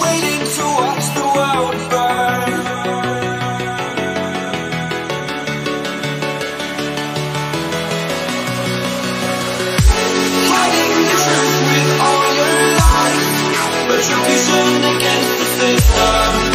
Waiting to watch the world burn. Hiding the truth with all your lies, retribution against the system.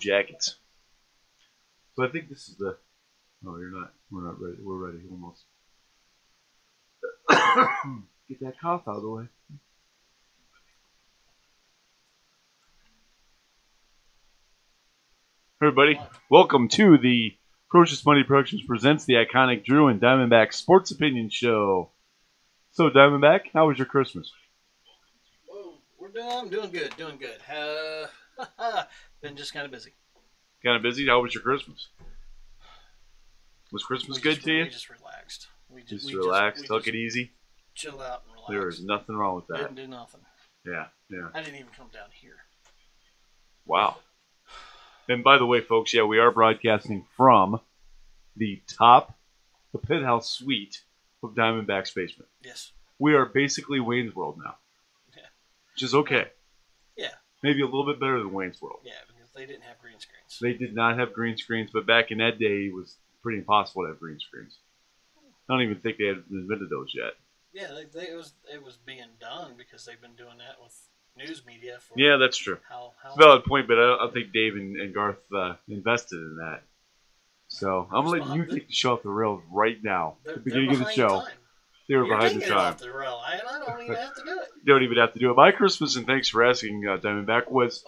Jackets. So I think this is the... No, you're not. We're not ready. We're ready, almost. Get that cough out of the way. Hey everybody, welcome to the Ferocious Money Productions presents the iconic Drew and Diamondback Sports Opinion Show. So Diamondback, how was your Christmas? Whoa, I'm doing good, been just kind of busy. Kind of busy? How was your Christmas? Was Christmas good to you? We just relaxed. We relaxed, took it easy? Chilled out and relaxed. There is nothing wrong with that. Didn't do nothing. Yeah. I didn't even come down here. Wow. And by the way, folks, yeah, we are broadcasting from the penthouse suite of Diamondback's basement. Yes. We are basically Wayne's World now. Yeah. Which is okay. Yeah. Maybe a little bit better than Wayne's World. Yeah, because they didn't have green screens. They did not have green screens, but back in that day, it was pretty impossible to have green screens. I don't even think they had invented those yet. Yeah, it was being done because they've been doing that with news media for... Yeah, that's true. How Valid point, but I don't think Dave and Garth invested in that. So I'm going to let you take the show off the rails right now. At the beginning of the show. They were behind the time. Off the rail. I don't even have to do it. You don't even have to do it. My Christmas, and thanks for asking, Diamondback, was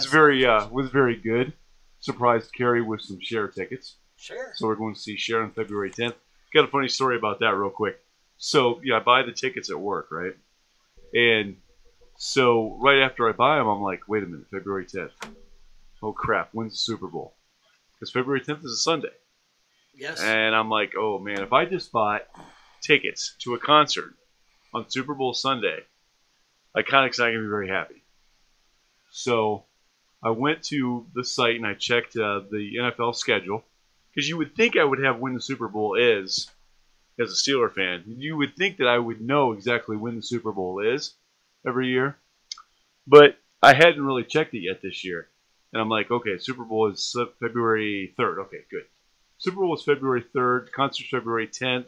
very good. Surprised Carrie with some Cher tickets. Sure. So we're going to see Cher on February 10th. Got a funny story about that real quick. So, yeah, I buy the tickets at work, right? And so right after I buy them, I'm like, wait a minute, February 10th. Oh, crap, when's the Super Bowl? Because February 10th is a Sunday. Yes. And I'm like, oh, man, if I just bought tickets to a concert on Super Bowl Sunday, Iconic's not going to be very happy. So I went to the site and I checked the NFL schedule. Because you would think I would have when the Super Bowl is, as a Steeler fan. You would think that I would know exactly when the Super Bowl is every year. But I hadn't really checked it yet this year. And I'm like, okay, Super Bowl is February 3rd. Okay, good. Super Bowl is February 3rd. Concert's February 10th.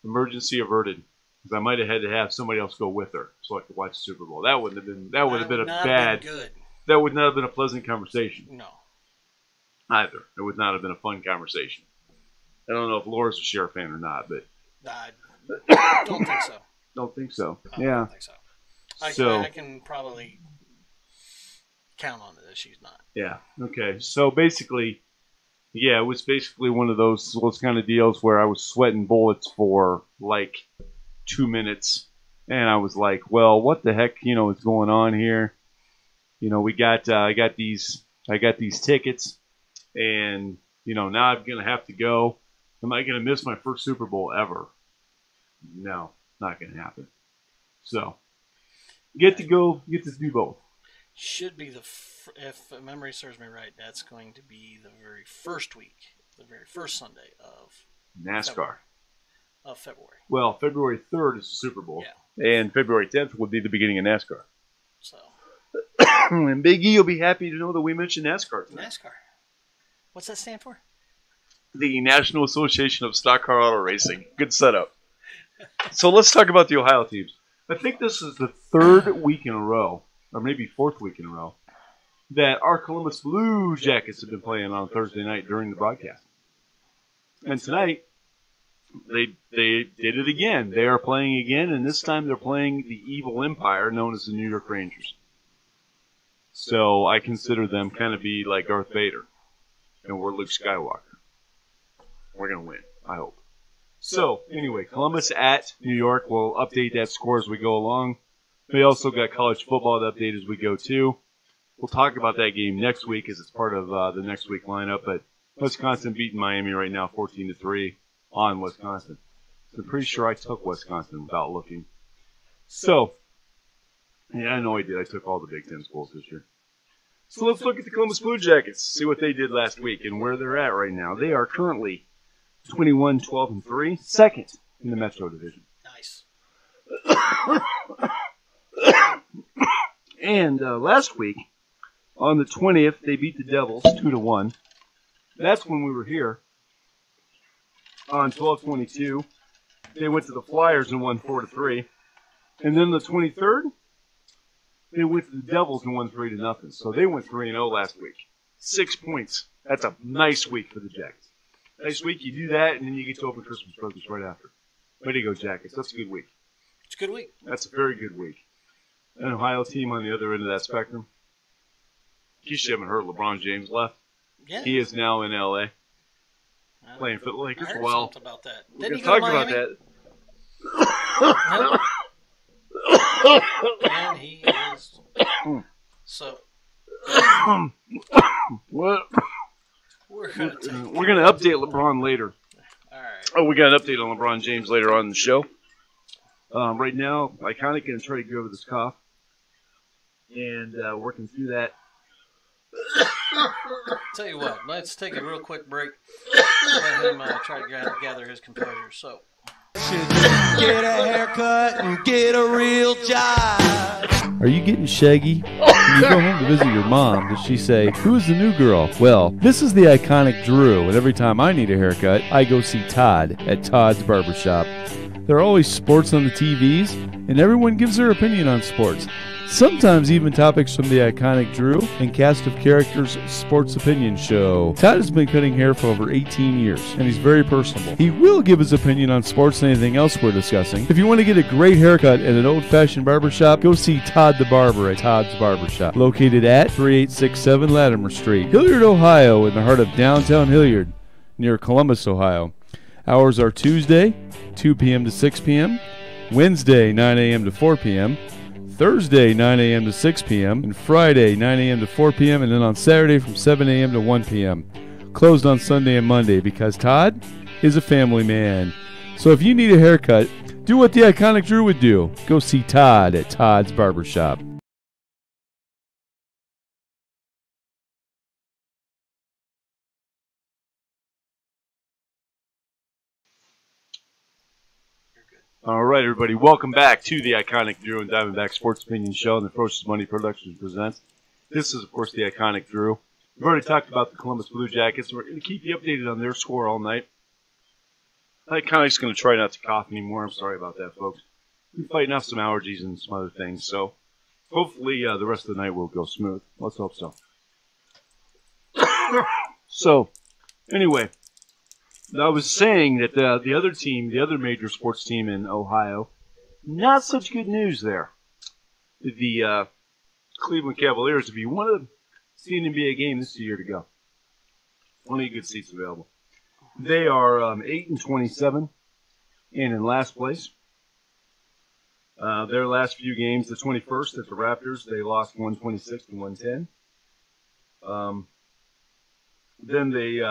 Emergency averted. Because I might have had to have somebody else go with her so I could watch the Super Bowl. That would have been That would not have been a pleasant conversation. No. Either. It would not have been a fun conversation. I don't know if Laura's a Cher fan or not, but I don't think so. Don't think so. I don't think so. I can probably count on it that she's not. Yeah. Okay. So basically, yeah, it was basically one of those kind of deals where I was sweating bullets for like 2 minutes, and I was like, well, what the heck, is going on here? We got I got these tickets, and now I'm gonna have to go. Am I gonna miss my first Super Bowl ever? No, not gonna happen. So get to do both. Should be if memory serves me right, that's going to be the very first week, the very first Sunday of NASCAR. February. Well, February 3rd is the Super Bowl. Yeah. And February 10th would be the beginning of NASCAR. So. And Big E will be happy to know that we mentioned NASCAR tonight. NASCAR. What's that stand for? The National Association of Stock Car Auto Racing. Good setup. So let's talk about the Ohio teams. I think this is the third week in a row, or maybe fourth week in a row, that our Columbus Blue Jackets have been playing on Thursday night during the broadcast. And tonight, they did it again. They are playing again, and this time they're playing the evil empire known as the New York Rangers. So I consider them kind of be like Darth Vader, and we're Luke Skywalker. We're going to win, I hope. So, anyway, Columbus at New York. We'll update that score as we go along. We also got college football to update as we go, too. We'll talk about that game next week as it's part of the next week lineup. But Wisconsin beating Miami right now 14-3 on Wisconsin. So I'm pretty sure I took Wisconsin without looking. So, yeah, I know I did. I took all the Big Ten schools this year. So let's look at the Columbus Blue Jackets, see what they did last week and where they're at right now. They are currently 21-12-3, second in the Metro Division. Nice. And last week, on the 20th, they beat the Devils 2-1. That's when we were here. On 12/22, they went to the Flyers and won 4-3. And then the 23rd, they went to the Devils and won 3-0. So they went 3-0 last week. 6 points. That's a nice week for the Jackets. Nice week. You do that, and then you get to open Christmas presents right after. Way to go, Jackets. That's a good week. It's a good week. That's a very good week. An Ohio team on the other end of that spectrum. In case you haven't heard, LeBron James left. Yeah. He is now in L.A. playing for the Lakers. I heard Well, something about that. we're Didn't going he to go talk to about Miami? that. And he is. So What? we're gonna update LeBron later. All right. Oh, we got an update on LeBron James later on in the show. Right now, I kind of going to try to get over this cough and working through that. Tell you what, let's take a real quick break. Let him try to gather his composure. So. Get a haircut and get a real job. Are you getting shaggy? When you go home to visit your mom, does she say, "Who's the new girl?" Well, this is the iconic Drew, and every time I need a haircut, I go see Todd at Todd's Barbershop. There are always sports on the TVs, and everyone gives their opinion on sports. Sometimes even topics from the iconic Drew and cast of characters' sports opinion show. Todd has been cutting hair for over 18 years, and he's very personable. He will give his opinion on sports and anything else we're discussing. If you want to get a great haircut at an old-fashioned barbershop, go see Todd the Barber at Todd's Barbershop, located at 3867 Latimer Street, Hilliard, Ohio, in the heart of downtown Hilliard, near Columbus, Ohio. Hours are Tuesday, 2 p.m. to 6 p.m., Wednesday, 9 a.m. to 4 p.m., Thursday, 9 a.m. to 6 p.m., and Friday, 9 a.m. to 4 p.m., and then on Saturday from 7 a.m. to 1 p.m. Closed on Sunday and Monday because Todd is a family man. So if you need a haircut, do what the iconic Drew would do. Go see Todd at Todd's Barbershop. All right, everybody. Welcome back to the iconic Drew and DiamondBack Sports Opinion Show and the Ferocious Money Productions presents. This is, of course, the iconic Drew. We've already talked about the Columbus Blue Jackets. We're going to keep you updated on their score all night. Iconic's going to try not to cough anymore. I'm sorry about that, folks. We're fighting off some allergies and some other things, so hopefully the rest of the night will go smooth. Let's hope so. So, anyway, I was saying that the other team, the other major sports team in Ohio, not such good news there. The Cleveland Cavaliers, if you want to see an NBA game, this is the year to go. Only good seats available. They are 8-27 and in last place. Their last few games, the 21st at the Raptors, they lost 126 to 110. Then they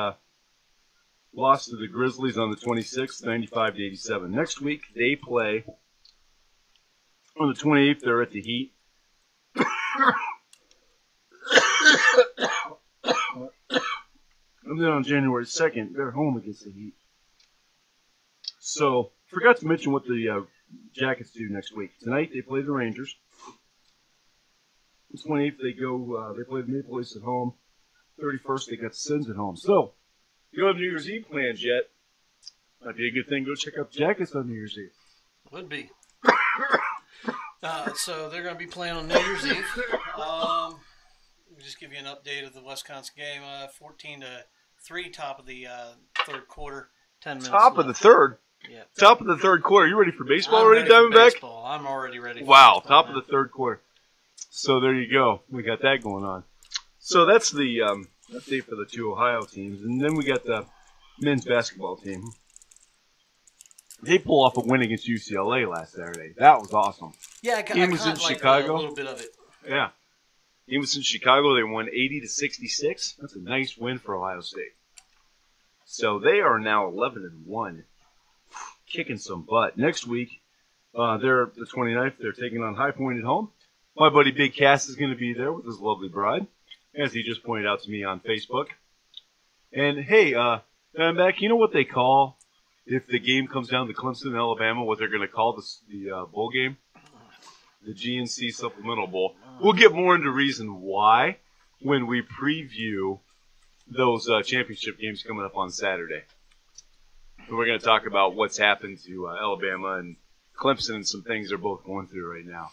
lost to the Grizzlies on the 26th, 95 to 87. Next week, they play on the 28th. They're at the Heat. And then on January 2nd, they're home against the Heat. So, forgot to mention what the Jackets do next week. Tonight, they play the Rangers. The 28th, they play the Maple Leafs at home. 31st, they got the Sens at home. So, if you don't have New Year's Eve plans yet, might be a good thing to go check out the Jackets on New Year's Eve. Would be. So they're going to be playing on New Year's Eve. We'll just give you an update of the Wisconsin game. 14-3, top of the third quarter. 10 minutes Top of the left. third? Yeah. Top of the third quarter. You ready for baseball I'm already, ready for Diamondback? baseball. I'm already ready for Wow, baseball, top man. of the third quarter. So there you go. We got that going on. So that's the update for the two Ohio teams. And then we got the men's basketball team. They pull off a win against UCLA last Saturday. That was awesome. Yeah, I Game was in like Chicago. a little bit of it. Yeah. Game was in Chicago. They won 80-66. That's a nice win for Ohio State. So they are now 11-1, kicking some butt. Next week, they're the 29th. They're taking on High Point at home. My buddy Big Cass is going to be there with his lovely bride, as he just pointed out to me on Facebook. And hey, Diamondback, you know what they call if the game comes down to Clemson and Alabama? What they're going to call the bowl game? The GNC Supplemental Bowl. We'll get more into reason why when we preview those championship games coming up on Saturday. And we're going to talk about what's happened to Alabama and Clemson and some things they're both going through right now.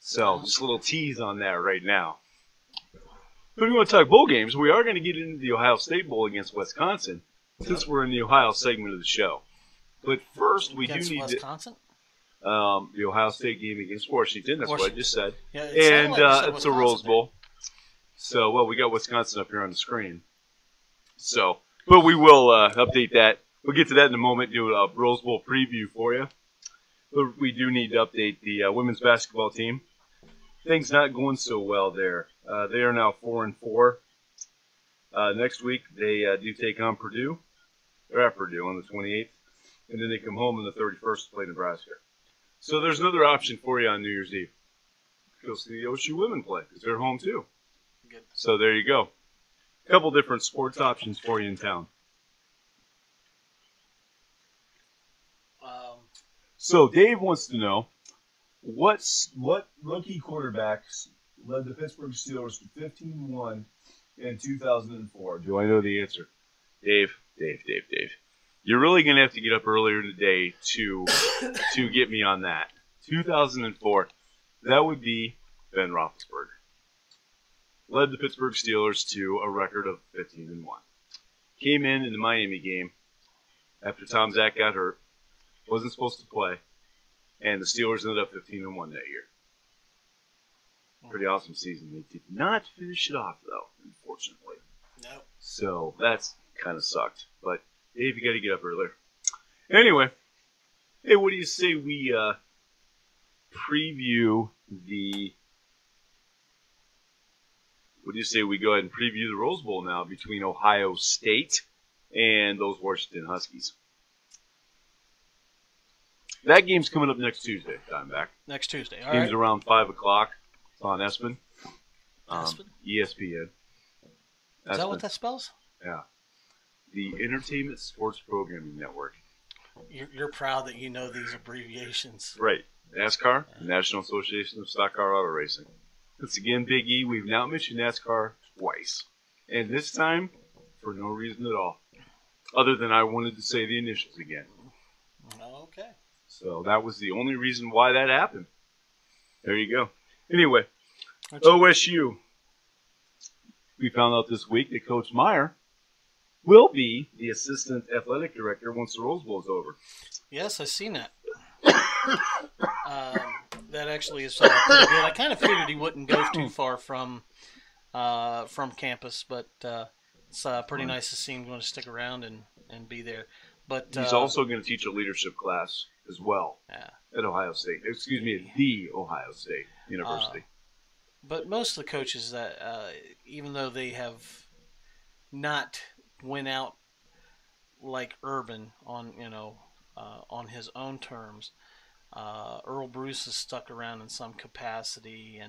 So, just a little tease on that right now. But if we want to talk bowl games, we are going to get into the Ohio State Bowl against Wisconsin, since we're in the Ohio segment of the show. But first, we Against do need Wisconsin? the Ohio State game against Washington. That's what I just said. Yeah, it sounded And like you said it's a Wisconsin Rose there. Bowl. So, well, we got Wisconsin up here on the screen. So, but we will update that. We'll get to that in a moment, do a Rose Bowl preview for you. But we do need to update the women's basketball team. Things not going so well there. They are now 4-4. Next week, they do take on Purdue. They're at Purdue on the 28th. And then they come home on the 31st to play Nebraska. So there's another option for you on New Year's Eve. Go see the OSU women play, because they're home too. Good. So there you go. A couple different sports options for you in town. So Dave wants to know, what rookie quarterbacks led the Pittsburgh Steelers to 15-1 in 2004? Do I know the answer? Dave. You're really going to have to get up earlier today to get me on that. 2004. That would be Ben Roethlisberger. Led the Pittsburgh Steelers to a record of 15-1. Came in the Miami game after Tom Zach got hurt. Wasn't supposed to play. And the Steelers ended up 15-1 that year. Pretty awesome season. They did not finish it off, though, unfortunately. No. So that's kind of sucked. But, Dave, you got to get up earlier. Anyway, hey, what do you say we preview the... What do you say we go ahead and preview the Rose Bowl now between Ohio State and those Washington Huskies? That game's coming up next Tuesday, Diamondback. Next Tuesday. All Game's right. around 5 o'clock. It's on ESPN. ESPN? ESPN. Is that what that spells? Yeah. The Entertainment Sports Programming Network. You're proud that you know these abbreviations. Right. NASCAR, the National Association of Stock Car Auto Racing. Once again, Big E, we've now mentioned NASCAR twice. And this time, for no reason at all. Other than I wanted to say the initials again. Okay. So that was the only reason why that happened. There you go. Anyway, OSU. We found out this week that Coach Meyer will be the assistant athletic director once the Rose Bowl is over. Yes, I've seen that. That actually is pretty good. I kind of figured he wouldn't go too far from campus, but it's pretty nice to see him going to stick around and be there. But he's also going to teach a leadership class as well at Ohio State. Excuse me, at the Ohio State University. But most of the coaches that, even though they have not went out like Urban on on his own terms, Earl Bruce has stuck around in some capacity,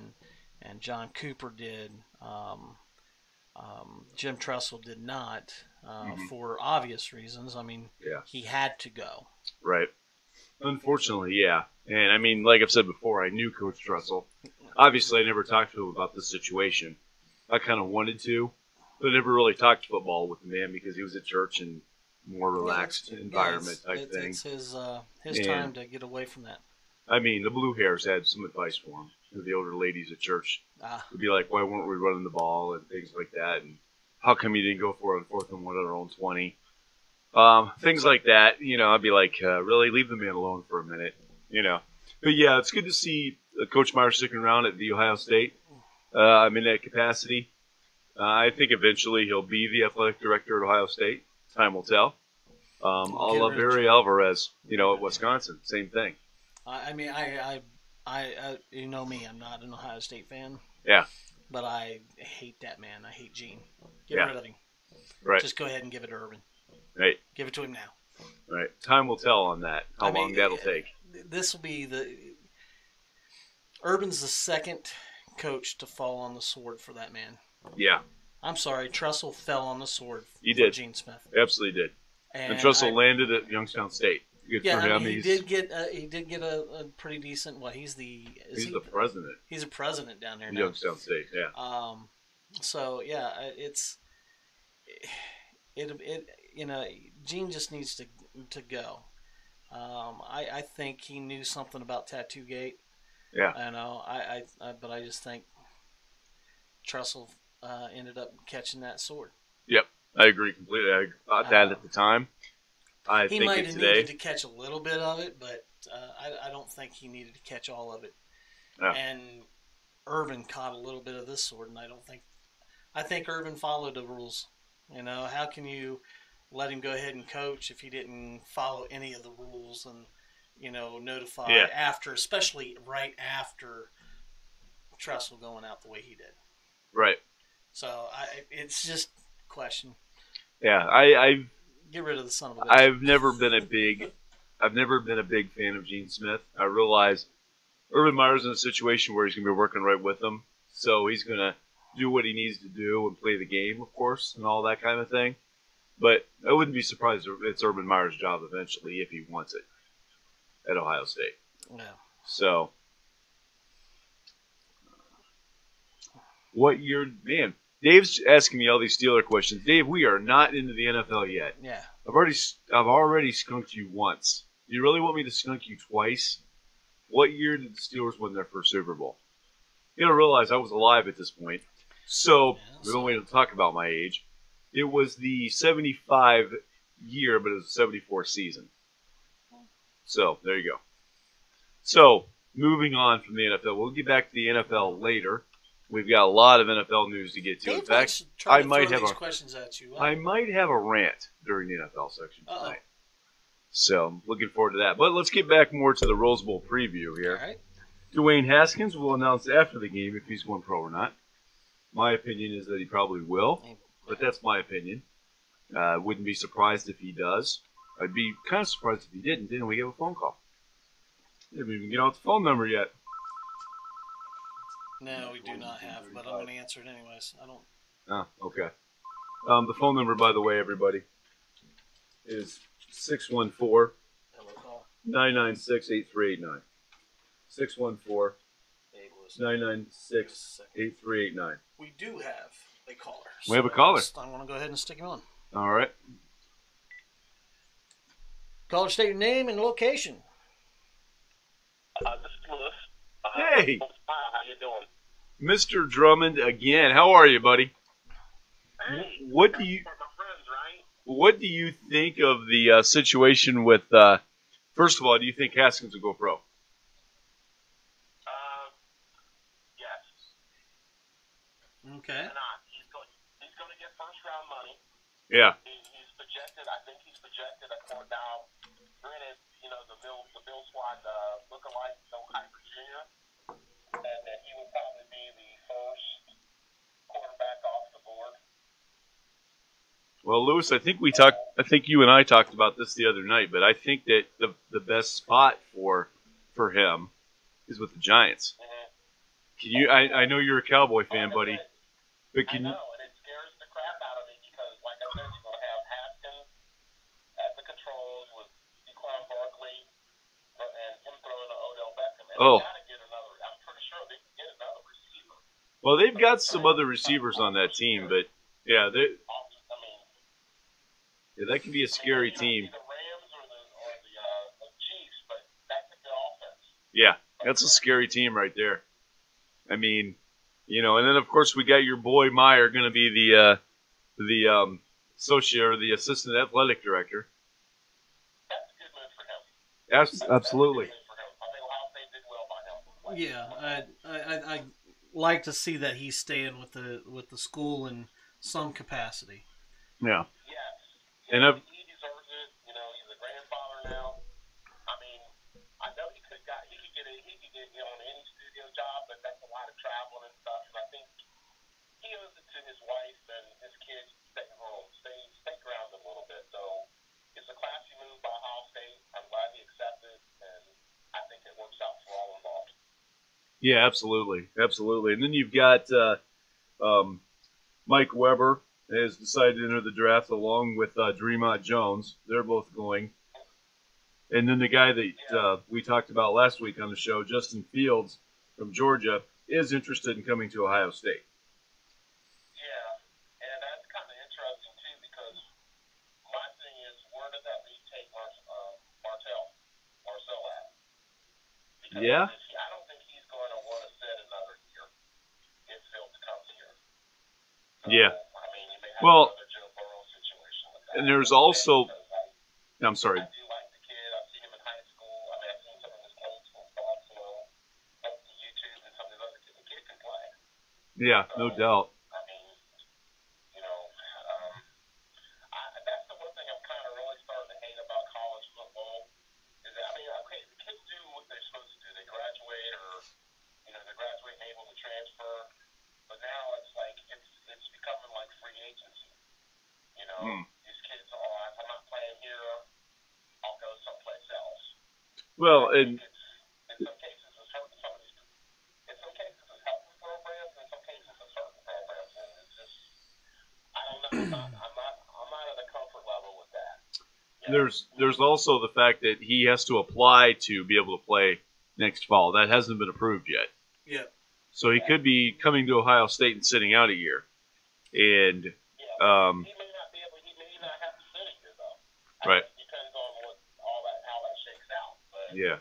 and John Cooper did. Jim Tressel did not, for obvious reasons. I mean, he had to go. Right. Unfortunately, yeah. And I mean, like I've said before, I knew Coach Tressel. Obviously, I never talked to him about this situation. I kind of wanted to, but I never really talked football with the man because he was at church and more relaxed environment type thing. It's his time to get away from that. I mean, the Blue Hairs had some advice for him. The older ladies at church would be like, why weren't we running the ball and things like that, and how come you didn't go for it on 4th and 1 on our own 20? Things like that. I'd be like, really, leave the man alone for a minute. But yeah, it's good to see Coach Meyer sticking around at the Ohio State. I'm in that capacity. I think eventually he'll be the athletic director at Ohio State. Time will tell. A la Barry Alvarez, at Wisconsin, same thing. I mean, I you know me, I'm not an Ohio State fan. Yeah. But I hate that man. I hate Gene. Get rid of him. Right. Just go ahead and give it to Urban. Right. Give it to him now. Right. Time will tell on that, how long that'll take. This will be Urban's the second coach to fall on the sword for that man. Yeah. I'm sorry, Tressel fell on the sword for Gene Smith. Absolutely did. And Tressel landed at Youngstown State. Good for him. He did get a pretty decent. He's the president. He's a president down there now. Youngstown State, yeah. So yeah, Gene just needs to go. I think he knew something about Tattoo Gate. Yeah. I know. But I just think Tressel ended up catching that sword. Yep, I agree completely. I thought that at the time. I He think might it have today. needed to catch a little bit of it, but I don't think he needed to catch all of it. Yeah. And Irvin caught a little bit of this sword, and I think Irvin followed the rules. You know, how can you let him go ahead and coach if he didn't follow any of the rules and, notify Yeah. after, especially right after Trestle going out the way he did. Right. So it's just a question. Yeah, I've Get rid of the son of a bitch. I've never been a big fan of Gene Smith. I realize Urban Meyer's in a situation where he's going to be working right with him, so he's going to do what he needs to do and play the game, of course, and all that kind of thing. But I wouldn't be surprised if it's Urban Meyer's job eventually if he wants it at Ohio State. Yeah. So, what year, man? Dave's asking me all these Steeler questions. Dave, we are not into the NFL yet. Yeah. I've already skunked you once. Do you really want me to skunk you twice? What year did the Steelers win their first Super Bowl? You gotta realize I was alive at this point. So, we don't wait to talk about my age. It was the 75 year, but it was the 74 season. So, there you go. So, moving on from the NFL. We'll get back to the NFL later. We've got a lot of NFL news to get to. Dave In fact, I I might throw have these a questions at you. I might have a rant during the NFL section tonight. Uh-oh. So I'm looking forward to that. But let's get back more to the Rose Bowl preview here. All right. Dwayne Haskins will announce after the game if he's going pro or not. My opinion is that he probably will, but that's my opinion. Wouldn't be surprised if he does. I'd be kind of surprised if he didn't. Didn't we get a phone call? Didn't even get out the phone number yet. No, we do not have, but I'm going to answer it anyways. I don't. Oh, okay. The phone number, by the way, everybody, is 614 996 8389. 614 996 8389. We do have a caller. We have a caller. I want to go ahead and stick him on. All right. Caller, state your name and location. This is Lewis. Hey, How you doing? Mr. Drummond again. How are you, buddy? Hey, What do you for my friends, right? What do you think of the situation with? First of all, do you think Haskins will go pro? Yes. Okay. He's going to get first round money. Yeah. He's projected. I think he's projected at now. Granted, the Bill Squad look-alike, no Hyper Jr. And that he would probably be the first quarterback off the board. Well, Lewis, I think you and I talked about this the other night, but I think that the best spot for him is with the Giants. Mm-hmm. Can you? I know you're a Cowboy fan, buddy, but can I you? know, and it scares the crap out of me because, like I said, you're going to have Haskins at the controls with Saquon Barkley and him throwing to Odell Beckham. And Oh. they got to get another. I'm pretty sure they can get another receiver. Well, they've got some other receivers on that team, but yeah, that can be a scary team. The Rams or the Chiefs, but that's a good offense. Yeah, that's a scary team right there. I mean, and then of course we got your boy Meyer going to be the associate or the assistant athletic director. That's a good move for him. Absolutely. That's a good move for him. I think Ohio State did well by him. Yeah, I like to see that he's staying with the school in some capacity. Yeah. Yes. And he deserves it. He's a grandfather now. I mean, I know he could get any studio job, but that's a lot of traveling and stuff. And I think he owes it to his wife and his kids to stay home, stay grounded a little bit. So it's a classy move by Ohio State. I'm glad he accepted, and I think it works out for all involved. Yeah, absolutely. And then you've got Mike Weber has decided to enter the draft along with Dre'Mont Jones. They're both going. And then the guy that we talked about last week on the show, Justin Fields from Georgia, is interested in coming to Ohio State. Yeah, and that's kind of interesting, too, because my thing is, where does that league take Marcel at? Because Yeah. I don't think he's going to want to sit another year if Fields comes here. Yeah. I mean, you may have Well, another Joe Burrow situation with that. and there's also, I'm sorry. I do like the kid. I've seen him in high school. I mean, I've seen some of his old school stuff, you know, up to YouTube and some of his other kids. The kid can play. Yeah, no doubt. I mean, you know, that's the one thing I'm kind of really starting to hate about college football is that, I mean, okay, the kids do what they're supposed to do. They graduate or, you know, they're graduating able to transfer. But now it's like, it's becoming like free agency. You know, these kids are, oh, if I'm not playing here, I'll go someplace else. Well, I and think in some cases it's hurting some of these. In some cases it's helping programs, in some cases it's hurting programs, and it's just, I don't know. I'm not at a comfort level with that. there's also the fact that he has to apply to be able to play next fall. That hasn't been approved yet. Yeah. So he could be coming to Ohio State and sitting out a year. And He may not be able. He may not have to sit a year though. Right. It depends on how that shakes out. But yeah.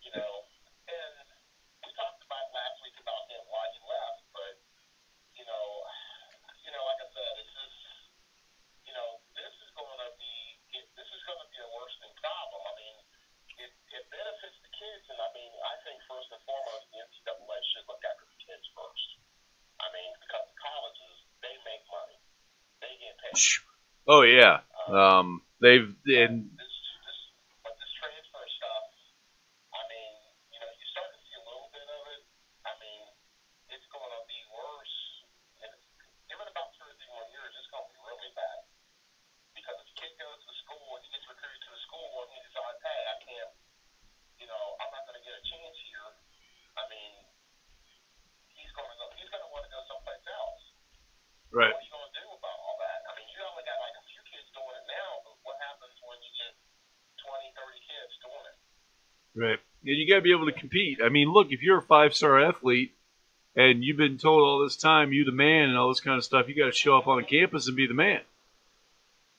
you know, and we talked about last week about him why he left, but you know, like I said, it's just, you know, this is going to be a worsening problem. I mean, it benefits the kids, and I mean, I think first and foremost, the NCAA should look after the kids first. I mean, because the colleges, they make money, they get paid. Oh yeah. They've and But this transfer stuff, I mean, you know, you start to see a little bit of it. I mean, it's going to be worse. And give it about 2 or 3 more years, it's going to be really bad. Because if a kid goes to school and he gets recruited to the school and he decides, hey, I can't, you know, I'm not going to get a chance here. I mean, he's going to want to go someplace else. right. What are you going to do about all that? I mean, you only got like a few kids doing it now, but what happens when you get 20, 30 kids doing it? Right. And you got to be able to compete. I mean, look, if you're a 5-star athlete and you've been told all this time you the man and all this kind of stuff, you got to show up on campus and be the man.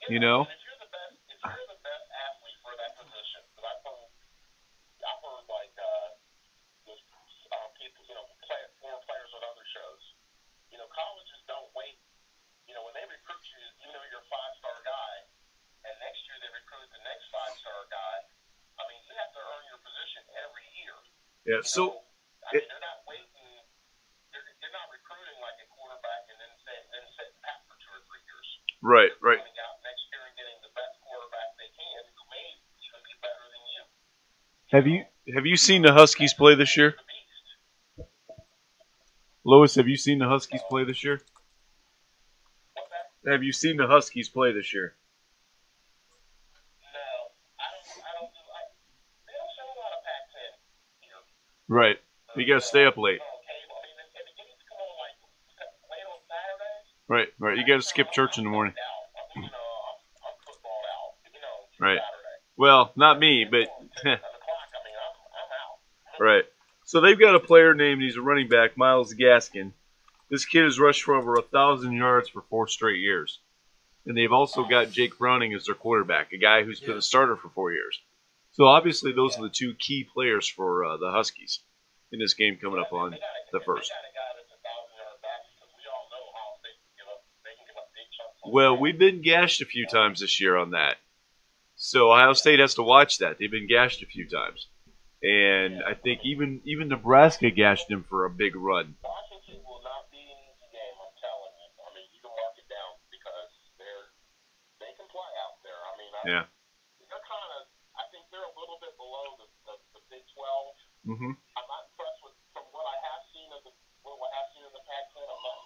You know? And if you're the best athlete for that position, because I've heard like those people, you know, former players on other shows. You know, colleges don't wait. You know, when they recruit you, you know you're a 5-star guy, and next year they recruit the next 5-star guy. I mean, you have to earn your position every year. Yeah. So I mean, they're not waiting. They're not recruiting like a quarterback and then sit pat for 2 or 3 years. right. Coming out next year and getting the best quarterback they can, who may even be better than you. Have you seen the Huskies play this year? The beast. Lois, have you seen the Huskies play this year? What's that? Have you seen the Huskies play this year? No, I don't do. They don't show a lot of Pac-10 here. Right. You got to stay up late. Okay, well, I mean, if the games come on like late on Saturdays. Right. You got to skip church in the morning. You know, I'm footballed out. You know, Right. Saturday. Well, not me, but 10 o'clock. I mean, I'm out. right. So they've got a player named, he's a running back, Miles Gaskin. This kid has rushed for over 1,000 yards for 4 straight years. And they've also got Jake Browning as their quarterback, a guy who's been a starter for 4 years. So obviously those are the 2 key players for the Huskies in this game coming up on the first. They got a guy that's 1,000-yard back because we all know how they can give up big chunks. Well, we've been gashed a few times this year on that. So Ohio State has to watch that. They've been gashed a few times. And I think even Nebraska gashed him for a big run. Washington will not be an easy game, I'm telling you. I mean, you can mark it down because they can play out there. I mean, Yeah. they're kind of, I think they're a little bit below the Big 12. Mm-hmm. I'm not impressed with, from what I have seen of the Pac-10, I'm not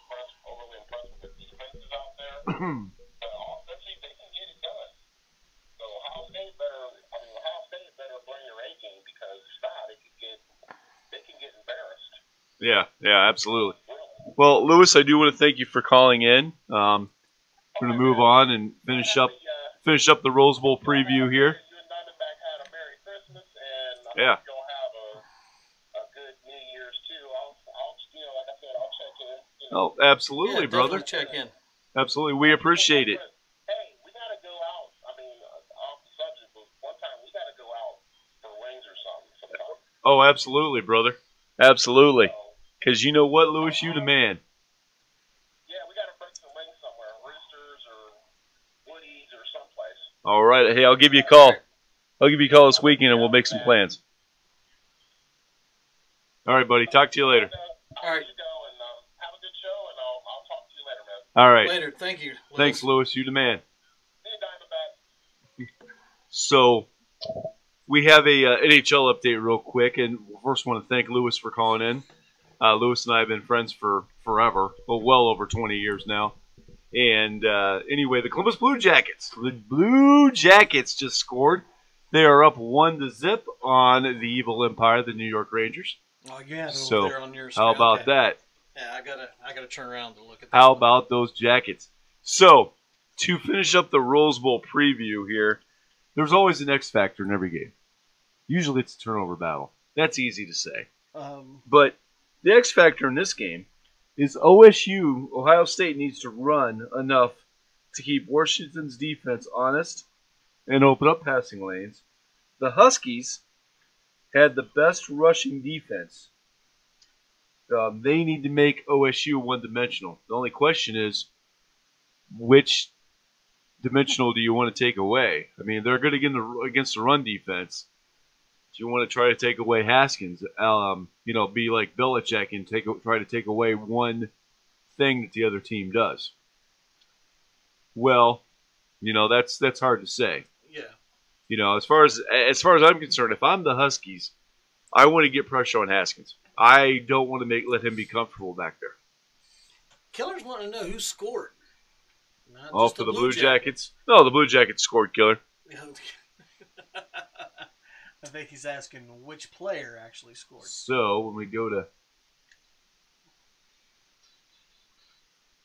overly impressed with the defenses out there. But offensively, they can get it done. So Ohio State better bring your A game because if not, they can get embarrassed. Yeah, absolutely. Well, Lewis, I do want to thank you for calling in. I'm going to move on and finish up the Rose Bowl preview here. You and DiamondBack had a Merry Christmas, and I Yeah. hope you'll have a good New Year's too. I'll like I said, I'll check in. You know. Oh, absolutely, Yeah, brother. definitely check in. Absolutely. We appreciate it. Hey, we got to go out. I mean, off the subject, but one time we got to go out for wings or something sometime. Oh, absolutely, brother. Absolutely. Because you know what, Lewis? You the man. Yeah, we got to bring some wings. All right. Hey, I'll give you a call. I'll give you a call this weekend, and we'll make some plans. All right, buddy. Talk to you later. All right. You go and have a good show, and I'll talk to you later, man. All right. Later. Thank you. Thanks, Lewis. You the man. See you, Diamondback. So we have a NHL update real quick, and first want to thank Lewis for calling in. Lewis and I have been friends for forever, well over 20 years now. And anyway, the Columbus Blue Jackets. The Blue Jackets just scored. They are up 1-0 on the evil empire, the New York Rangers. Oh yeah. So there on your how screen. about Okay. that? Yeah, I gotta turn around to look at that. How one. about those Jackets? So to finish up the Rose Bowl preview here, there's always an X factor in every game. Usually it's a turnover battle. That's easy to say. But the X factor in this game is OSU, Ohio State, needs to run enough to keep Washington's defense honest and open up passing lanes. The Huskies had the best rushing defense. They need to make OSU one-dimensional. The only question is, which dimensional do you want to take away? I mean, they're good against the run defense. Do you want to try to take away Haskins? Be like Belichick and try to take away one thing that the other team does. Well, that's hard to say. Yeah. As far as I'm concerned, if I'm the Huskies, I want to get pressure on Haskins. I don't want to let him be comfortable back there. Killers want to know who scored. Not Oh, just for the Blue Jackets? No, the Blue Jackets scored, Killer. I think he's asking which player actually scored. So when we go to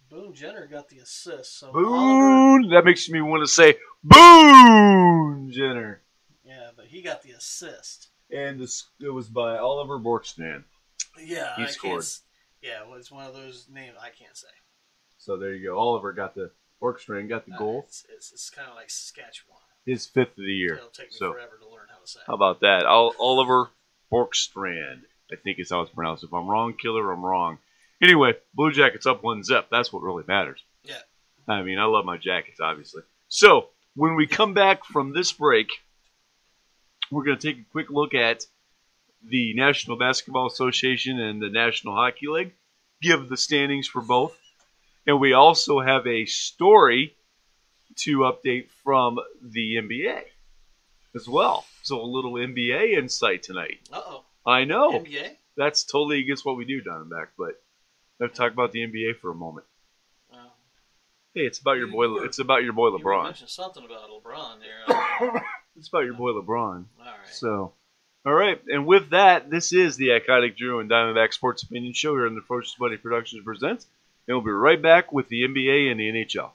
Boone Jenner got the assist. So Oliver, Boone, that makes me want to say Boone Jenner. yeah, but he got the assist. And it was by Oliver Borkstrand. Yeah, He scored. Yeah, well, it's one of those names I can't say. So there you go. Oliver got the Borkstrand, got the goal. It's kind of like Saskatchewan. His 5th of the year. It'll take me So forever to learn how to say it. how about that? Oliver Borkstrand, I think is how it's pronounced. If I'm wrong, Killer, I'm wrong. Anyway, Blue Jackets up 1-0. That's what really matters. Yeah. I mean, I love my Jackets, obviously. So when we come back from this break, we're going to take a quick look at the National Basketball Association and the National Hockey League, give the standings for both. And we also have a story to update from the NBA as well. So a little NBA insight tonight. Uh-oh. I know. NBA? That's totally against what we do, Diamondback, but let's talk about the NBA for a moment. Hey, it's about your boy. It's about your boy You LeBron. mentioned something about LeBron there. It's about your boy LeBron. All right. So, all right, and with that, this is the Iconic Drew and Diamondback Sports Opinion Show here in the Ferocious Money Productions presents, and we'll be right back with the NBA and the NHL.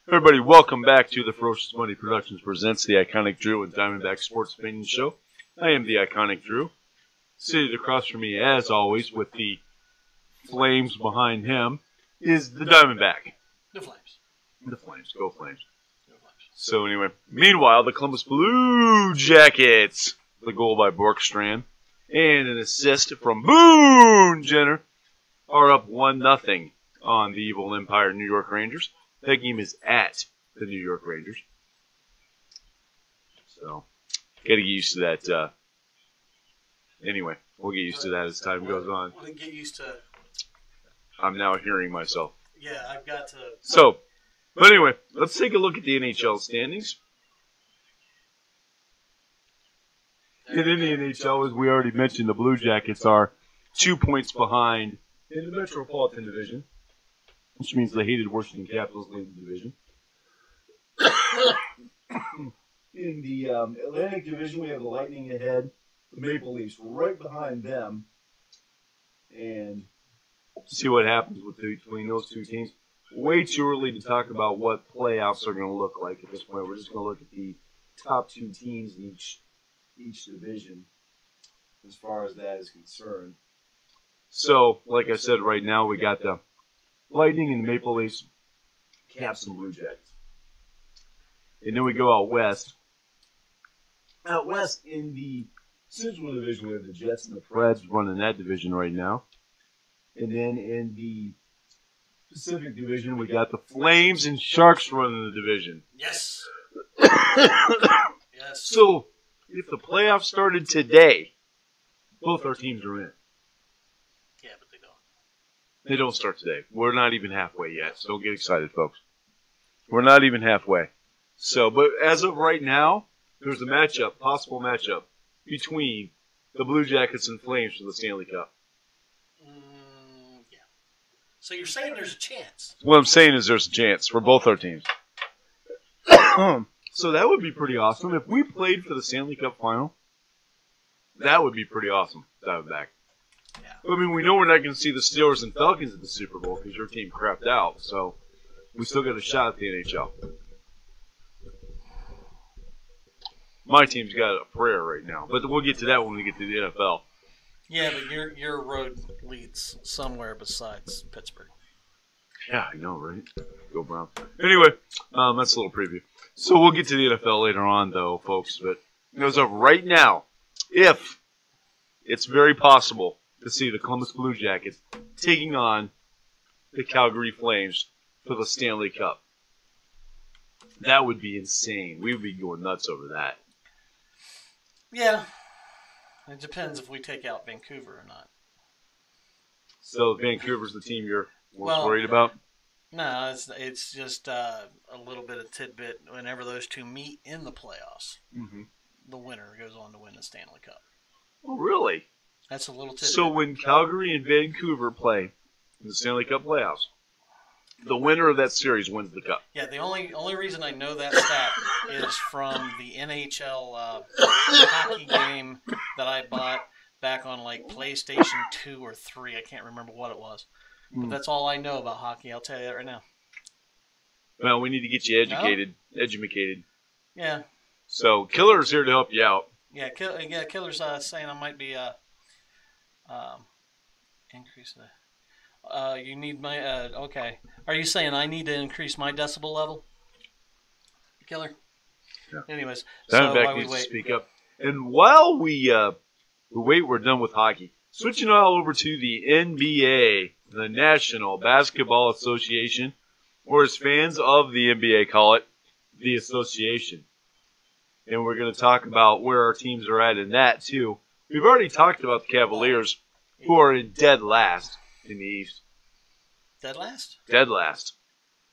Everybody, welcome back to the Ferocious Money Productions presents the Iconic Drew and Diamondback Sports Opinion Show. I am the Iconic Drew. Seated across from me, as always, with the flames behind him, is the Diamondback. The Flames. The Flames. Go Flames. Go Flames. So anyway, meanwhile, the Columbus Blue Jackets, the goal by Borkstrand, and an assist from Boone Jenner, are up 1-0 on the Evil Empire New York Rangers. That game is at the New York Rangers. So, gotta get used to that. Anyway, we'll get used to that as time goes on. We'll get used to. I'm now hearing myself. Yeah, I've got to. So, but anyway, let's take a look at the NHL standings. And in the NHL, as we already mentioned, the Blue Jackets are 2 points behind in the Metropolitan Division, which means the hated Washington Capitals lead the division. In the Atlantic Division, we have the Lightning ahead, the Maple Leafs right behind them, and see what happens between those two teams. Way too early to talk about what playoffs are going to look like at this point. We're just going to look at the top two teams in each division as far as that is concerned. So, like I said, right now we got the Lightning and the Maple Leafs, Caps and Blue Jackets. And then we go out west. Out west in the Central Division, we have the Jets and the Preds running that division right now. And then in the Pacific Division, we got the Flames and Sharks running the division. Yes. Yes. So, if the playoffs started today, both our teams are in. Yeah, but they don't. They don't start today. We're not even halfway yet, so don't get excited, folks. We're not even halfway. So, but as of right now, there's a matchup, possible matchup, between the Blue Jackets and Flames for the Stanley Cup. Yeah. So you're saying there's a chance? What I'm saying is there's a chance for both our teams. So that would be pretty awesome. If we played for the Stanley Cup final, that would be pretty awesome. Diamondback. Yeah. I mean, we know we're not going to see the Steelers and Falcons at the Super Bowl because your team crapped out. So we still got a shot at the NHL. My team's got a prayer right now, but we'll get to that when we get to the NFL. Yeah, but your road leads somewhere besides Pittsburgh. Yeah, I know, right? Go Browns. Anyway, that's a little preview. So we'll get to the NFL later on, though, folks. But as of right now, if it's very possible to see the Columbus Blue Jackets taking on the Calgary Flames for the Stanley Cup, that would be insane. We would be going nuts over that. Yeah. It depends if we take out Vancouver or not. So Vancouver's the team you're most worried about? No, it's just a little bit of tidbit. Whenever those two meet in the playoffs, the winner goes on to win the Stanley Cup. Oh, really? That's a little tidbit. So when Calgary and Vancouver play in the Stanley Cup playoffs, the winner of that series wins the cup. Yeah, the only reason I know that stat is from the NHL hockey game that I bought back on like PlayStation 2 or 3. I can't remember what it was. But that's all I know about hockey. I'll tell you that right now. Well, we need to get you educated. Yeah. So Killer's here to help you out. Yeah, Killer's saying I might be increase the. You need my okay. Are you saying I need to increase my decibel level, Killer? Yeah. Anyways, Diamondback needs to speak up. And while we wait, we're done with hockey. Switching all over to the NBA, the National Basketball Association, or as fans of the NBA call it, the Association. And we're going to talk about where our teams are at in that, too. We've already talked about the Cavaliers, who are in dead last in the East. Dead last? Dead last.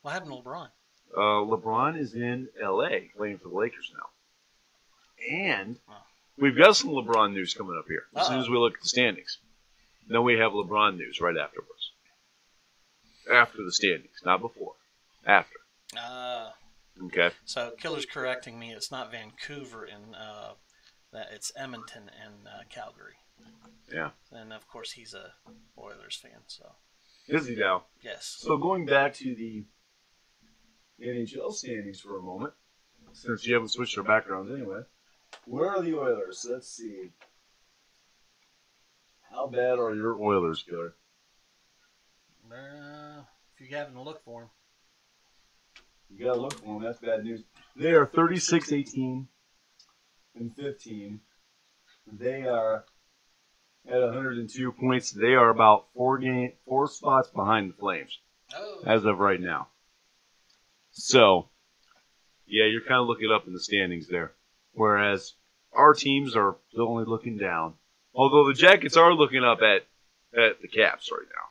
What happened to LeBron? LeBron is in L.A. playing for the Lakers now. And we've got some LeBron news coming up here as soon as we look at the standings. Then we have LeBron news right afterwards. After the standings, not before. After. Okay. So Killer's correcting me. It's not Vancouver and that it's Edmonton and Calgary. Yeah. And of course he's a Oilers fan. So. Is he now? Yes. So going back to the NHL standings for a moment, since you haven't switched our backgrounds anyway. Where are the Oilers? Let's see. How bad are your Oilers, Killer? If you haven't looked for him. You gotta look for them. That's bad news. They are 36-18 and 15. They are at 102 points. They are about four spots behind the Flames as of right now. So, yeah, you're kind of looking up in the standings there. Whereas our teams are still only looking down. Although the Jackets are looking up at the Caps right now.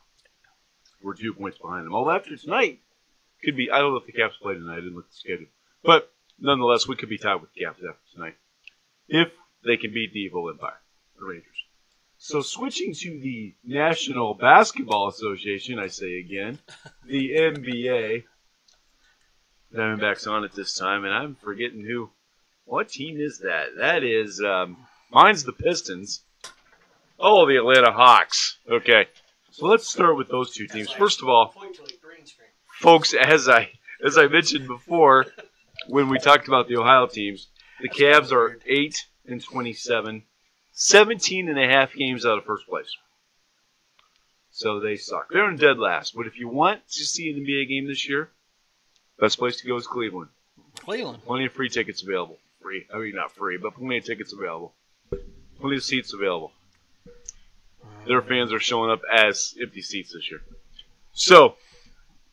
We're 2 points behind them. Although after tonight, could be, I don't know if the Caps play tonight. I didn't look at the schedule. But nonetheless, we could be tied with the Caps after tonight. If they can beat the Evil Empire, the Rangers. So switching to the National Basketball Association, I say again, the NBA. Diamondbacks on it this time, and I'm forgetting who. What team is that? That is, mine's the Pistons. Oh, the Atlanta Hawks. Okay, so let's start with those two teams. First of all, folks, as I mentioned before, when we talked about the Ohio teams, the Cavs are 8-27, 17.5 games out of first place. So they suck. They're in dead last. But if you want to see an NBA game this year, best place to go is Cleveland. Cleveland. Plenty of free tickets available. Free. I mean, not free, but plenty of tickets available. Plenty of seats available. Their fans are showing up as empty seats this year. So,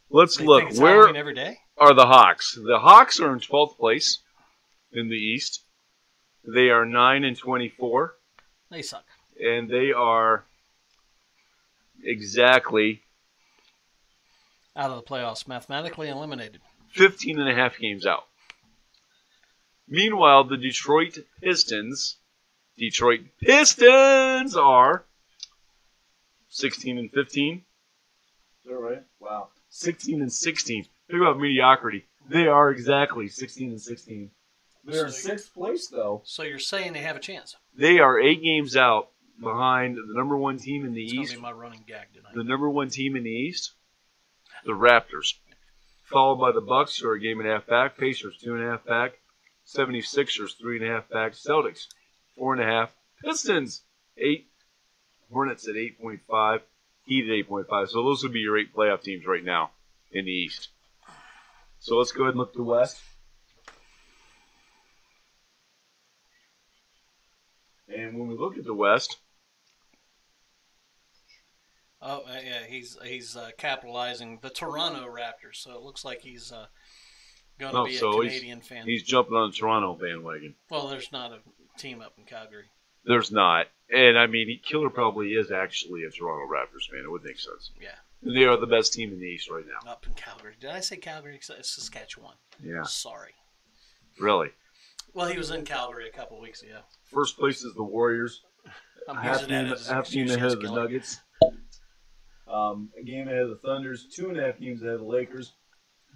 let's look. Where every day? are the Hawks? The Hawks are in 12th place in the East. They are 9-24. They suck. And they are exactly out of the playoffs, mathematically eliminated. 15.5 games out. Meanwhile, the Detroit Pistons are 16-15. Is that right? Wow. 16-16. Think about mediocrity. They are exactly 16-16. They're in 6th place, though. So you're saying they have a chance? They are 8 games out behind the number one team in the East. It's going to be my running gag tonight. The number one team in the East, the Raptors. Followed by the Bucks, who are a game and a half back. Pacers, 2.5 back. 76ers, 3.5 back. Celtics, 4.5. Pistons, 8. Hornets at 8.5. Heat at 8.5. So those would be your 8 playoff teams right now in the East. So let's go ahead and look to the West. And when we look at the West, oh yeah, he's capitalizing the Toronto Raptors. So it looks like he's going to be a Canadian fan. He's jumping on the Toronto bandwagon. Well, there's not a team up in Calgary. There's not, and I mean, Killer probably is actually a Toronto Raptors fan. It would make sense. Yeah, and they are the best team in the East right now. Up in Calgary. Did I say Calgary? It's Saskatchewan. Yeah. Sorry. Really? Well, he was in Calgary a couple weeks ago. First place is the Warriors. Half game ahead of the Nuggets. A game ahead of the Thunders. 2.5 games ahead of the Lakers.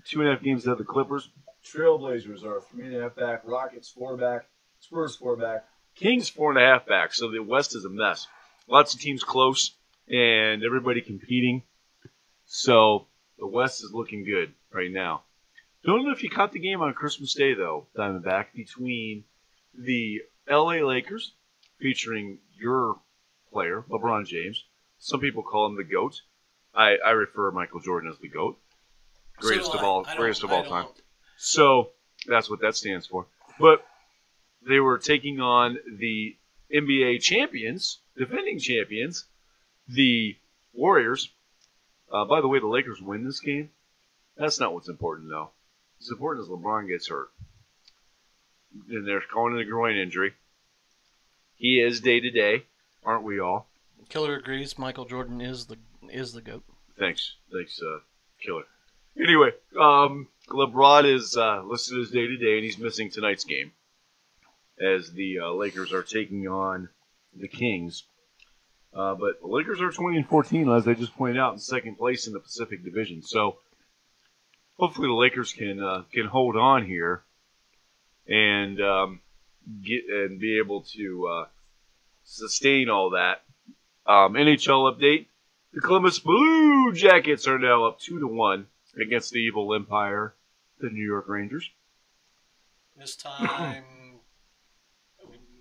2.5 games ahead of the Clippers. Trailblazers are 3.5 back. Rockets 4 back. Spurs 4 back. Kings 4.5 back. So the West is a mess. Lots of teams close and everybody competing. So the West is looking good right now. Don't know if you caught the game on Christmas Day, though, Diamondback, between the LA Lakers, featuring your player, LeBron James. Some people call him the GOAT. I refer Michael Jordan as the GOAT. Greatest of all time. So that's what that stands for. But they were taking on the NBA champions, defending champions, the Warriors. By the way, the Lakers win this game. That's not what's important, though. What's important is LeBron gets hurt. And they're calling it a groin injury. He is day-to-day, aren't we all? Killer agrees. Michael Jordan is the GOAT. Thanks, Killer. Anyway, LeBron is listed as day-to-day, and he's missing tonight's game as the Lakers are taking on the Kings. But the Lakers are 20-14, as I just pointed out, in second place in the Pacific Division. So hopefully the Lakers can hold on here and be able to sustain all that. NHL update: the Columbus Blue Jackets are now up 2-1 against the Evil Empire the New York Rangers. This time,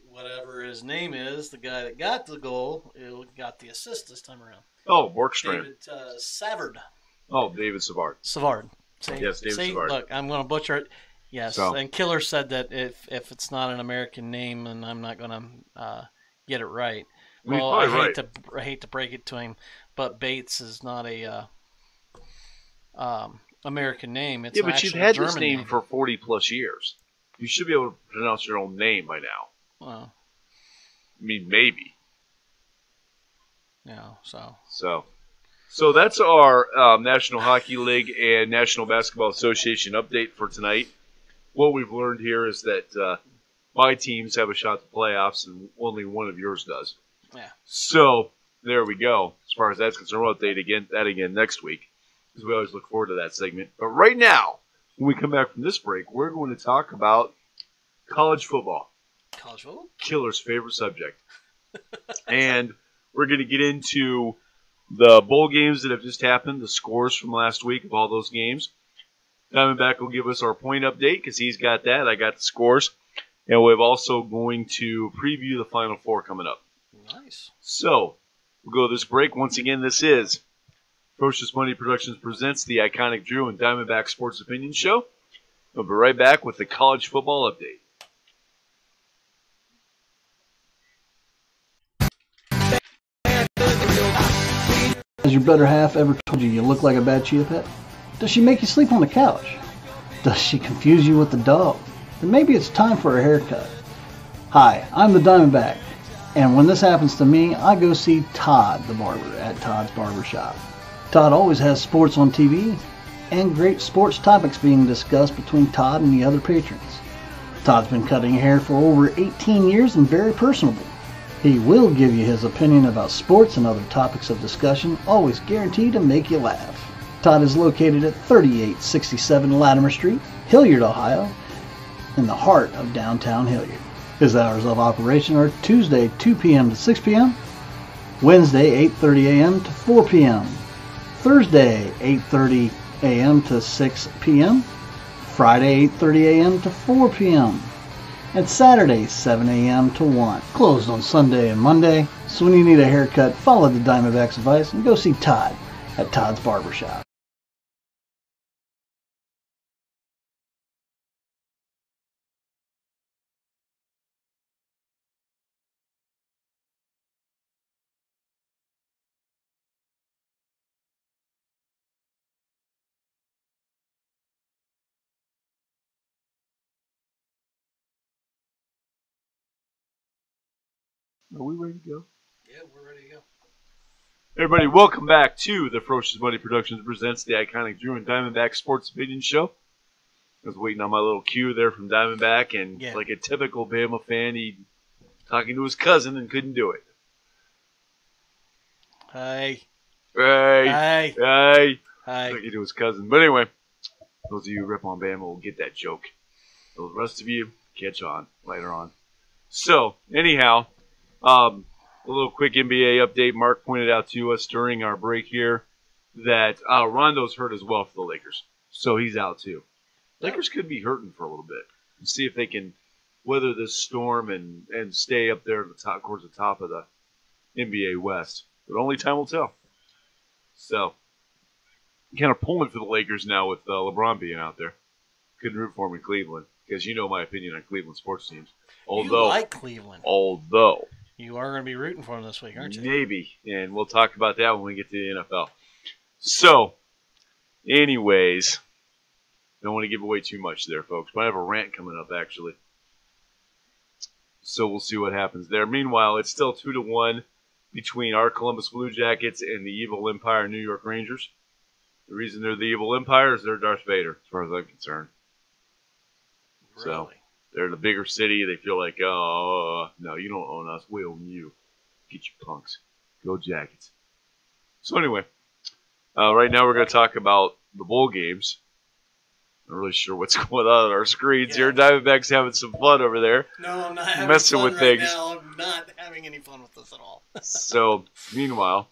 whatever his name is, the guy that got the goal, got the assist this time around. Oh, Borkstrand. David Savard. Oh, David Savard. Savard. See, Yes, David Savard. Look, I'm going to butcher it. Yes, So. and Killer said that if it's not an American name, then I'm not going to get it right. Well, Well, I probably hate to break it to him, but Bates is not a American name. It's Yeah, but you've actually had a German this name for 40-plus years. You should be able to pronounce your own name by now. Well, I mean, maybe. yeah, So that's our National Hockey League and National Basketball Association update for tonight. What we've learned here is that my teams have a shot at the playoffs, and only one of yours does. Yeah. So there we go. As far as that's concerned, we'll update that again next week, because we always look forward to that segment. But right now, when we come back from this break, we're going to talk about college football. college football. Killer's favorite subject. And we're going to get into the bowl games that have just happened, the scores from last week of all those games. Diamondback will give us our point update because he's got that. I got the scores. And we're also going to preview the Final Four coming up. Nice. So, we'll go this break. Once again, this is Ferocious Money Productions presents the iconic Drew and Diamondback Sports Opinion Show. We'll be right back with the college football update. Has your better half ever told you look like a bad cheetah pet? Does she make you sleep on the couch? Does she confuse you with the dog? Then maybe it's time for a haircut. Hi, I'm the Diamondback, and when this happens to me, I go see Todd the barber at Todd's Barber Shop. Todd always has sports on TV and great sports topics being discussed between Todd and the other patrons. Todd's been cutting hair for over 18 years and very personable. He will give you his opinion about sports and other topics of discussion, always guaranteed to make you laugh. Todd is located at 3867 Latimer Street, Hilliard, Ohio, in the heart of downtown Hilliard. His hours of operation are Tuesday 2 p.m. to 6 p.m., Wednesday 8:30 a.m. to 4 p.m., Thursday 8:30 a.m. to 6 p.m., Friday 8:30 a.m. to 4 p.m., and Saturday 7 a.m. to 1. Closed on Sunday and Monday, so when you need a haircut, follow the Diamondback's advice and go see Todd at Todd's Barber Shop. Are we ready to go? Yeah, we're ready to go. Everybody, welcome back to the Ferocious Money Productions presents the iconic Drew and Diamondback Sports Opinion Show. I was waiting on my little cue there from Diamondback, and like a typical Bama fan, he talking to his cousin and couldn't do it. Hey. Hey. Hey. Hi. Talking to his cousin. But anyway, those of you who rip on Bama will get that joke. The rest of you, catch on later on. So, anyhow, a little quick NBA update. Mark pointed out to us during our break here that Rondo's hurt as well for the Lakers. So he's out too. Lakers could be hurting for a little bit. And see if they can weather this storm and stay up there at the top, towards the top of the NBA West. But only time will tell. So, kind of pulling for the Lakers now with LeBron being out there. Couldn't root for him in Cleveland because you know my opinion on Cleveland sports teams. You like Cleveland. Although you are going to be rooting for them this week, aren't you? Maybe, and we'll talk about that when we get to the NFL. So, anyways, don't want to give away too much there, folks. But I have a rant coming up, actually. So we'll see what happens there. Meanwhile, it's still 2-1 between our Columbus Blue Jackets and the Evil Empire New York Rangers. The reason they're the Evil Empire is they're Darth Vader, as far as I'm concerned. Really? So, they're in a bigger city. They feel like, oh, no, you don't own us. We own you. Get you punks. Go Jackets. So anyway, right now we're going to talk about the bowl games. Not really sure what's going on our screens here. Diamondback's having some fun over there. No, I'm not having messing fun with right things. now. I'm not having any fun with this at all. So, meanwhile,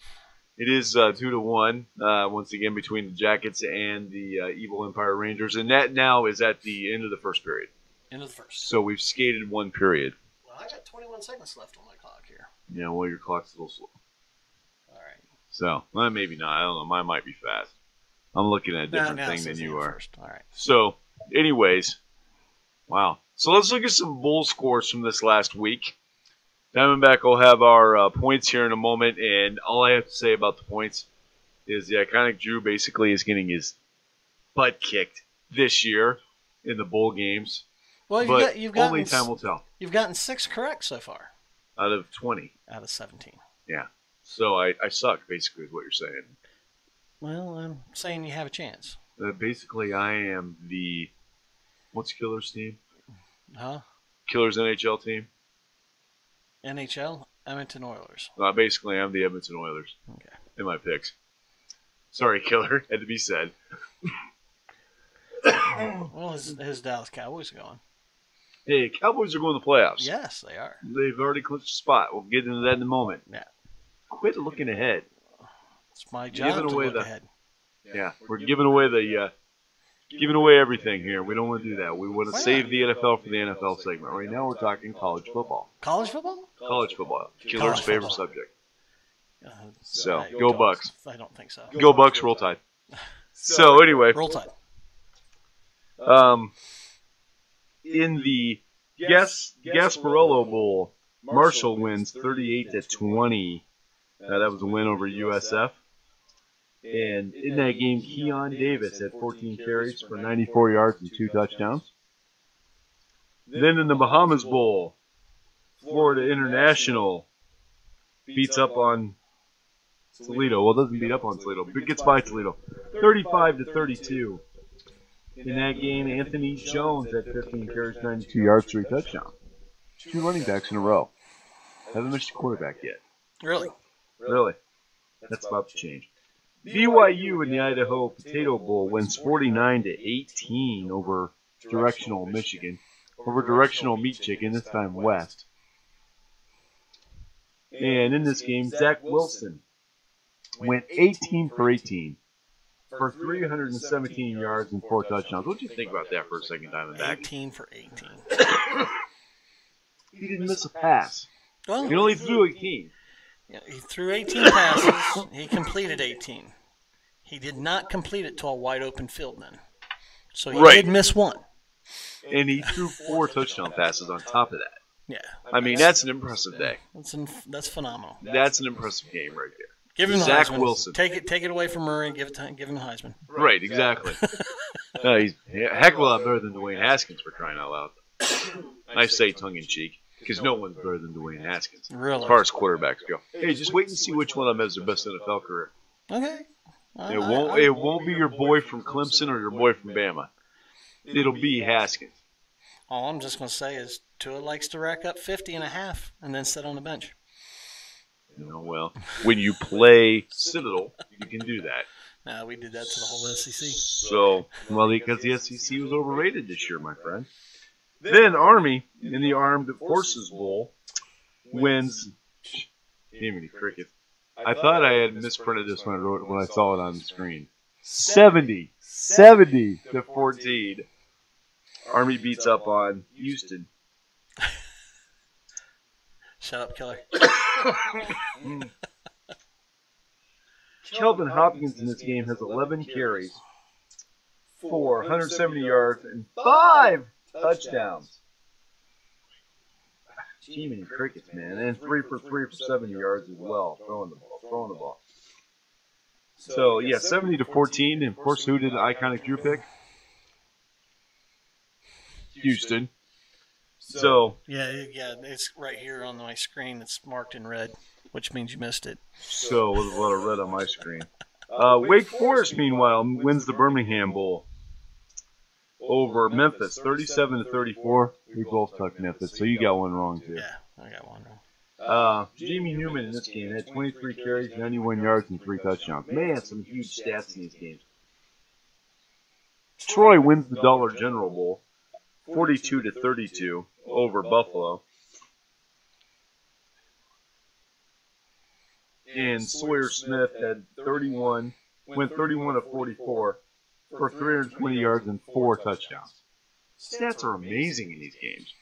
It is 2-1 once again between the Jackets and the Evil Empire Rangers, and that now is at the end of the first period. End of the first. So we've skated one period. Well, I got 21 seconds left on my clock here. Yeah, well, your clock's a little slow. All right. So, well, maybe not. I don't know. Mine might be fast. I'm looking at a different Now it thing says than end you of are. First. All right. So, anyways, wow. So let's look at some bowl scores from this last week. Diamondback will have our points here in a moment, and all I have to say about the points is the Iconic Drew basically is getting his butt kicked this year in the bowl games. Well, But you've gotten only time will tell. You've gotten 6 correct so far Out of 20. out of 17. Yeah. So I suck, basically, is what you're saying. Well, I'm saying you have a chance. Basically, I am the... What's Killer's team? Huh? Killer's NHL team? NHL, Edmonton Oilers. Basically, I'm the Edmonton Oilers Okay. in my picks. Sorry, Killer. Had to be said. Well, his Dallas Cowboys are going. Hey, Cowboys are going to the playoffs. Yes, they are. They've already clinched a spot. We'll get into that in a moment. Yeah. Quit looking ahead. It's my job Giving to away look the- ahead. Yeah, we're giving away giving away everything here. We don't want to do that. We want to Why save not? the NFL for the NFL segment. Right now, we're talking college football. College football? College football. Killer's College favorite football. subject. Uh, So, I go don't- Bucks. I don't think so. Go Bucks, roll tide. So, anyway, Roll Tide. in the Gasparilla Bowl, Marshall wins 38-20. That was a win over USF. And in that game, Keon Davis had 14 carries for 94 yards and 2 touchdowns. Then in the Bahamas Bowl, Florida International beats up on Toledo. Well, doesn't beat up on Toledo, but gets by Toledo. 35-32. In that game, Anthony Jones had 15 carries, 92 yards, 3 touchdowns. 2 running backs in a row. Haven't missed a quarterback yet. Really? Really. That's about to change. BYU in the Idaho Potato Bowl wins 49-18 over Directional Michigan. Over Directional Meat Chicken, this time West. And in this game, Zach Wilson went 18 for 18 for 317 yards and 4 touchdowns. What do you think about that for a second, Diamondback? 18 for 18. He didn't miss a pass. Well, He only threw 18. yeah, he threw 18 passes. He completed 18. He did not complete it to a wide open field then. So he Right. did miss one. And he threw 4 touchdown passes on top of that. Yeah. I mean, that's an impressive day. That's phenomenal. That's an impressive game right there. Give him the Zach Heisman. Wilson. Take it away from Murray. Give him the Heisman. Right, exactly. He's a heck of a lot better than Dwayne Haskins for crying out loud. I say tongue-in-cheek, because no one's better than Dwayne Haskins Really? as far as quarterbacks go. Hey, just wait and see which one of them has their best NFL career. Okay. It won't be your boy from Clemson or your boy from Bama. It'll be Haskins. All I'm just going to say is Tua likes to rack up 50 and a half and then sit on the bench. Well, when you play Citadel, you can do that. We did that to the whole SEC. So, well, because the SEC was overrated this year, my friend. Then Army in the Armed Forces Bowl wins. Jiminy cricket! I thought I had misprinted this when I saw it on the screen. 70-14. Army beats up on Houston. Shut up, killer. Kelvin Hopkins in this game has 11 carries for 170 yards and 5 touchdowns. Jiminy crickets, man. And 3 for 70 yards as well, throwing the ball. So, yeah, 70-14. And, of course, who did the Iconic Drew pick? Houston. So, Yeah, it's right here on my screen. It's marked in red, which means you missed it. So, with a lot of red on my screen. Wake Forest, meanwhile, wins the Birmingham Bowl over Memphis, 37-34. We both took Memphis, so you got one wrong, too. Yeah, I got one wrong. Jamie Newman in this game had 23 carries, 91 yards, and 3 touchdowns. Man, some huge stats in these games. Troy wins the Dollar General Bowl, 42-32 over Buffalo. and Sawyer Smith had 31, went 31 of 44 for 320 yards and 4 touchdowns. Stats are amazing in these games.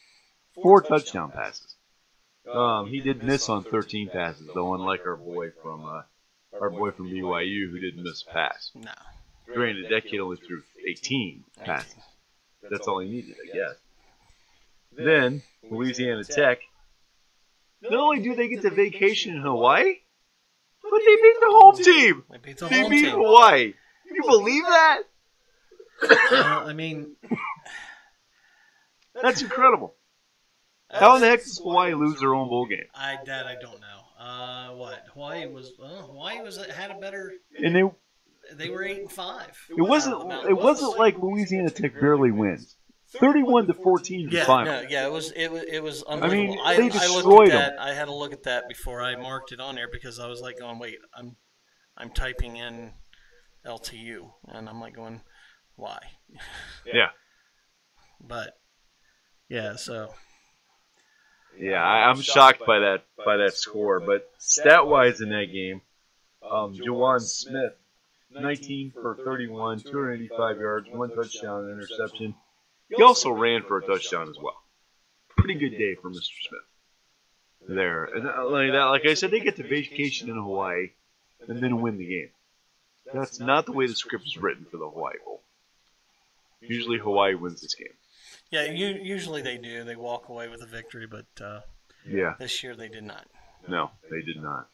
4 touchdown passes. He did miss on 13 passes, though, unlike our boy from BYU who didn't miss a pass. No. Granted, that kid only threw 18 passes. That's all he needed, I guess. Then, Louisiana Tech. Not only do they get to vacation in Hawaii, but they beat the home team. They beat the They home beat team. Hawaii. Can you believe that? I mean, That's incredible. How in the heck does Hawaii lose their own bowl game? I don't know. What Hawaii had a better. And They were 8-5. it wasn't like Louisiana Tech barely wins. 31-14 Yeah, final. no, yeah, it was I unbelievable. mean, I they looked destroyed at them. that. I had to look at that before I marked it on there because I was like going, wait, I'm typing in LTU and I'm like going, why? Yeah. But yeah, so Yeah, I'm shocked by that score. But stat-wise in that game, Jawan Smith, 19 for 31, 285 yards, 1 touchdown, and interception. He also ran for a touchdown as well. Pretty good day for Mr. Smith there. And like I said, they get to vacation in Hawaii and then win the game. That's not the way the script is written for the Hawaii Bowl. Usually Hawaii wins this game. yeah, usually they do. They walk away with a victory, but Yeah. this year they did not. No, they did not.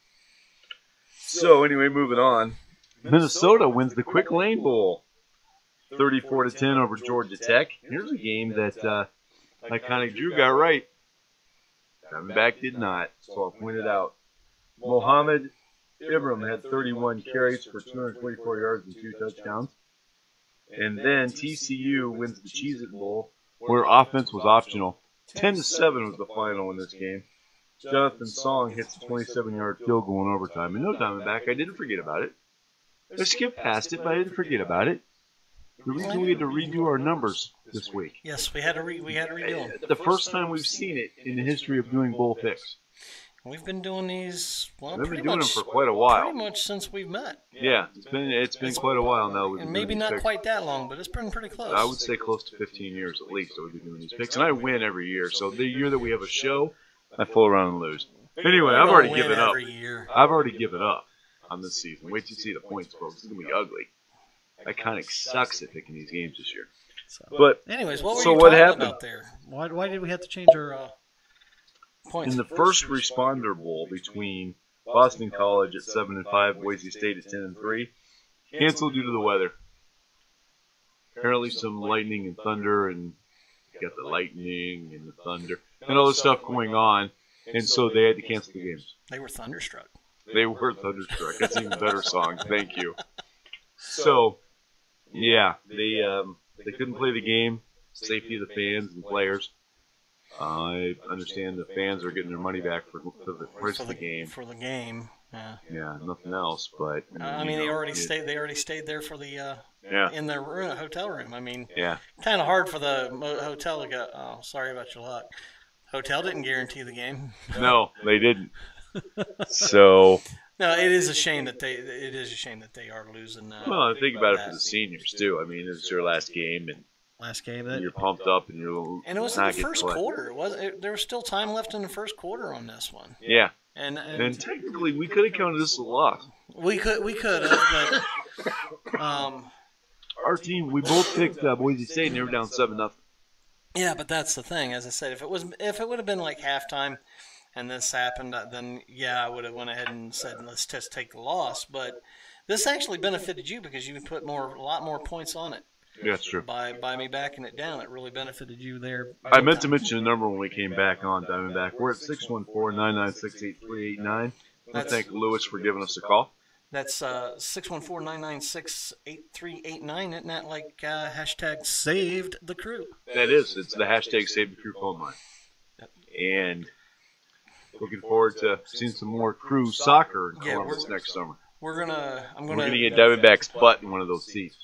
So anyway, moving on. Minnesota wins the Quick Lane Bowl, 34-10 over Georgia Tech. Here's a game that Iconic Drew got right. Diamondback did not, so I'll point it out. Mohammed Ibram had 31 carries for 224 yards and 2 touchdowns. And then TCU wins the Cheez-It Bowl, where offense was optional. 10-7 was the final in this game. Jonathan Song hits a 27-yard field goal in overtime. And no Diamondback, I didn't forget about it. I skipped past it, but I didn't forget about it. The reason we had to redo our numbers this week. Yes, we had to redo them. The first time we've seen it in the history of doing bowl picks. We've been doing these We've pretty been doing much them for quite a while. pretty much since we've met. Yeah, it's been quite a while now. We've And been maybe doing these not picks. quite that long, but it's been pretty close. I would say close to 15 years at least that we've been doing these picks. And I win every year. So the year that we have a show, I fool around and lose. Anyway, I've already Win given up. every year. I've already given up on this season. Wait till you see the points, folks. It's going to be ugly. Iconic sucks at picking these games this year. But Anyways, what were So you what talking happened? about there? Why did we have to change our points? in the first responder bowl between Boston College at 7-5, Boise State at 10-3, canceled due to the weather. Apparently some lightning and thunder, and you got the lightning and the thunder and all this stuff going on, and so they had to cancel the games. They were thunderstruck. They were thunderstruck. That's an even better song. Thank you. So, yeah, they couldn't play the game. Safety of the fans and players. I understand the fans are getting their money back for the price of the game. For the game, yeah. Yeah, nothing else. But I mean, they already stayed. They already stayed there for the Yeah, in their hotel room. I mean, yeah. kind of hard for the hotel to go. Oh, sorry about your luck. Hotel didn't guarantee the game. No, they didn't. So, No, it is a shame that they are losing. well, think about it for the seniors too. I mean, it's your last game, and Last game. you're pumped up, and you're And it was in not the getting first play. quarter. There was still time left in the first quarter on this one. Yeah, And and technically, we could have counted this as a loss. we could have, but Our team, we both picked Boise State, and they were down 7-0. yeah, but that's the thing. As I said, if it would have been like halftime, and this happened, then yeah, I would have went ahead and said let's just take the loss. But this actually benefited you because you put a lot more points on it. Yeah, that's true. By me backing it down, it really benefited you there. I meant to mention a number when we came back on Diamondback. We're at 614-996-8389. I thank Lewis for giving us a call. That's 614-996-8389. Isn't that like hashtag saved the crew? That is. It's the hashtag Save the Crew phone line. And looking forward to seeing some more crew soccer in Columbus next summer. I'm We're gonna going to get Diamondback's butt in one of those seats.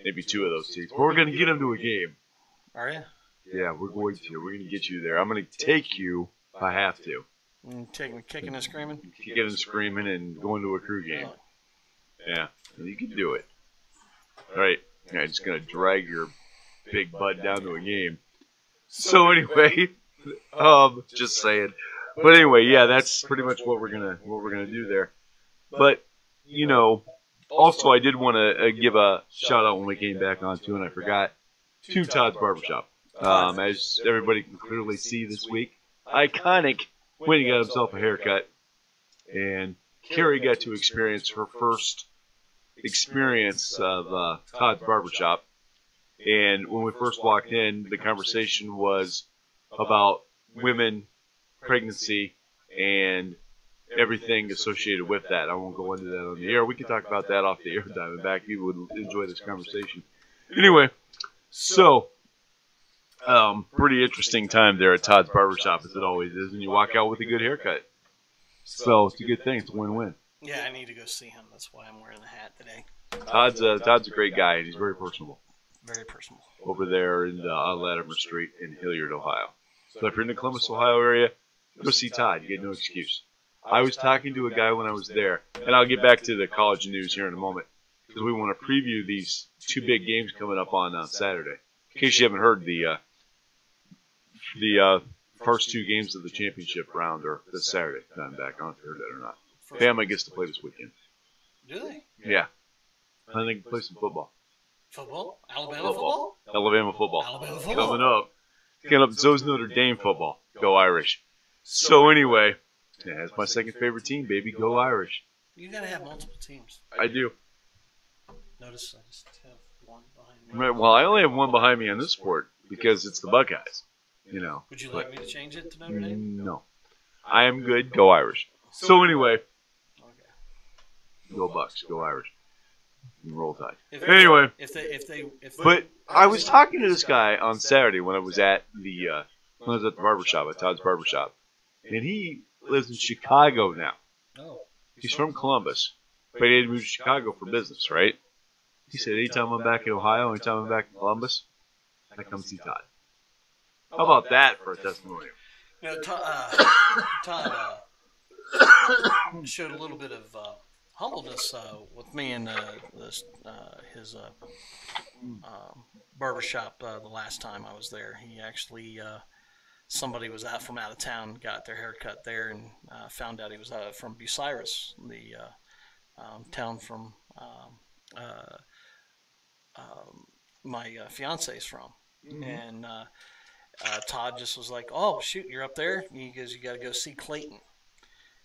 Maybe 2 of those seats. But we're going to get him to a game. Are you? Yeah, we're going to. We're going to get you there. I'm going to take you if I have to. And kicking and screaming. kicking and screaming and going to a crew game. Oh. Yeah, you can do it. All right, I'm just gonna drag your big butt down to a game. So anyway, just saying. But anyway, yeah, that's pretty much what we're gonna do there. But you know, also I did want to give a shout out when we came back on too, and I forgot, to Todd's Barbershop. As everybody can clearly see this week, Iconic went and got himself a haircut, and Carrie got to experience her first experience of Todd's Barbershop. And when we first walked in, the conversation was about women, pregnancy, and everything associated with that. I won't go into that on the air. We can talk about that off the air, Diamondback. You would enjoy this conversation. Anyway, so pretty interesting time there at Todd's Barbershop, as it always is, and you walk out with a good haircut. So it's a good thing. It's a win-win. Yeah, I need to go see him. That's why I'm wearing the hat today. Todd's a great guy, and he's very personable. Very personal. Over there on Latimer Street in Hilliard, Ohio. So if you're in the Columbus, Ohio area, go see Todd. You get no excuse. I was talking to a guy when I was there, and I'll get back to the college news here in a moment, because we want to preview these two big games coming up on Saturday. In case you haven't heard, the first two games of the championship round are this Saturday. I'm back. I don't know if you heard that or not. Bama gets to play this weekend. Do they? Yeah. I think they play some football. Football? Alabama football? Alabama football. Alabama football. Coming up. So's Notre Dame football. Go Irish. So anyway, yeah, that's my second favorite team, baby. Go Irish. You gotta have multiple teams. I do. Notice I just have one behind me. Right, well, I only have one behind me on this sport because it's the Buckeyes. You know. Would you like me to change it to Notre Dame? No. I am good. Go Irish. So anyway, Okay. go Bucks. Go Irish. Roll Tide. Anyway, But I was talking to this guy on Saturday when I was at the barbershop, at Todd's Barbershop, and he lives in Chicago now. Oh. He's from Columbus, but he had to move to Chicago for business, right? He said, anytime I'm back in Ohio, anytime I'm back in Columbus, I come see Todd. How about that for a testimonial? You know, Todd showed a little bit of humbleness with me in his barbershop the last time I was there. He actually, somebody was out of town, got their hair cut there, and found out he was from Bucyrus, the town from my fiance's from. Mm-hmm. And Todd just was like, "Oh shoot, you're up there." He goes, "You got to go see Clayton."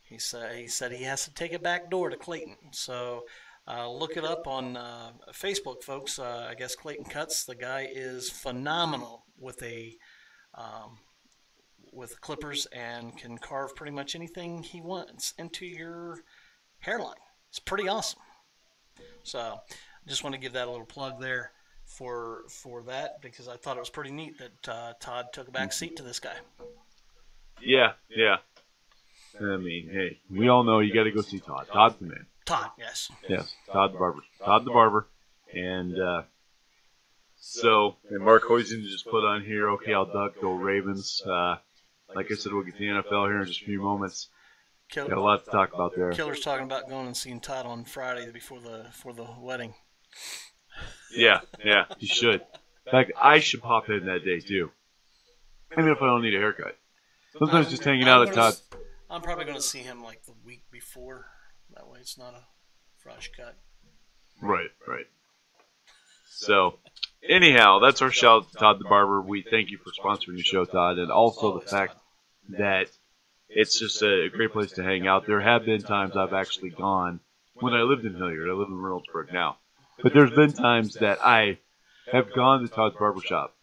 He said he has to take a back door to Clayton. So look it up on Facebook, folks. I guess Clayton Cuts. The guy is phenomenal with with clippers and can carve pretty much anything he wants into your hairline. It's pretty awesome. So just want to give that a little plug there for that, because I thought it was pretty neat that Todd took a back seat to this guy. Yeah. I mean, hey, we all know you got to go see Todd. Todd's the man. Todd, yes. Yes, Todd the barber. Todd the barber. And and Mark Hoisin just put on here, okay, I'll duck, go Ravens. Like I said, we'll get to the NFL here in just a few moments. Got a lot to talk about there. Killer's talking about going and seeing Todd on Friday before the wedding. Yeah, you should. In fact, I should pop in that day, too. Even if I don't need a haircut. Sometimes just hanging out at Todd. I'm probably going to see him like the week before. That way it's not a fresh cut. Right. So, anyhow, that's our shout out to Todd the Barber. We thank you for sponsoring the show, Todd, and also the fact that it's just a great place to hang out. There have been times I've actually gone when I lived in Hilliard. I live in Reynoldsburg now. But there's been times that I have gone to Todd's Barbershop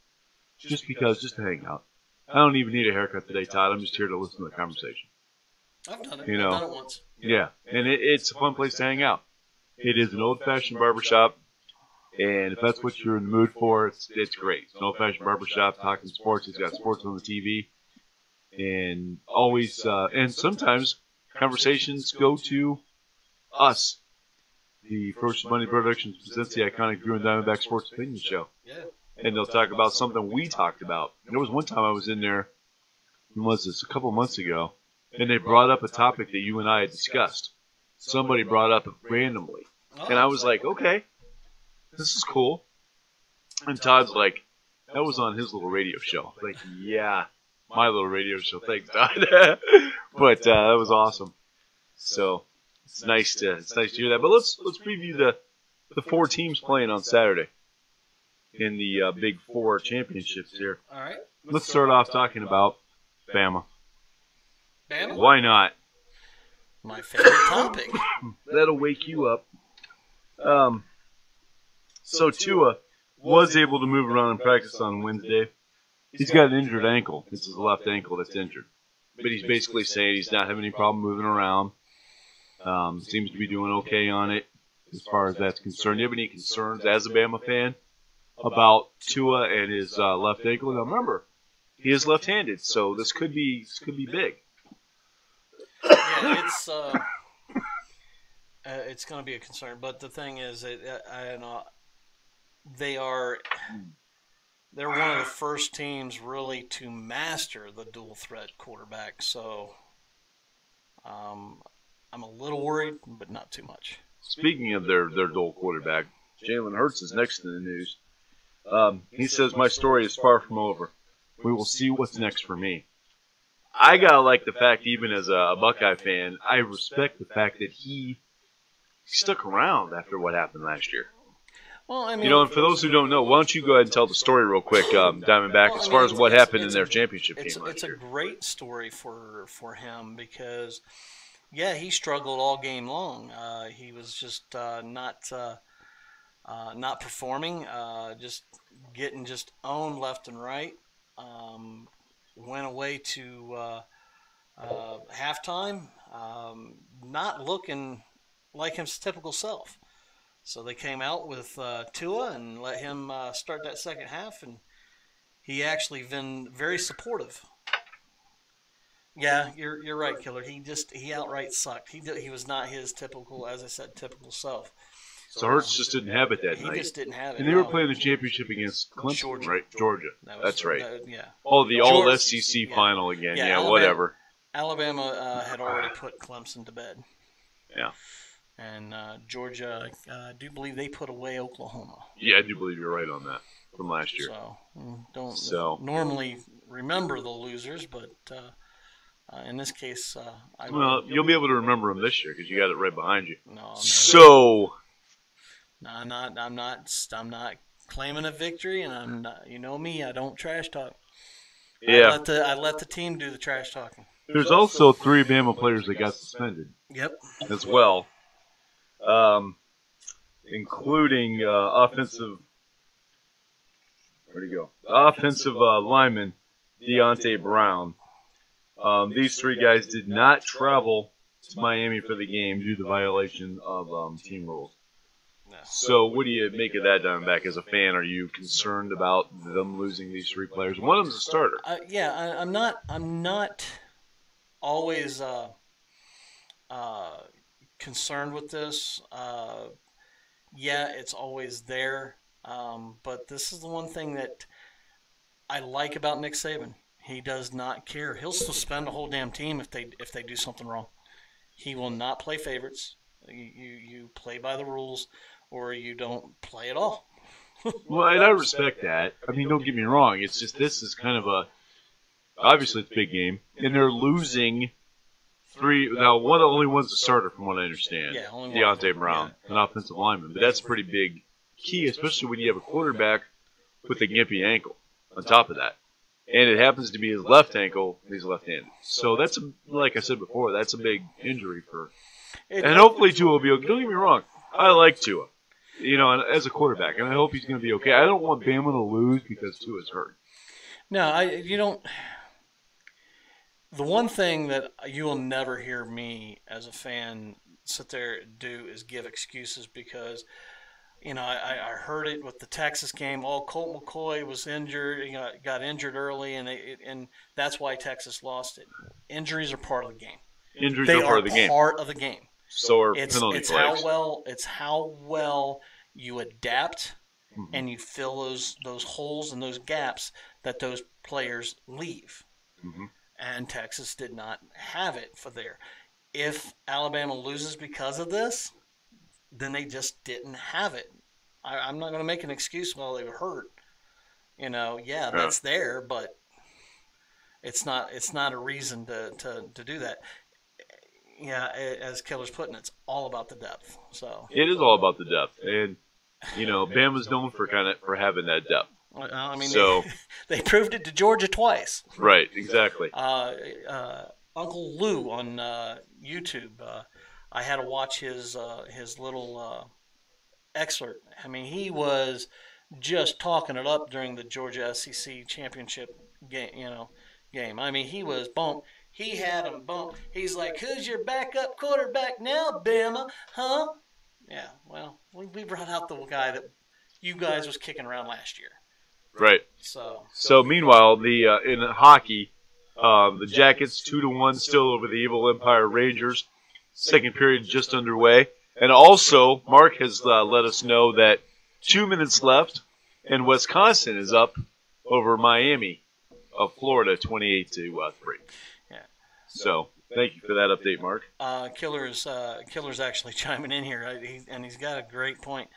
just to hang out. I don't even need a haircut today, Todd. I'm just here to listen to the conversation. I've done it. You know, I've done it once. Yeah, and it's a fun place to hang out. It is an old-fashioned barbershop, and if that's what you're in the mood for, it's great. It's an old-fashioned barbershop talking sports. He's got sports on the TV, and always, and sometimes conversations go to us. The First Money Productions presents the iconic Drew and Diamondback Sports Opinion Show. Yeah. And they'll talk about something we talked about. There was one time I was in there, when was this, a couple months ago, and they brought up a topic that you and I had discussed. Somebody brought up it randomly. And I was like, okay, this is cool. And Todd's like, that was on his little radio show. Like, yeah, my little radio show. Thanks, Todd. But that was awesome. So it's nice to hear that. But let's preview the 4 teams playing on Saturday in the Big 4 championships here. All right. Let's start off talking about Bama. Bama? Why not? My favorite topic. That'll wake you up. So Tua was able to move around and practice on Wednesday. He's got an injured ankle. It's his left ankle that's injured. But he's basically saying he's not having any problem moving around. Seems to be doing okay on it as far as that's concerned. Do you have any concerns as a Bama fan about Tua and his left ankle? Now remember, he is left-handed, so this could be big. Yeah, it's going to be a concern. But the thing is, they're one of the first teams really to master the dual threat quarterback. So I'm a little worried, but not too much. Speaking of their dual quarterback, Jalen Hurts is next in the news. He says, "My story is far from over. We will see what's next for me." I gotta like the fact, even as a Buckeye fan, I respect the fact that he stuck around after what happened last year. Well, I mean, you know, and for those who don't know, why don't you go ahead and tell the story real quick, Diamondback, as far as what happened in their championship game last year. It's a great story for him because, yeah, he struggled all game long. He was just not performing, just getting owned left and right. Went away to halftime, not looking like his typical self. So they came out with Tua and let him start that second half, and he actually been very supportive. Yeah, you're right, Killer. He outright sucked. He was not his typical, as I said, typical self. So Hurts just didn't have it that night. He just didn't have it. And they were playing the championship against Clemson, Georgia. right? Georgia. That's right. Yeah. Oh, the Georgia, All-SEC final again. Yeah, Alabama, whatever. Alabama had already put Clemson to bed. Yeah. And Georgia, I do believe they put away Oklahoma. Yeah, I do believe you're right on that from last year. So don't normally remember the losers, but in this case, you'll be able to remember them this year because you got it right behind you. No, so. No, I'm not claiming a victory, and I'm not. You know me, I don't trash talk. Yeah. I let the team do the trash talking. There's also 3 Bama players that got suspended. Yep. As well, including offensive. Where'd he go? Offensive lineman Deontay Brown. These 3 guys did not travel to Miami for the game due to violation of team rules. So what do you make of that, Diamondback? As a fan, are you concerned about them losing these 3 players? One of them's a starter. I'm not always concerned with this. Yeah, it's always there. But this is the one thing that I like about Nick Saban. He does not care. He'll suspend a whole damn team if they do something wrong. He will not play favorites. You play by the rules, or you don't play at all. Well, and I respect that. I mean, don't get me wrong. It's just this is kind of obviously it's a big game, and they're losing 3. Now, only one's a starter, from what I understand. Yeah, only one. Deontay Brown, an offensive lineman, but that's a pretty big key, especially when you have a quarterback with a gimpy ankle. On top of that, and it happens to be his left ankle, and he's left-handed. So that's like I said before, that's a big injury for. And hopefully Tua will be okay. Don't get me wrong, I like Tua. You know, as a quarterback, and I hope he's going to be okay. I don't want Bama to lose because Tua's hurt. No, you don't. The one thing that you will never hear me as a fan sit there do is give excuses because, you know, I heard it with the Texas game. Oh, Colt McCoy was injured. You know, got injured early, and that's why Texas lost it. Injuries are part of the game. Injuries are part of the game. Part of the game. So are penalty flags. It's how well you adapt and you fill those holes and those gaps that those players leave. and Texas did not have it for there. If Alabama loses because of this, then they just didn't have it. I'm not going to make an excuse, well, they were hurt. Yeah, that's there, but it's not a reason to do that. Yeah, as Killer's putting it, it's all about the depth. So it is all about the depth, and Bama's known for having that depth. I mean, so they proved it to Georgia twice. Right, exactly. Uncle Lou on YouTube, I had to watch his little excerpt. I mean, he was just talking it up during the Georgia SEC championship game. I mean, he was bumped. He had him bumped. He's like, "Who's your backup quarterback now, Bama? Huh?" Yeah. Well, we brought out the guy that you guys was kicking around last year. Right. So meanwhile, in hockey, the Jackets 2-1 still over the Evil Empire Rangers. Second period just underway, and also Mark has let us know that 2 minutes left, and Wisconsin is up over Miami of Florida, 28-3. Yeah. So thank you for that update, Mark. Killer's actually chiming in here, and he's got a great point.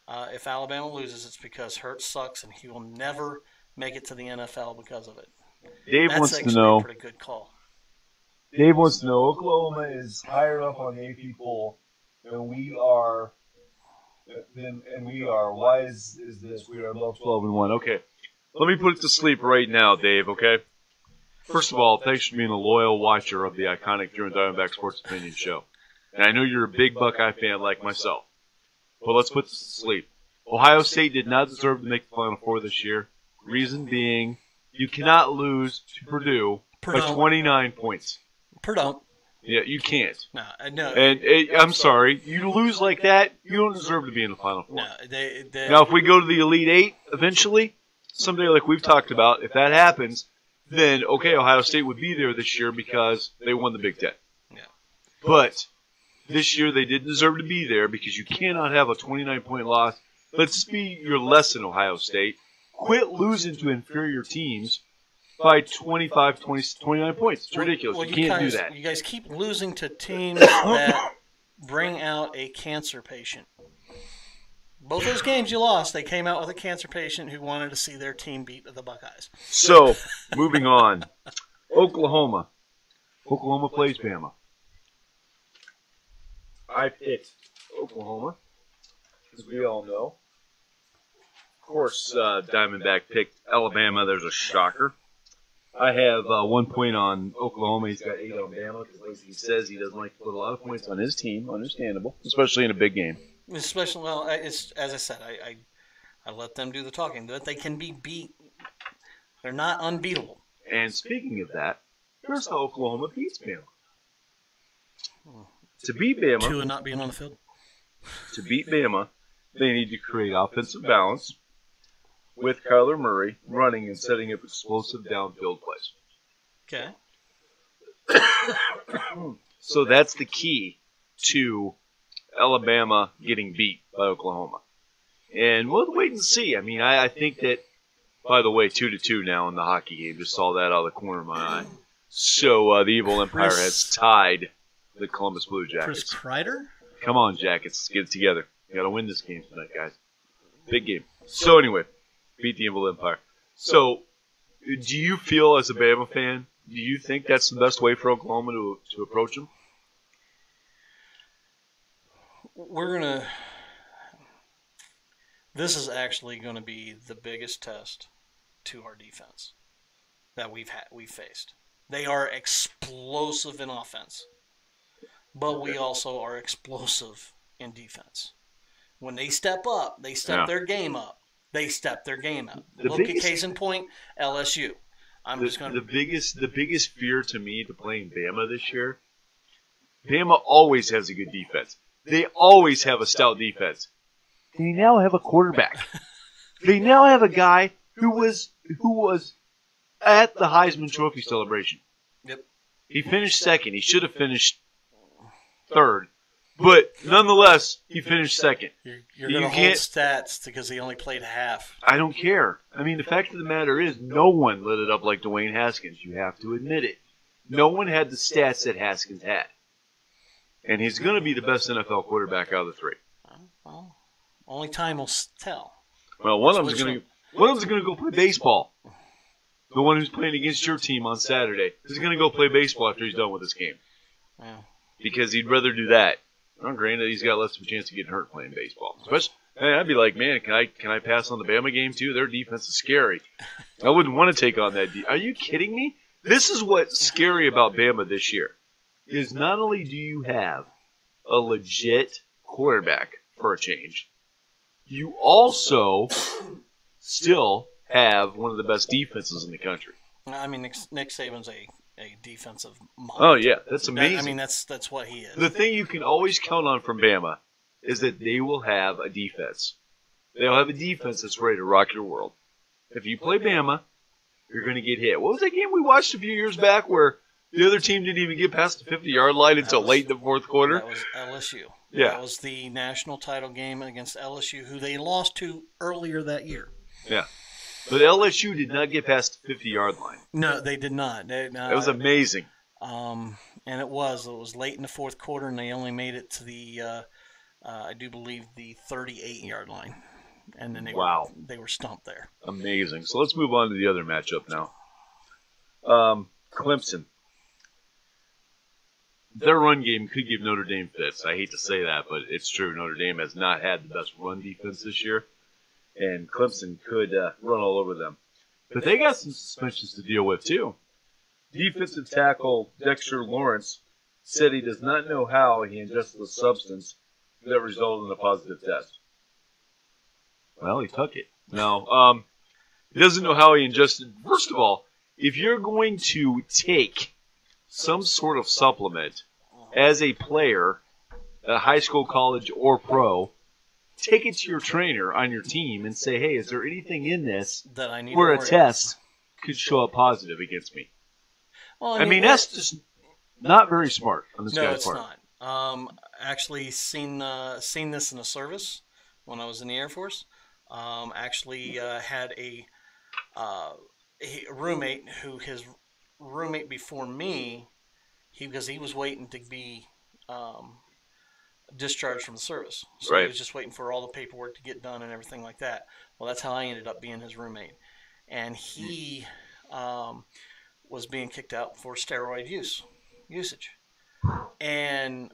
If Alabama loses, it's because Hurts sucks, and he will never make it to the NFL because of it. Dave That's wants to actually know. a pretty good call. Dave wants to know. Oklahoma is higher up on the AP poll than we are. Why is this? We are above 12-1. Okay, let me put it to sleep right now, Dave. Okay. First of all, thanks for being a loyal watcher of the iconic Drew and Diamondback Sports Opinion Show, and I know you're a big Buckeye fan like myself. But let's put this to sleep. Ohio State did not deserve to make the Final Four this year. Reason being, you cannot lose to Purdue by 29 points. Purdue. Yeah, you can't. No. And I'm sorry, you lose like that, you don't deserve to be in the Final Four. No, Now, if we go to the Elite Eight eventually, someday like we've talked about, if that happens, then okay, Ohio State would be there this year because they won the Big Ten. Yeah. But this year they didn't deserve to be there because you cannot have a 29-point loss. Let's be your lesson, Ohio State. Quit losing to inferior teams by 25, 20, 29 points. It's ridiculous. Well, you can't do that. You guys keep losing to teams that bring out a cancer patient. Both those games you lost, they came out with a cancer patient who wanted to see their team beat the Buckeyes. So, moving on. Oklahoma. Oklahoma plays Bama. I picked Oklahoma, as we all know. Of course, Diamondback picked Alabama. There's a shocker. I have 1 point on Oklahoma. He's got 8 on Bama because, like he says, he doesn't like to put a lot of points on his team. Understandable, especially in a big game. Especially, well, it's as I said, I let them do the talking. That they can be beat. They're not unbeatable. And speaking of that, here's how Oklahoma beats Bama. To beat Bama, Tua not being on the field. To beat Bama, they need to create offensive balance with Kyler Murray running and setting up explosive downfield plays. Okay. So that's the key to Alabama getting beat by Oklahoma. And we'll wait and see. I mean, I think that, by the way, 2-2 now in the hockey game. Just saw that out of the corner of my eye. So the Evil Empire has tied the Columbus Blue Jackets. Chris Kreider? Come on, Jackets. Let's get it together. You got to win this game tonight, guys. Big game. So anyway, beat the Evil Empire. So do you feel, as a Bama fan, do you think that's the best way for Oklahoma to approach them? This is actually going to be the biggest test to our defense that we've faced. They are explosive in offense, but we also are explosive in defense. When they step up, they step their game up. They step their game up. Look at case in point, LSU. The biggest fear to me to playing Bama this year, Bama always has a good defense. They always have a stout defense. They now have a quarterback. They now have a guy who was at the Heisman Trophy celebration. Yep. He finished second. He should have finished third. But nonetheless, he finished second. You're going to hold stats because he only played half. I don't care. I mean, the fact of the matter is no one lit it up like Dwayne Haskins. You have to admit it. No one had the stats that Haskins had. And he's going to be the best NFL quarterback out of the three. Well, only time will tell. Well, one of them's going to go play baseball. The one who's playing against your team on Saturday is going to go play baseball after he's done with this game. Yeah. Because he'd rather do that. Well, granted, he's got less of a chance of getting hurt playing baseball. Especially, I'd be like, man, can I pass on the Bama game too? Their defense is scary. I wouldn't want to take on that. Are you kidding me? This is what's scary about Bama this year. Is not only do you have a legit quarterback for a change, you also still have one of the best defenses in the country. I mean, Nick Saban's a defensive monster. Oh, yeah. That's amazing. I mean, that's what he is. The thing you can always count on from Bama is that they will have a defense. They'll have a defense that's ready to rock your world. If you play Bama, you're going to get hit. What was that game we watched a few years back where the other team didn't even get past the 50-yard line until late in the fourth quarter? That was LSU. Yeah. That was the national title game against LSU, who they lost to earlier that year. Yeah. But LSU did not get past the 50-yard line. No, they did not. It was amazing. And it was late in the fourth quarter, and they only made it to the, I do believe, the 38-yard line. And then they were stumped there. Amazing. So let's move on to the other matchup now. Clemson. Their run game could give Notre Dame fits. I hate to say that, but it's true. Notre Dame has not had the best run defense this year, and Clemson could run all over them. But they got some suspensions to deal with, too. Defensive tackle Dexter Lawrence said he does not know how he ingested a substance that resulted in a positive test. Well, he took it. Now, he doesn't know how he ingested. First of all, if you're going to take some sort of supplement as a player, a high school, college, or pro, take it to your trainer on your team and say, hey, is there anything in this that I need where to a worry test could show up positive against me? Well, I mean, that's just not very smart on this guy's part. No, it's not. Actually, seen this in a service when I was in the Air Force. Had a roommate who his roommate before me, because he was waiting to be discharged from the service. So right. He was just waiting for all the paperwork to get done and everything like that. Well, that's how I ended up being his roommate. And he was being kicked out for steroid usage. And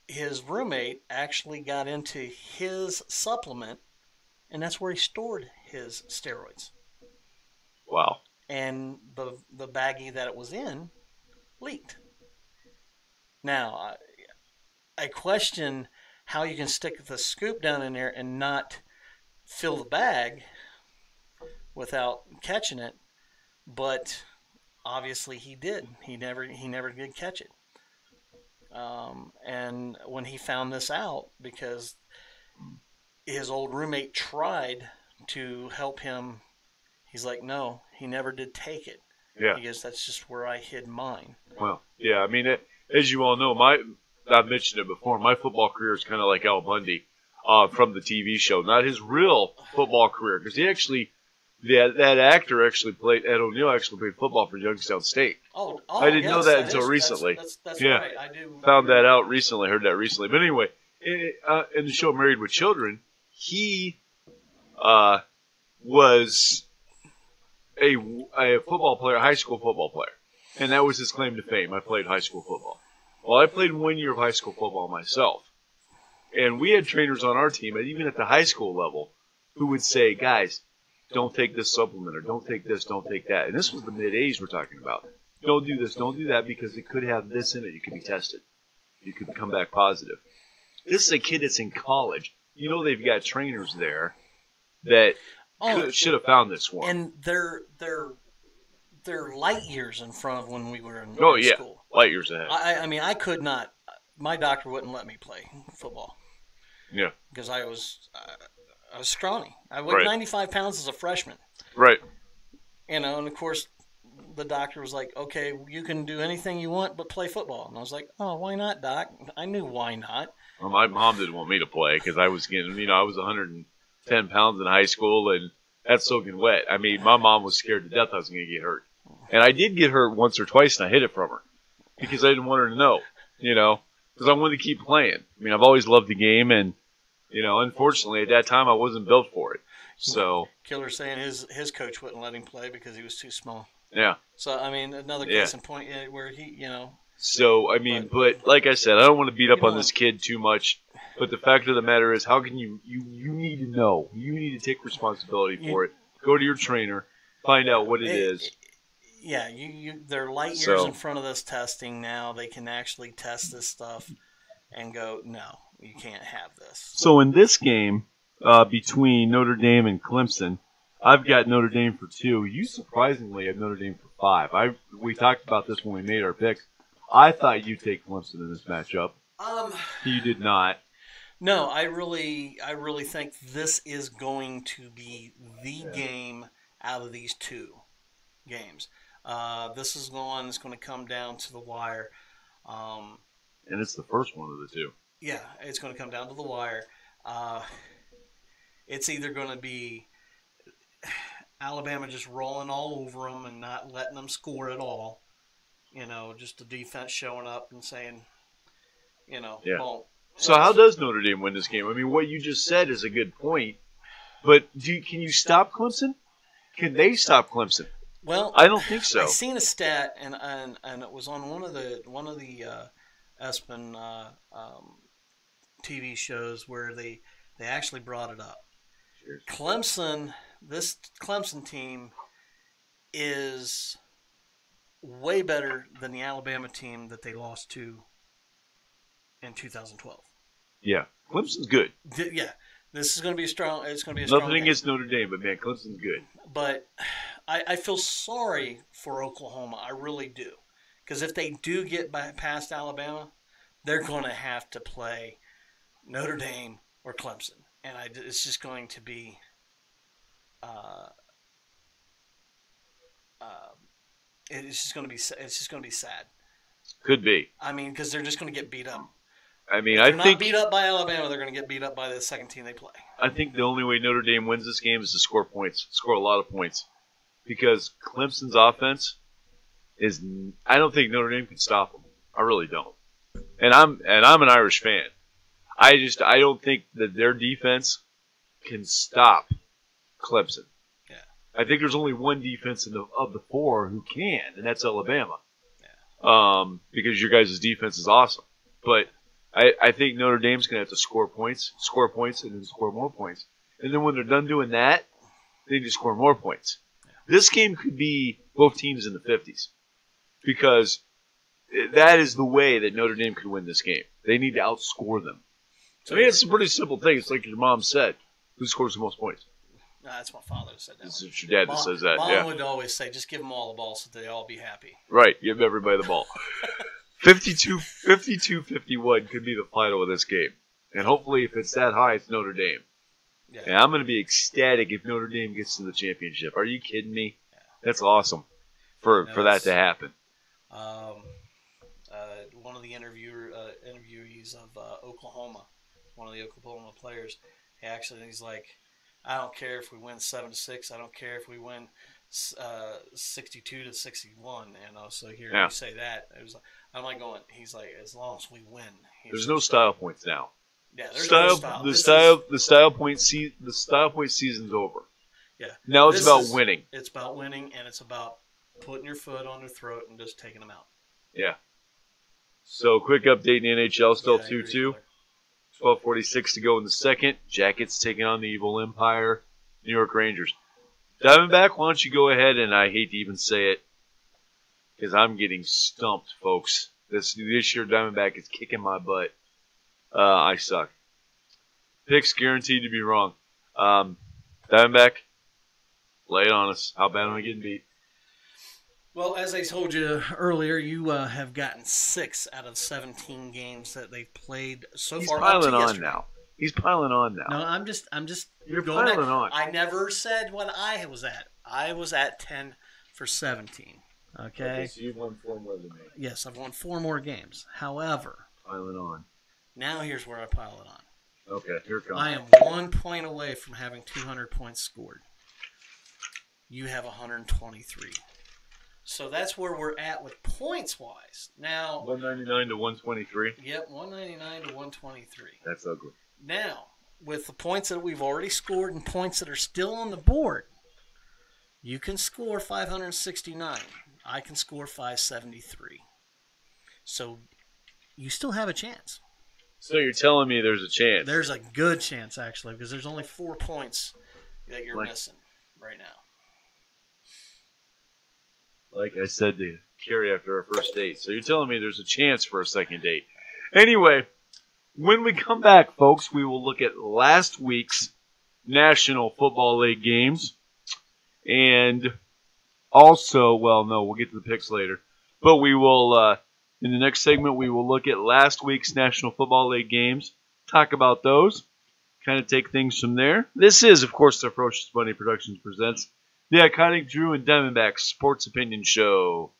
his roommate actually got into his supplement, and that's where he stored his steroids. Wow. And the baggie that it was in leaked. Now, I question how you can stick the scoop down in there and not fill the bag without catching it, but obviously he did. He never did catch it. And when he found this out, because his old roommate tried to help him, he's like, no, he never did take it. Yeah. He goes, that's just where I hid mine. Well, yeah, I mean, as you all know, I've mentioned it before, my football career is kind of like Al Bundy from the TV show. Not his real football career, because he actually, that actor actually played, Ed O'Neill actually played football for Youngstown State. I didn't know that until recently. That's yeah. right. I do. Found that out recently, heard that recently. But anyway, in the show Married with Children, he was a football player, a high school football player. And that was his claim to fame. I played high school football. Well, I played 1 year of high school football myself. And we had trainers on our team, and even at the high school level, who would say, guys, don't take this supplement, or don't take this, don't take that. And this was the mid-80s we're talking about. Don't do this, don't do that, because it could have this in it. You could be tested. You could come back positive. This is a kid that's in college. You know they've got trainers there that should have found this one. And they're light years in front of when we were in school. Light years ahead. I mean, I could not. My doctor wouldn't let me play football. Yeah. Because I was scrawny. I weighed 95 pounds as a freshman. Right. And of course, the doctor was like, okay, you can do anything you want but play football. And I was like, oh, why not, Doc? I knew why not. Well, my mom didn't want me to play because I was getting, I was 110 pounds in high school, and that's soaking wet. I mean, my mom was scared to death I was going to get hurt. And I did get hurt once or twice, and I hid it from her because I didn't want her to know, because I wanted to keep playing. I mean, I've always loved the game, and, unfortunately, at that time, I wasn't built for it. So Killer saying his coach wouldn't let him play because he was too small. yeah. So, I mean, another case in point where he, So, I mean, but like I said, I don't want to beat up on this kid too much. But the fact of the matter is, how can you need to know. You need to take responsibility for it. Go to your trainer, find out what it is. Yeah, they're light years in front of this testing now. They can actually test this stuff and go, no, you can't have this. So in this game, between Notre Dame and Clemson, I've got Notre Dame for 2. You surprisingly have Notre Dame for 5. We talked about this when we made our picks. I thought you'd take Clemson in this matchup. You did not. No, I really think this is going to be the game out of these 2 games. This is the one that's going to come down to the wire. And it's the first one of the 2. Yeah, it's going to come down to the wire. It's either going to be Alabama just rolling all over them and not letting them score at all. Just the defense showing up and saying, Well, so how does Notre Dame win this game? I mean, what you just said is a good point. But can you stop Clemson? Can they stop Clemson? Well, I don't think so. I seen a stat, and it was on one of the ESPN TV shows where they actually brought it up. Clemson, this Clemson team is way better than the Alabama team that they lost to in 2012. Yeah, Clemson's good. Yeah, this is going to be a strong. It's going to be a strong. Nothing against Notre Dame, but man, Clemson's good. But I feel sorry for Oklahoma. I really do, because if they do get past Alabama, they're going to have to play Notre Dame or Clemson, and it's just going to be. It's just going to be. It's just going to be sad. Could be. I mean, because they're just going to get beat up. I mean, if they're not beat up by Alabama, they're going to get beat up by the second team they play. I think the only way Notre Dame wins this game is to score points, score a lot of points, because Clemson's offense is. I don't think Notre Dame can stop them. I really don't. And I'm an Irish fan. I don't think that their defense can stop Clemson. Yeah. I think there's only one defense of the 4 who can, and that's Alabama. Yeah. Because your guys' defense is awesome. But I think Notre Dame's going to have to score points, and then score more points. And then when they're done doing that, they just score more points. Yeah. This game could be both teams in the 50s. Because that is the way that Notre Dame could win this game. They need to outscore them. I mean, it's a pretty simple thing. It's like your mom said. Who scores the most points? No, that's my father that said that. It's your dad that says that, Mom would always say, just give them all the ball so they all be happy. Right. Give everybody the ball. 52-51 could be the final of this game. And hopefully, if it's that high, it's Notre Dame. Yeah. And I'm going to be ecstatic if Notre Dame gets to the championship. Are you kidding me? Yeah. That's awesome for that to happen. One of the interviewees of Oklahoma, one of the Oklahoma players, he's like, I don't care if we win 7-6. I don't care if we win 62-61. So you say that, it was. I'm like going. He's like, as long as we win. There's no style points now. Yeah, there's no style. The style point season's over. Yeah. Now it's about winning. It's about winning, and it's about putting your foot on their throat and just taking them out. Yeah. So, quick update in the NHL, still 2-2. 12:46 to go in the second. Jackets taking on the Evil Empire. New York Rangers. Diamondback, why don't you go ahead, and I hate to even say it, because I'm getting stumped, folks. This year, Diamondback is kicking my butt. I suck. Picks guaranteed to be wrong. Diamondback, lay it on us. How bad am I getting beat? Well, as I told you earlier, you have gotten 6 out of 17 games that they've played so far. He's piling on now. He's piling on now. No, I'm just. You're piling on. I never said what I was at. I was at 10 for 17. Okay. So you've won 4 more than me. Yes, I've won 4 more games. However, piling on. Now here's where I pile it on. Okay, here it comes. I am 1 point away from having 200 points scored. You have 123. So that's where we're at with points wise. Now, 199 to 123. Yep, 199 to 123. That's ugly. Now, with the points that we've already scored and points that are still on the board, you can score 569. I can score 573. So you still have a chance. So you're telling me there's a chance? There's a good chance, actually, because there's only 4 points that you're missing right now. Like I said to Carrie after our first date. So you're telling me there's a chance for a second date. Anyway, when we come back, folks, we will look at last week's National Football League games. And also, well, no, we'll get to the picks later. But we will, in the next segment, we will look at last week's National Football League games, talk about those, kind of take things from there. This is, of course, the Ferocious Bunny Productions presents the iconic Drew and Diamondback Sports Opinion Show.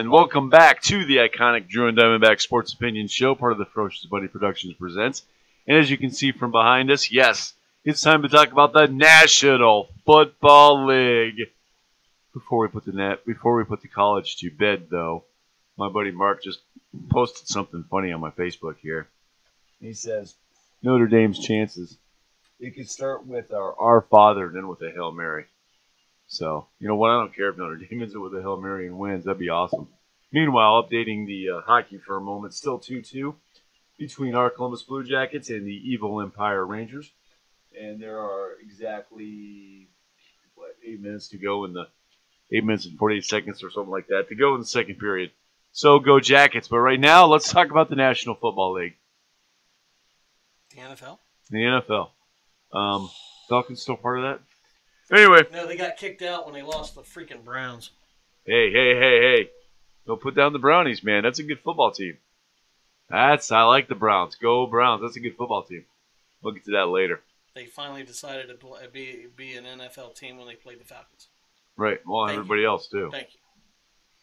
gentlemen, welcome back to the iconic Drew and Diamondback Sports Opinion Show, part of the Ferocious Buddy Productions presents. And as you can see from behind us, yes, it's time to talk about the National Football League. Before we put the college to bed, though, my buddy Mark just posted something funny on my Facebook here. He says, Notre Dame's chances. It could start with our Father and then with a Hail Mary. So, you know what? I don't care if Notre Dame ends it with a Hail Mary and wins. That'd be awesome. Meanwhile, updating the hockey for a moment, still 2-2 between our Columbus Blue Jackets and the Evil Empire Rangers. And there are exactly, 8 minutes to go in the 8 minutes and 48 seconds or something like that to go in the second period. So go Jackets. But right now, let's talk about the National Football League. The NFL? The NFL. Falcons still part of that? Anyway. No, they got kicked out when they lost the freaking Browns. Hey. Don't put down the Brownies, man. That's a good football team. I like the Browns. Go Browns. That's a good football team. We'll get to that later. They finally decided to be an NFL team when they played the Falcons. Right. Well, everybody else, too. Thank you.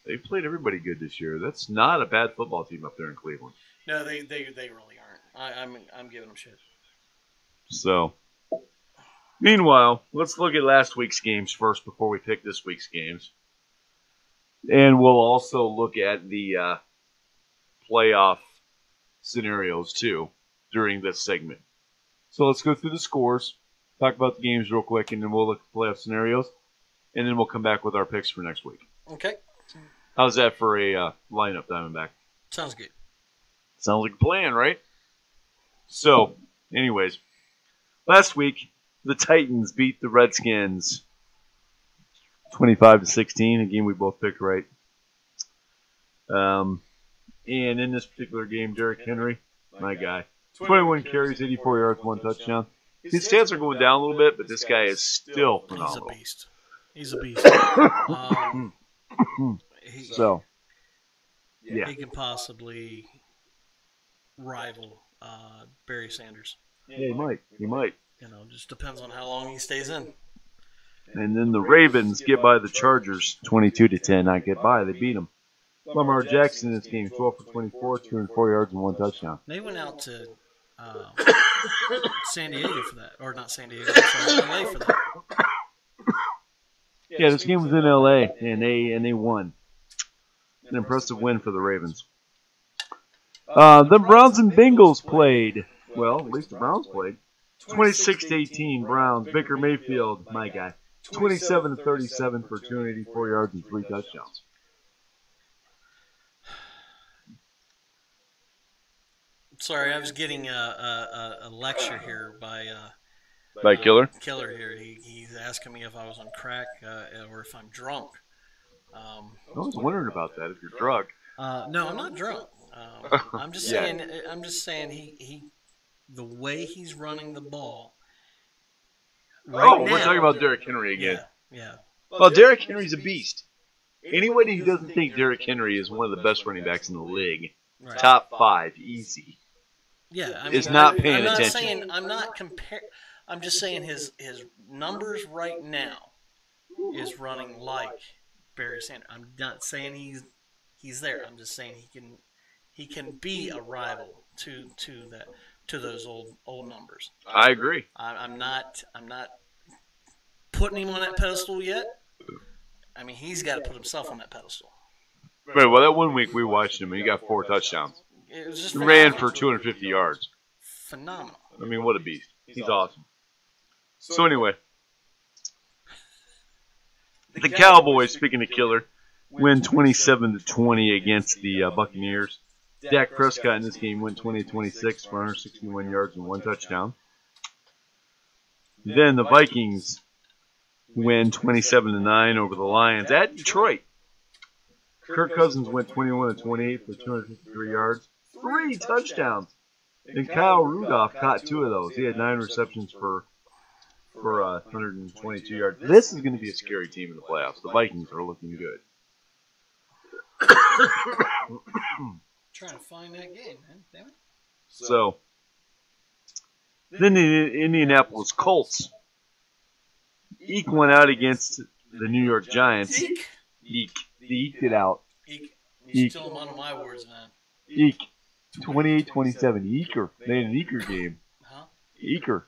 They played everybody good this year. That's not a bad football team up there in Cleveland. No, they really aren't. I'm giving them shit. So, meanwhile, let's look at last week's games first before we pick this week's games. And we'll also look at the playoff scenarios, too, during this segment. So let's go through the scores, talk about the games real quick, and then we'll look at the playoff scenarios. And then we'll come back with our picks for next week. Okay. How's that for a lineup, Diamondback? Sounds good. Sounds like a plan, right? So, anyways, last week, the Titans beat the Redskins 25-16, a game we both picked right. And in this particular game, Derrick Henry, my guy, 21 carries, 84 yards, 1 touchdown. His stats are going down a little bit, but this guy is still phenomenal. He's a beast. He can possibly rival Barry Sanders. Yeah, he might. You know, just depends on how long he stays in. And then the Ravens get by the Chargers 22-10. Not get by, they beat them. Lamar Jackson in this game, 12 for 24, 204 yards and 1 touchdown. They went out to San Diego for that, or not San Diego, sorry, LA for that. Yeah, this game was in LA, and they won. An impressive win for the Ravens. The Browns and Bengals played. Well, at least the Browns played. 26-18 Browns. Baker Mayfield, my guy, 27-37 for 284 yards and 3 touchdowns. Sorry, I was getting a lecture here by Killer. Killer here. He's asking me if I was on crack or if I'm drunk. I was wondering about that. If you're drunk. No, I'm not drunk. I'm just saying. I'm just saying he the way he's running the ball. Right now, we're talking about Derrick Henry again. Yeah. Well, Derrick Henry's a beast. Anybody who doesn't think Derrick Henry is one of the best running backs in the league, Right. top 5, easy. Yeah, I mean, is not paying I'm not attention. saying I'm not I'm just saying his numbers right now is running like Barry Sanders. I'm not saying he's there. I'm just saying he can be a rival to those old numbers. I agree. I'm not putting him on that pedestal yet. I mean, he's got to put himself on that pedestal. Right, well, that 1 week we watched him, and he got 4 touchdowns. It was just He ran for 250 yards. phenomenal. I mean, what a beast. He's awesome. So anyway, the Cowboys, speaking of killer, win 27-20 against the Buccaneers. Dak Prescott in this game went 20-26 for 161 yards and 1 touchdown. Then the Vikings win 27-9 over the Lions at Detroit. Kirk Cousins went 21-28 for 253 yards, 3 touchdowns. And Kyle Rudolph caught 2 of those. He had 9 receptions for 122 yards. This is going to be a scary team in the playoffs. The Vikings are looking good. Trying to find that game, man. Damn it. So, then the Indianapolis Colts eke one out against the New York Giants. Eke. They eked it out. He's still one of my words, man. Eek. 28-27. Eaker. They had an Eaker game. Huh? Eaker.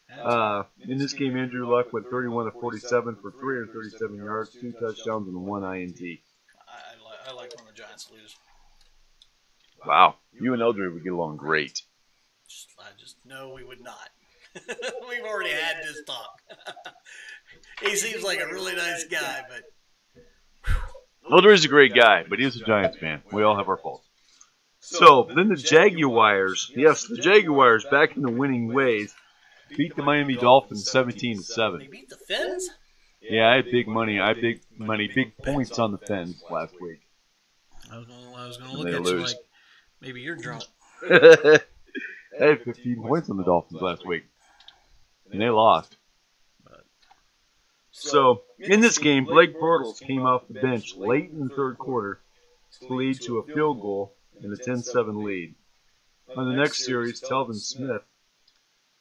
Yeah. In this game, Andrew Luck went 31 of 47 for 337 yards, 2 touchdowns, and 1 INT. I like when the Giants lose. Wow. You and Eldred would get along great. I just know we would not. We've already had this talk. He seems like a really nice guy, but Eldred's a great guy, but he's a Giants fan. We all have our faults. So, then the Jaguars, yes, the Jaguars back in the winning ways, beat the Miami Dolphins 17-7. They beat the Fins? Yeah, I had big money. Big points on the Fins last week. I was going to look They at lose. you like, maybe you're drunk. I had 15 points on the Dolphins last week, and they lost. So, in this game, Blake Bortles came off the bench late in the third quarter to lead to a field goal and a 10-7 lead. On the next series, Telvin Smith,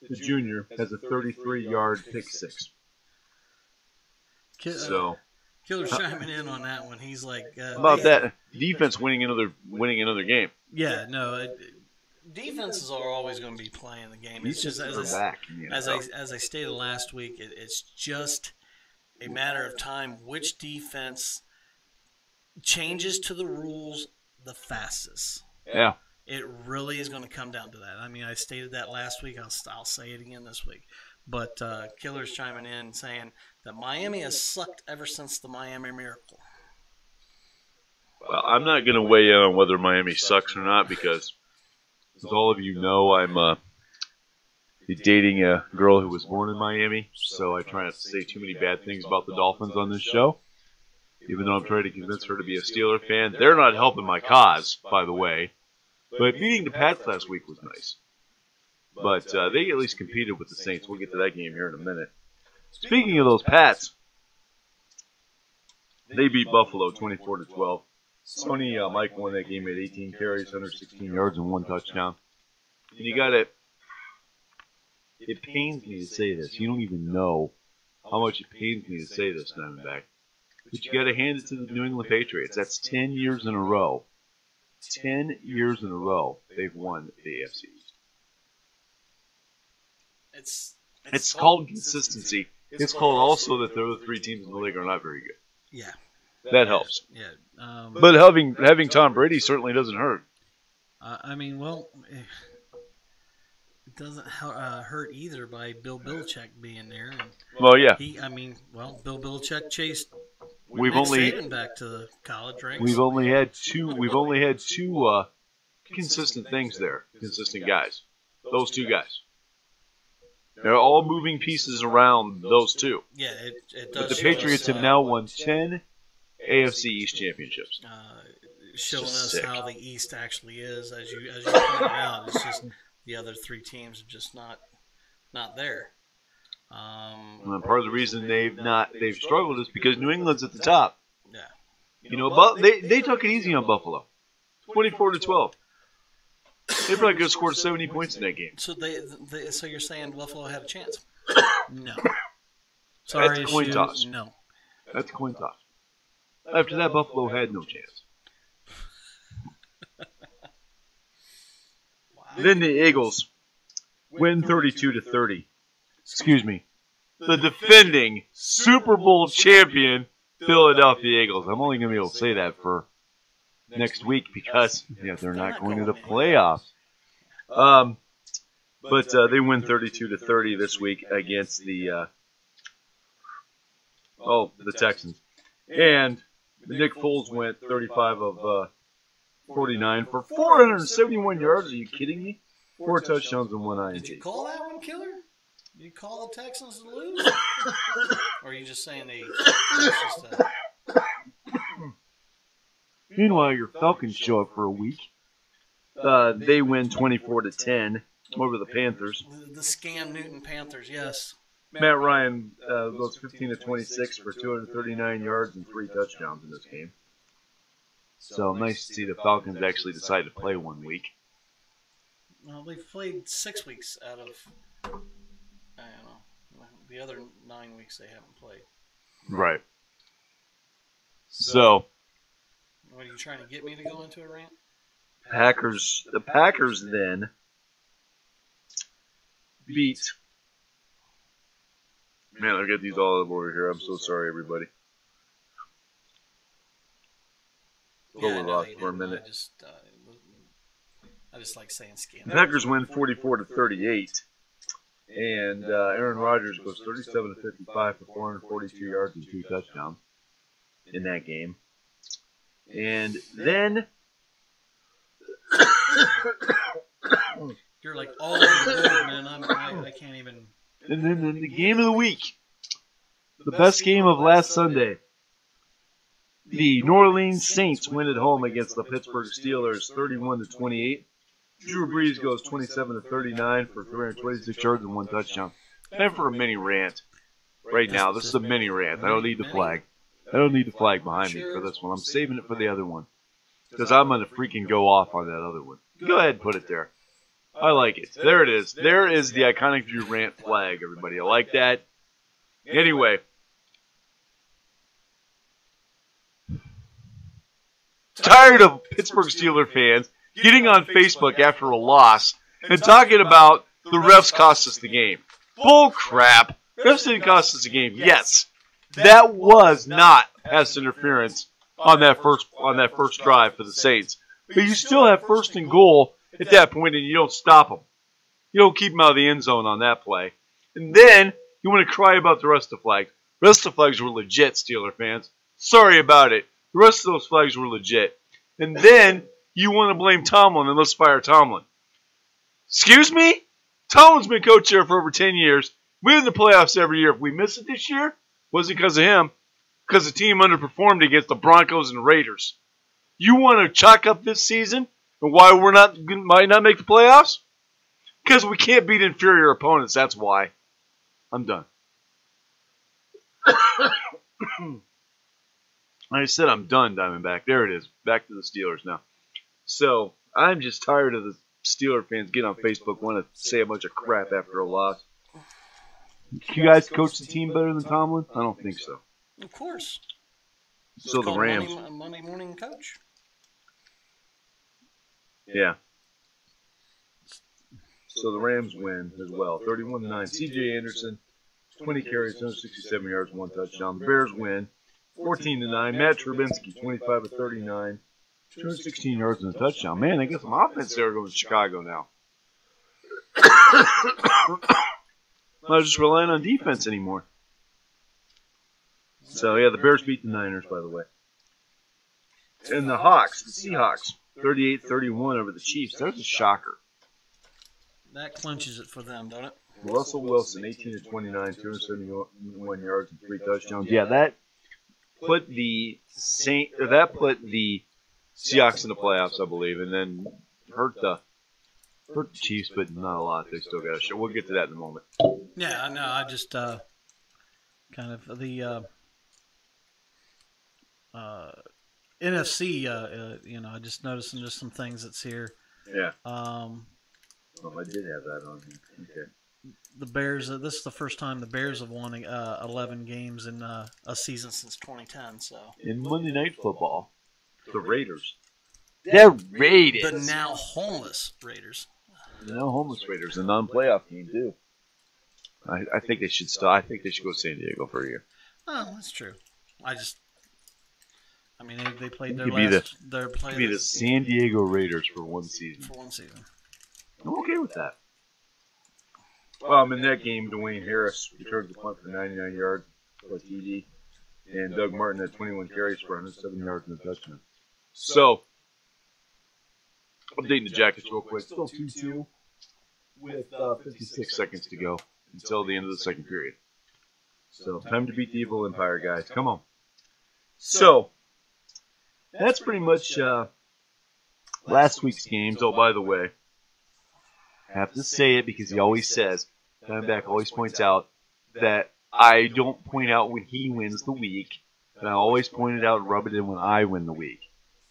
the junior, has a 33-yard pick six. So, Killer's chiming in on that one. He's like, about that defense winning another game. Yeah, no. Defenses are always going to be playing the game. It's just as I stated last week, it's just a matter of time which defense changes to the rules the fastest. Yeah. It really is going to come down to that. I mean, I stated that last week. I'll say it again this week. But Killer's chiming in saying that Miami has sucked ever since the Miami Miracle. Well, I'm not going to weigh in on whether Miami sucks or not because, as all of you know, I'm dating a girl who was born in Miami, so I try not to say too many bad things about the Dolphins on this show. Even though I'm trying to convince her to be a Steeler fan. They're not helping my cause, by the way. But beating the Pats last week was nice. But they at least competed with the Saints. We'll get to that game here in a minute. Speaking of those Pats, they beat Buffalo 24-12. Sony Mike won that game at 18 carries, 116 yards, and 1 touchdown. And you got it. It pains me to say this. You don't even know how much it pains me to say this, Diamondback. But you got to hand it to the New England Patriots. That's 10 years in a row. 10 years in a row they've won the AFC East. It's called consistency. It's called also that the other 3 teams in the league are not very good. Yeah. That helps. Yeah. But having Tom Brady certainly doesn't hurt. I mean, well, it doesn't hurt either by Bill Belichick being there. And well, yeah. Bill Belichick chased We've Nick only Saban back to the college ranks. We've only had two consistent things there. Consistent guys. Those 2 guys. They're all moving pieces around those 2. Yeah, it does. But the Patriots have now won 10 AFC East championships. Showing us sick. how the East actually is, as you pointed out. It's just the other 3 teams are just not there. And part of the reason they've struggled is because New England's at the top. Yeah. You know, they took it easy on Buffalo, 24-12. They probably could have scored 70 points in that game. So so you're saying Buffalo had a chance? No. Sorry, That's a coin toss. No. That's a coin toss. After that, Buffalo had no chance. Wow. Then the Eagles win 32-30. Excuse me. The defending Super Bowl champion Philadelphia Eagles. I'm only going to be able to say that for next week because they're not going to the playoffs. But they win 32-30 this week against the Texans. And Nick Foles went 35 of 49 for 471 yards. Are you kidding me? 4 touchdowns and 1 INT. Did you call that one, Killer? Did you call the Texans to lose? Or are you just saying Meanwhile, your Falcons show up for a week. They win 24-10 over the Panthers. The Scam Newton Panthers, yes. Matt Ryan goes 15-26 for 239 yards and 3 touchdowns in this game. So nice to see the Falcons actually decide to play 1 week. Well, they've played 6 weeks out of, I don't know, the other 9 weeks they haven't played. Right. So, What are you trying to get me to go into a rant? The Packers then beat. Man, I'll get these all over here. I'm so sorry, everybody. Go off for a minute. I just like saying skin. The Packers win 44-38, and Aaron Rodgers goes 37-55 for 442 yards and 2 touchdowns in that game. And then you're like all over the board, man. I can't even. And then the game of the week, the best game of last Sunday. The New Orleans Saints win at home against the Pittsburgh Steelers, 31-28. Drew Brees goes 27-39 for 326 yards and 1 touchdown. Time for a mini rant. Right now, this is a mini rant. I don't need the flag. I don't need the flag behind me for this one. I'm saving it for the other one because I'm gonna freaking go off on that other one. Go ahead and put it there. I like it. There it is. There is the iconic Drew rant flag, everybody. I like that. Anyway. Tired of Pittsburgh Steelers fans getting on Facebook after a loss and talking about the refs cost us the game. Bull crap. Refs didn't cost us the game. Yes. That was not pass interference on that first drive for the Saints. But you still have first and goal at that point and you don't stop them. You don't keep them out of the end zone on that play. And then you want to cry about the rest of the flags. The rest of the flags were legit, Steeler fans. Sorry about it. The rest of those flags were legit. And then you want to blame Tomlin and let's fire Tomlin. Excuse me? Tomlin's been coach here for over 10 years. We're in the playoffs every year. If we miss it this year, wasn't because of him. Because the team underperformed against the Broncos and Raiders. You want to chalk up this season and why we're might not make the playoffs? Because we can't beat inferior opponents. That's why. I'm done. I said I'm done, Diamondback. There it is. Back to the Steelers now. So, I'm just tired of the Steeler fans getting on Facebook want to say a bunch of crap after a loss. You guys coach the team better than Tomlin? I don't think so. Of course. So the Rams. Monday morning coach. Yeah. So the Rams win as well. 31-9. C.J. Anderson, 20 carries, 167 yards, 1 touchdown. The Bears win. 14-9. Matt Trubinsky, 25-39, 216 yards and a touchdown. Man, they got some offense there going to Chicago now. Not just relying on defense anymore. So, yeah, the Bears beat the Niners, by the way. And the Seahawks, 38-31 over the Chiefs. There's a shocker. That clinches it for them, don't it? Russell Wilson, 18-29, 271 yards and 3 touchdowns. Yeah, that put the Seahawks in the playoffs, I believe, and then hurt the Chiefs, but not a lot. They still got a shot. We'll get to that in a moment. Yeah, no, I just kind of the NFC. I just noticing just some things that's here. Yeah. I did have that on here. Okay. The Bears. This is the first time the Bears have won 11 games in a season since 2010. So in Monday Night Football, the Raiders. The Raiders. The now homeless Raiders. The now homeless Raiders, a non-playoff team too. I think they should I think they should go to San Diego for a year. Oh, that's true. They played their be the San Diego Raiders for one season. I'm okay with that. Well, in that game, Dwayne Harris returns the punt for 99 yards for a TD, and Doug Martin had 21 carries for 107 yards and a touchdown. So, updating the Jackets real quick. Still 2-2 with 56 seconds to go until the end of the second period. So, time to beat the evil Empire, guys. Come on. So, that's pretty much last week's games. Oh, by the way, I have to say it because he always says, Diamondback always points out that I don't point out when he wins the week, and I always point it out and rub it in when I win the week.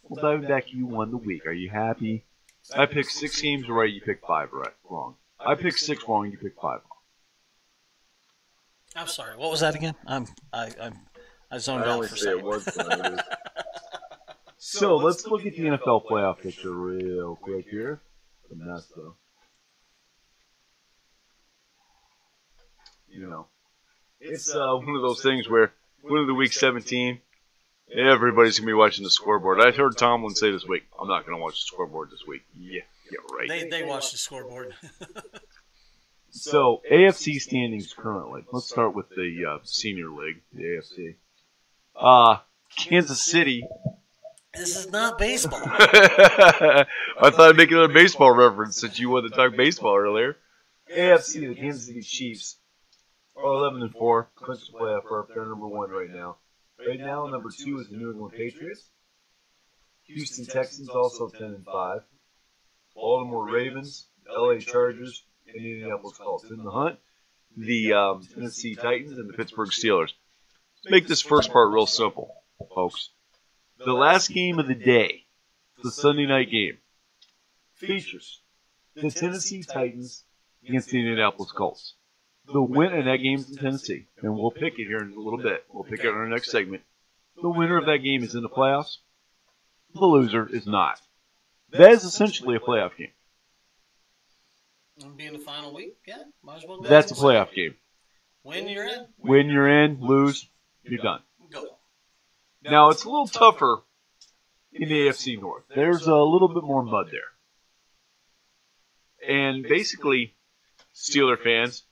Well, Diamondback, you won the week. Are you happy? I picked 6 games right, you picked 5 right, wrong. I picked 6 wrong, you picked 5 wrong. I'm sorry. What was that again? I zoned out for a second. So let's look at the NFL playoff picture real quick here. The mess, though. You know, it's one of those things where one of the week 17, everybody's gonna be watching the scoreboard. I heard Tomlin say this week, "I'm not gonna watch the scoreboard this week." Yeah, right. They watch the scoreboard. So AFC standings currently. Let's start with the Senior League, the AFC. Kansas City. This is not baseball. I thought I'd make another baseball reference since you wanted to talk baseball earlier. AFC, the Kansas City Chiefs are 11-4. Clinch the playoff berth. They're number 1 right now. Right now, number 2 is the New England Patriots. Houston Texans also 10-5. Baltimore Ravens, LA Chargers, and Indianapolis Colts in the hunt. The Tennessee Titans and the Pittsburgh Steelers. Let's make this first part real simple, folks. The last game of the day, the Sunday night game, features the Tennessee Titans against the Indianapolis Colts. The win of that game is in Tennessee, and we'll pick it here in a little bit. We'll pick it in our next segment. The winner of that game is in the playoffs. The loser is not. That is essentially a playoff game. Being the final week, yeah, might as well go. That's a playoff game. Win, you're in. Win, you're in. Lose, you're done. Go. Now, it's a little tougher in the AFC North. There's a little bit more mud there. And basically, Steeler fans,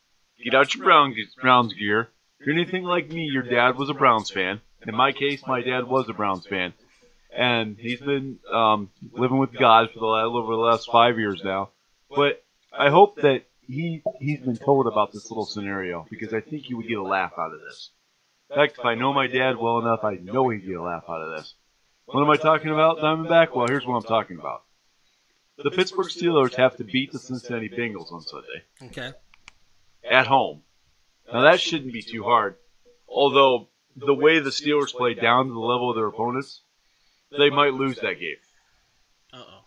get out your Browns gear. If you're anything like me, your dad was a Browns fan. In my case, my dad was a Browns fan. And he's been living with God for over the last 5 years now. But I hope that he's been told about this little scenario, because I think he would get a laugh out of this. In fact, if I know my dad well enough, I know he'd get a laugh out of this. What am I talking about, Diamondback? Well, here's what I'm talking about. The Pittsburgh Steelers have to beat the Cincinnati Bengals on Sunday. Okay. At home. Now, that shouldn't be too hard. Although, the way the Steelers play down to the level of their opponents, they might lose that game. Uh-oh.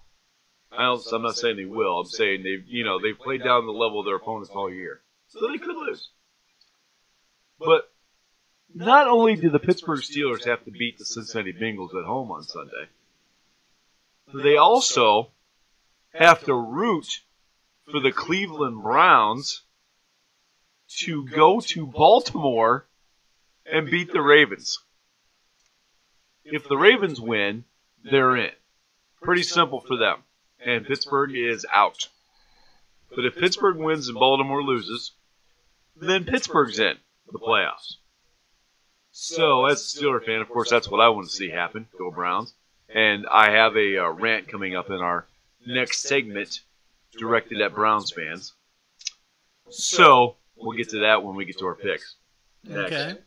I'm not saying they will. I'm saying they've played down to the level of their opponents all year. So they could lose. But not only do the Pittsburgh Steelers have to beat the Cincinnati Bengals at home on Sunday, they also have to root for the Cleveland Browns to go to Baltimore and beat the Ravens. If the Ravens win, they're in. Pretty simple for them. And Pittsburgh is out. But if Pittsburgh wins and Baltimore loses, then Pittsburgh's in the playoffs. So, as a Steeler fan, of course, that's what I want to see happen. Go Browns. And I have a rant coming up in our next segment directed at Browns fans. So, we'll get to that when we get to our picks. Next. Okay.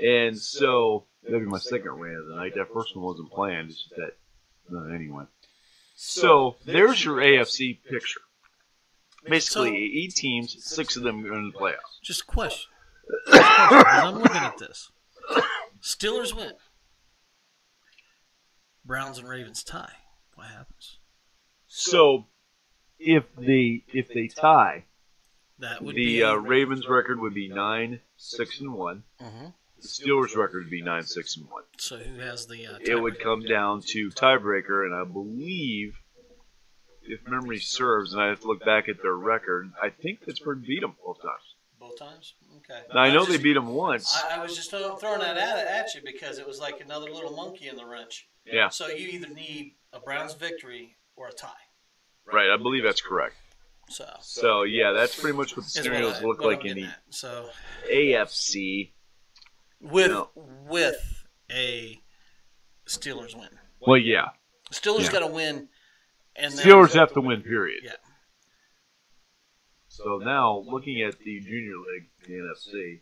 And so, that'll be my second rant of the night. That first one wasn't planned. It's just that, anyway. So, there's your AFC picture. Basically, 8 teams, 6 of them are in the playoffs. Just a question. I'm looking at this. Steelers win. Browns and Ravens tie. What happens? So, if they tie, That would the be Ravens record would be 9-6-1. Mm-hmm. The Steelers record would be 9-6-1. So who has the? It would come down to tiebreaker, and I believe, if memory serves, and I have to look back at their record, I think Pittsburgh beat them both times. Both times? Okay. Now, I know they beat them once. I was just throwing that at you because it was like another little monkey in the wrench. Yeah. So you either need a Browns victory or a tie. Right, I believe that's correct. So yeah, that's pretty much what the scenarios look like in the AFC. With a Steelers win. Well, yeah. Steelers got to win. And Steelers have to win, period. Yeah. So now, looking at the Junior League, the NFC,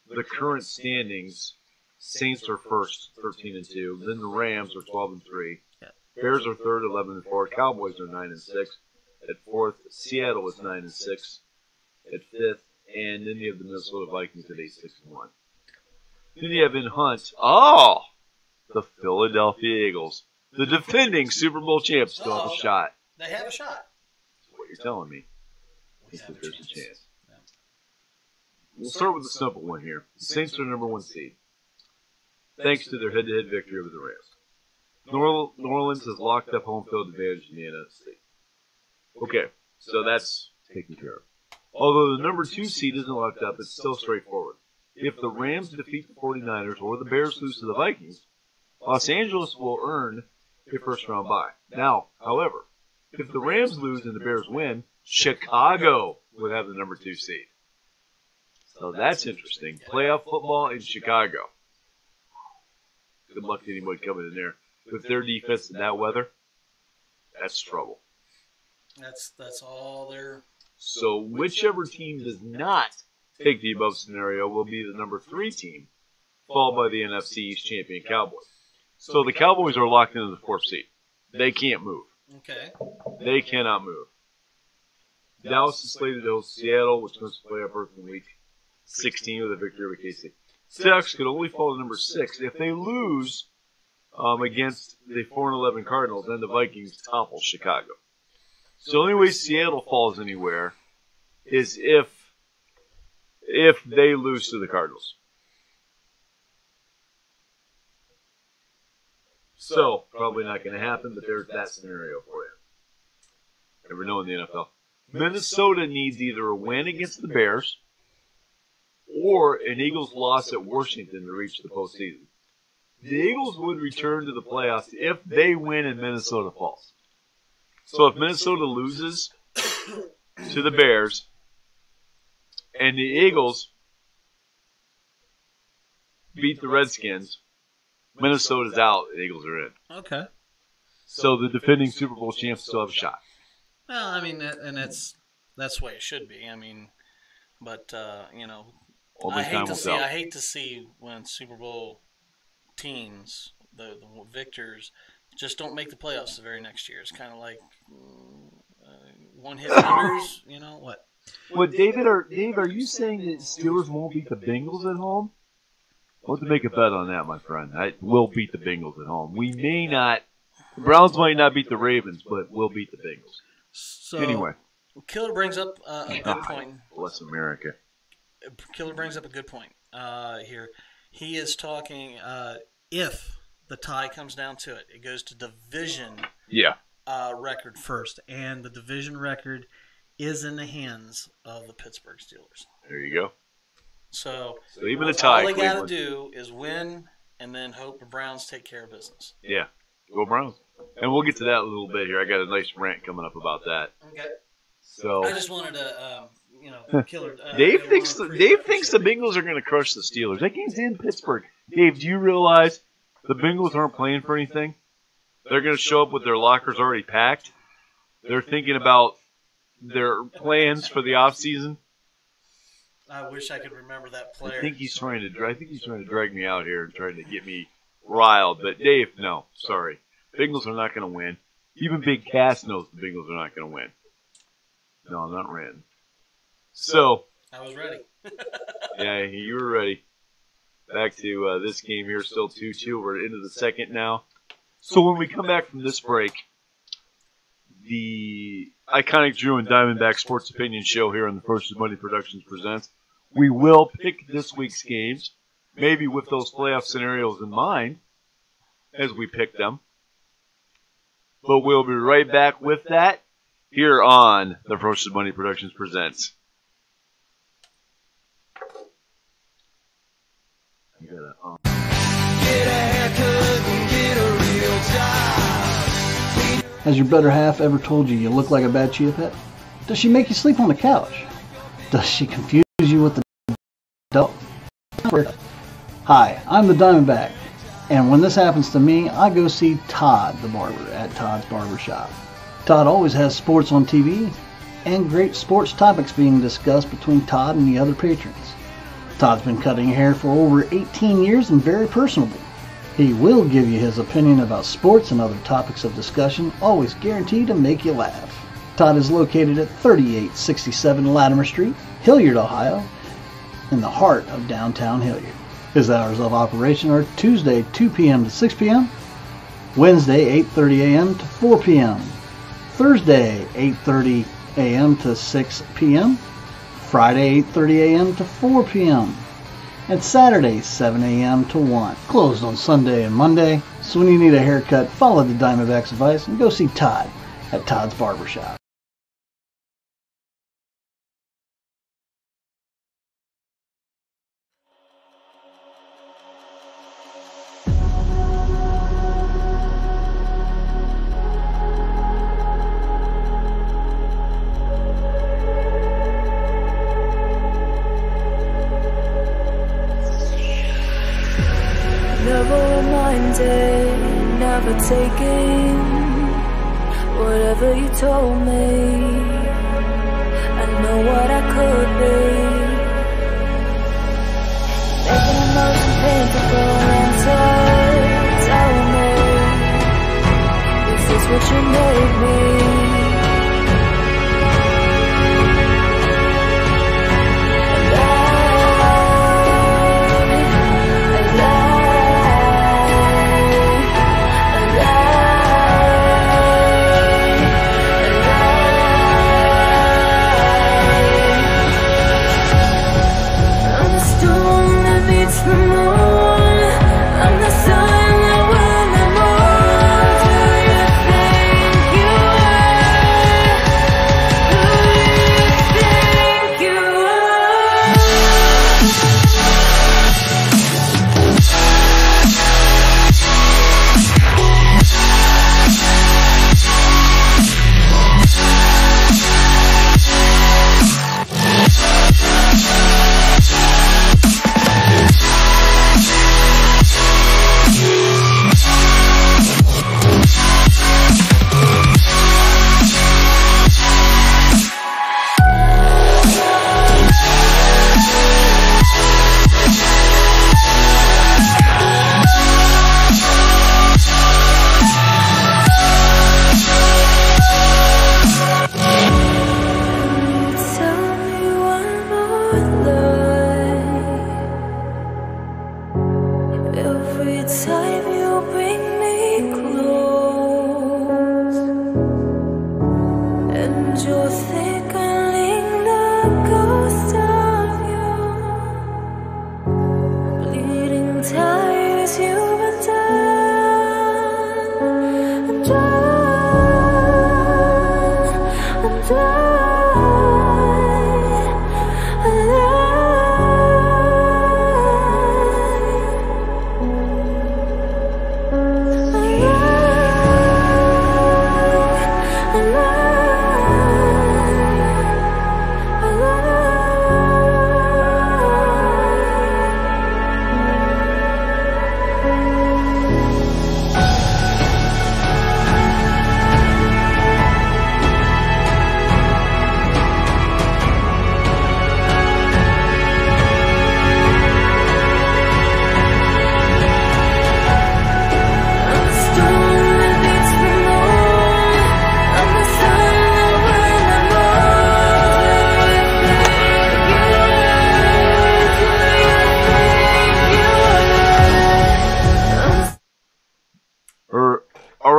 the current standings, Saints are first, 13-2. Then the Rams are 12-3. Yeah. Bears are third, 11-4. Cowboys are 9-6. At fourth, Seattle is 9-6. At fifth, and then you have the Minnesota Vikings at 8-6-1. Then you have in Hunt, the Philadelphia Eagles, the defending Super Bowl champs, still have a shot. They have a shot. That's what you're telling me. I think there's a chance. We'll start with the simple one here. The Saints are number 1 seed. thanks to their head-to-head victory over the Rams. New Orleans has locked up home field advantage in the NFC. Okay, so that's taken care of. Although the number 2 seed isn't locked up, it's still straightforward. If the Rams defeat the 49ers or the Bears lose to the Vikings, Los Angeles will earn a first-round bye. Now, however, if the Rams lose and the Bears win, Chicago would have the number 2 seed. So that's interesting. Playoff football in Chicago. Good luck to anybody coming in there. With their defense in that weather, that's trouble. That's all they're... So whichever team does not take the above scenario will be the number 3 team, followed by the NFC East champion Cowboys. So the Cowboys are locked into the 4th seed. They can't move. Okay. They cannot move. Dallas is slated to host Seattle, which must play up Earth in week 16 with a victory over KC. Seahawks could only fall to number 6 if they lose against the 4-11 Cardinals, then the Vikings topple Chicago. So the only way Seattle falls anywhere is if they lose to the Cardinals. So, probably not going to happen, but there's that scenario for you. Never know in the NFL. Minnesota needs either a win against the Bears or an Eagles loss at Washington to reach the postseason. The Eagles would return to the playoffs if they win and Minnesota falls. So if Minnesota loses to the Bears and the Eagles beat the Redskins, Minnesota's out and the Eagles are in. Okay. So the defending Super Bowl champs still have a shot. Well, I mean, and that's the way it should be. I mean, but you know, Only I time will tell. hate to see when Super Bowl teams, the victors, just don't make the playoffs the very next year. It's kind of like one-hit wonders. You know what? Well, Dave, are you saying that Steelers won't beat the Bengals at home? I'll have to make a bet on that, my friend. We'll beat the Bengals at home. We may not. The Browns might not beat the Ravens, but we'll beat the Bengals. So, anyway. Killer brings up a good point. Bless America. Killer brings up a good point here. He is talking if the tie comes down to it, it goes to division record first, and the division record is in the hands of the Pittsburgh Steelers. There you go. So even a tie, all they got to do is win and then hope the Browns take care of business. Yeah, go Browns. And we'll get to that a little bit here. I got a nice rant coming up about that. Okay. So I just wanted to, Killer. Dave thinks the Bengals are going to crush the Steelers. That game's in Pittsburgh. Dave, do you realize the Bengals aren't playing for anything? They're going to show up with their lockers already packed. They're thinking about their plans for the offseason. I wish I could remember that player. I think he's trying to drag me out here and trying to get me riled. But Dave, no, sorry. Bengals are not going to win. Even Big Cass knows the Bengals are not going to win. No, I'm not ready. So I was ready. Yeah, you were ready. Back to this game here, still 2-2. We're into the second now. So when we come back from this break, the iconic Drew and Diamondback Sports Opinion Show here on the First is Money Productions presents. We will pick this week's games, maybe with those playoff scenarios in mind as we pick them. But we'll be right back with that here on the First is Money Productions presents. You gotta, Get a haircut and get a real job. Has your better half ever told you look like a bad chia pet? Does she make you sleep on the couch? Does she confuse you with the dog? Hi, I'm the Diamondback, and when this happens to me, I go see Todd the barber at Todd's Barber Shop. Todd always has sports on TV and great sports topics being discussed between Todd and the other patrons. Todd's been cutting hair for over 18 years and very personable. He will give you his opinion about sports and other topics of discussion, always guaranteed to make you laugh. Todd is located at 3867 Latimer Street, Hilliard, Ohio, in the heart of downtown Hilliard. His hours of operation are Tuesday 2 p.m. to 6 p.m., Wednesday 8:30 a.m. to 4 p.m., Thursday 8:30 a.m. to 6 p.m., Friday 8:30 a.m. to 4 p.m. and Saturdays 7 a.m. to 1. Closed on Sunday and Monday, so when you need a haircut, follow the Diamondback's advice and go see Todd at Todd's Barbershop. Never reminded, never taking whatever you told me. I know what I could be, making emotions painful and tell me, is this what you made me?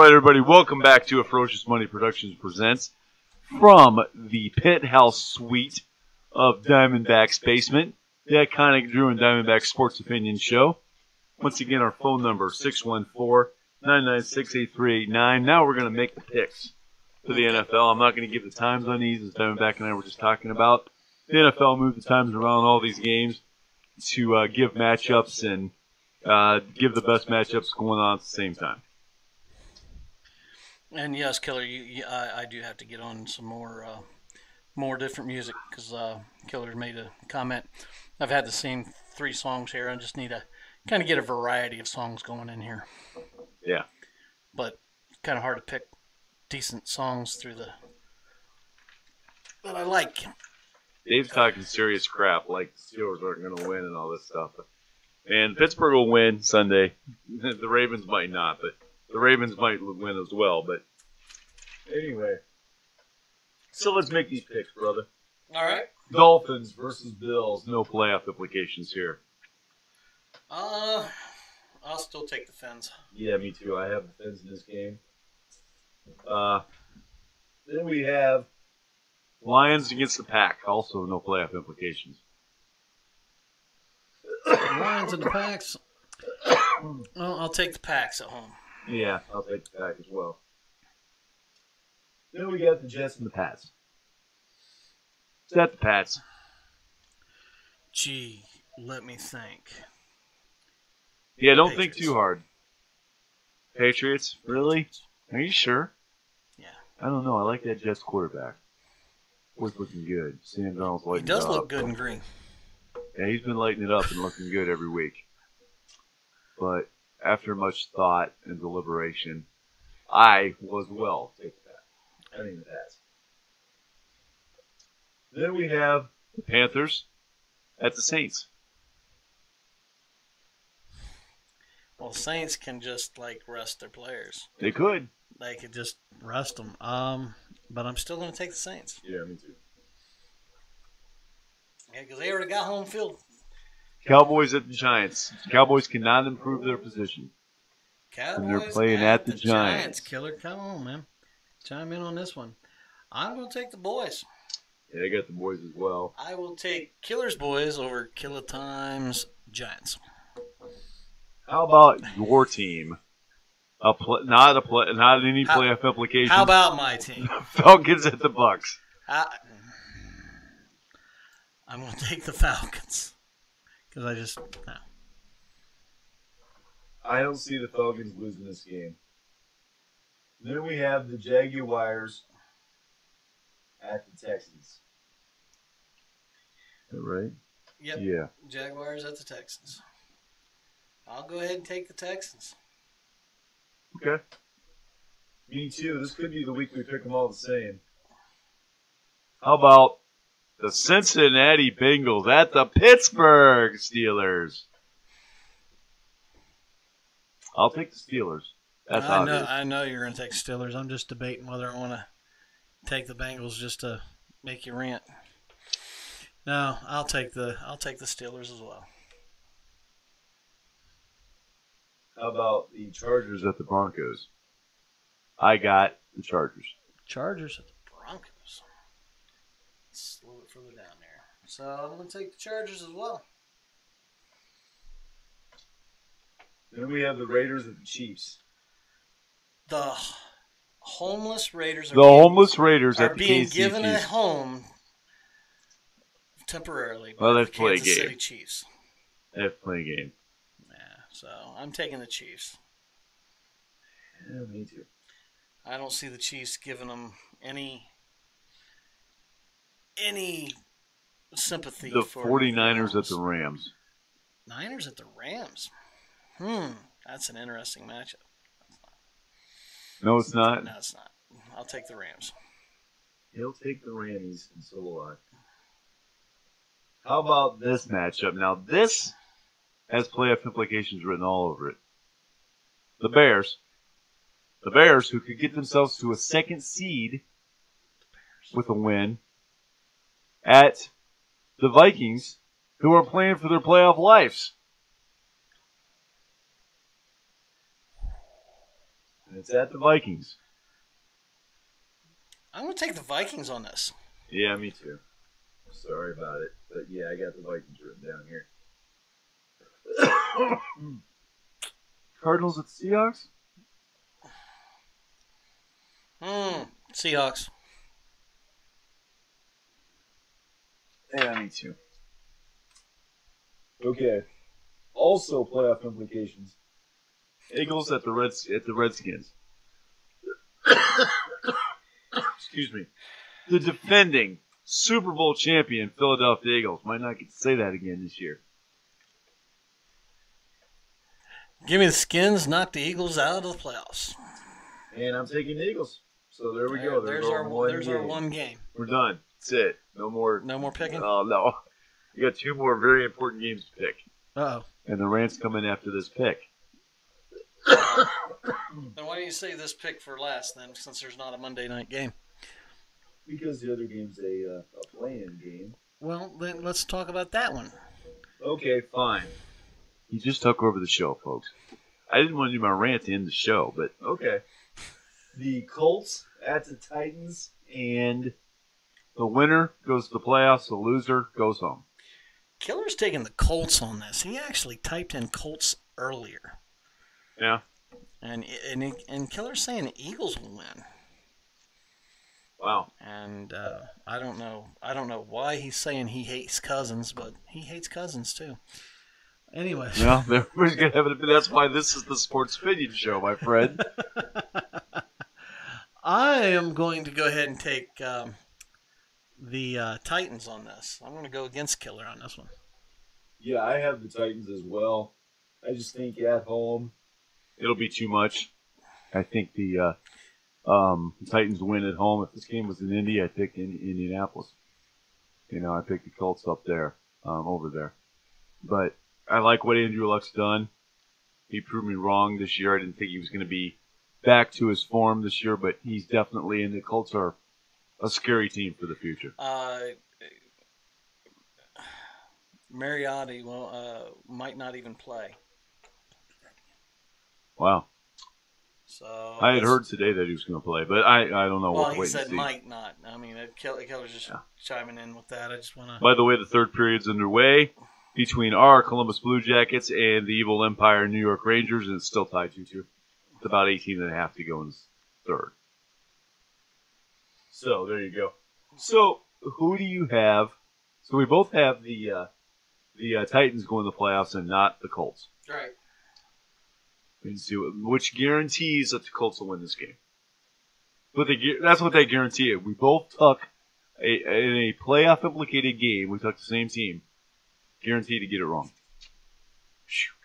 Everybody, welcome back to A Ferocious Money Productions presents from the penthouse suite of Diamondback's basement, the iconic Drew and Diamondback Sports Opinion Show. Once again, our phone number 614-996-8389. Now we're going to make the picks for the NFL. I'm not going to give the times on these, as Diamondback and I were just talking about. The NFL moved the times around all these games to give matchups and give the best matchups going on at the same time. And yes, Killer, I do have to get on some more different music because Killer made a comment. I've had the same 3 songs here. I just need to kind of get a variety of songs going in here. Yeah. But kind of hard to pick decent songs through that I like. Dave's talking serious crap, like the Steelers aren't going to win and all this stuff. And Pittsburgh will win Sunday. The Ravens might not, but the Ravens might win as well, but anyway. So let's make these picks, brother. All right. Dolphins versus Bills. No playoff implications here. I'll still take the Fins. Yeah, me too. I have the Fins in this game. Then we have Lions against the Pack. Also no playoff implications. Lions and the Packs. Well, I'll take the Packs at home. Yeah, I'll take the Pack as well. Then we got the Jets and the Pats. Is that the Pats? Gee, let me think. Yeah, don't think too hard. Patriots? Really? Are you sure? Yeah. I don't know. I like that Jets quarterback. Boy's looking good. Sam Darnold's He lighting does it look up. good in green. Yeah, he's been lighting it up and looking good every week. But after much thought and deliberation, I will as well take that. I mean the Pats. Then we have the Panthers at the Saints. Well, Saints can just like rest their players. They could. They could just rest them. But I'm still going to take the Saints. Yeah, me too. Yeah, because they already got home field. Cowboys at the Giants. Cowboys cannot improve their position. Cowboys And they're playing at the Giants. Killer, come on, man. Chime in on this one. I'm going to take the boys. Yeah, they got the boys as well. I will take Killer's boys over Killer Times Giants. How about your team? Not any playoff implications. How about my team? Falcons at the Bucks. I'm going to take the Falcons. Because no. I don't see the Falcons losing this game. Then we have the Jaguars at the Texans. Is that right? Yep. Yeah. Jaguars at the Texans. I'll go ahead and take the Texans. Okay. Me too. This could be the week we pick them all the same. How about the Cincinnati Bengals at the Pittsburgh Steelers? I'll take the Steelers. That's obvious. I know you're going to take the Steelers. I'm just debating whether I want to take the Bengals just to make you rant. No, I'll take the Steelers as well. How about the Chargers at the Broncos? I got the Chargers. Chargers at the Broncos. It's a little bit further down there. So I'm going to take the Chargers as well. Then we have the Raiders at the Chiefs. The homeless Raiders The homeless Raiders are at the being KC given a Chiefs. home temporarily by Well, the let's play a Kansas game. City Chiefs. They have to play a game. Yeah, so I'm taking the Chiefs. Yeah, me too. I don't see the Chiefs giving them any sympathy The for 49ers at the Rams. Niners at the Rams. That's an interesting matchup. No, it's not. No, it's not. I'll take the Rams. He'll take the Rammies, and so will I. How about this matchup? Now, this has playoff implications written all over it. The Bears, who could get themselves to a second seed with a win, at the Vikings, who are playing for their playoff lives. And it's at the Vikings. I'm going to take the Vikings on this. Yeah, me too. Sorry about it. But yeah, I got the Vikings written down here. Cardinals at the Seahawks? Seahawks. Yeah, me too. Okay. Also playoff implications. Eagles at the Redskins. Excuse me. The defending Super Bowl champion Philadelphia Eagles might not get to say that again this year. Give me the Skins, knock the Eagles out of the playoffs. And I'm taking the Eagles. So there we go. There's our one game. We're done. That's it. No more picking? Oh, no. You got two more very important games to pick. Uh-oh. And the Rams come in after this pick. Then why do you say this pick for last then, since there's not a Monday night game? Because the other game's a play-in game. Well, then let's talk about that one. Okay, fine. He just took over the show, folks. I didn't want to do my rant to end the show, but okay. The Colts at the Titans, and the winner goes to the playoffs, the loser goes home. Killer's taking the Colts on this. He actually typed in Colts earlier. Yeah. And Killer's saying the Eagles will win. Wow. And I don't know why he's saying he hates Cousins, but he hates Cousins too. Anyway. Well, everybody's gonna have it. That's why this is the Sports Opinion Show, my friend. I am going to go ahead and take the Titans on this. I'm going to go against Killer on this one. Yeah, I have the Titans as well. I just think at home It'll be too much. I think the Titans win at home. If this game was in Indy, I'd pick Indianapolis. I pick the Colts up there, over there. But I like what Andrew Luck's done. He proved me wrong this year. I didn't think he was going to be back to his form this year, but he's definitely, and the Colts are a scary team for the future. Mariotti might not even play. Wow. So I had heard today that he was going to play, but I don't know. Well, what he wait said and see. might not. I mean, Keller's just chiming in with that. I just want to. By the way, the third period's underway between our Columbus Blue Jackets and the Evil Empire New York Rangers, and it's still tied 2-2. It's about 18 and a half to go in the third. So, there you go. So, who do you have? So, we both have the Titans going to the playoffs and not the Colts. Right. And see which guarantees that the Colts will win this game. But that's what they guarantee. We both took in a playoff implicated game. We took the same team. Guaranteed to get it wrong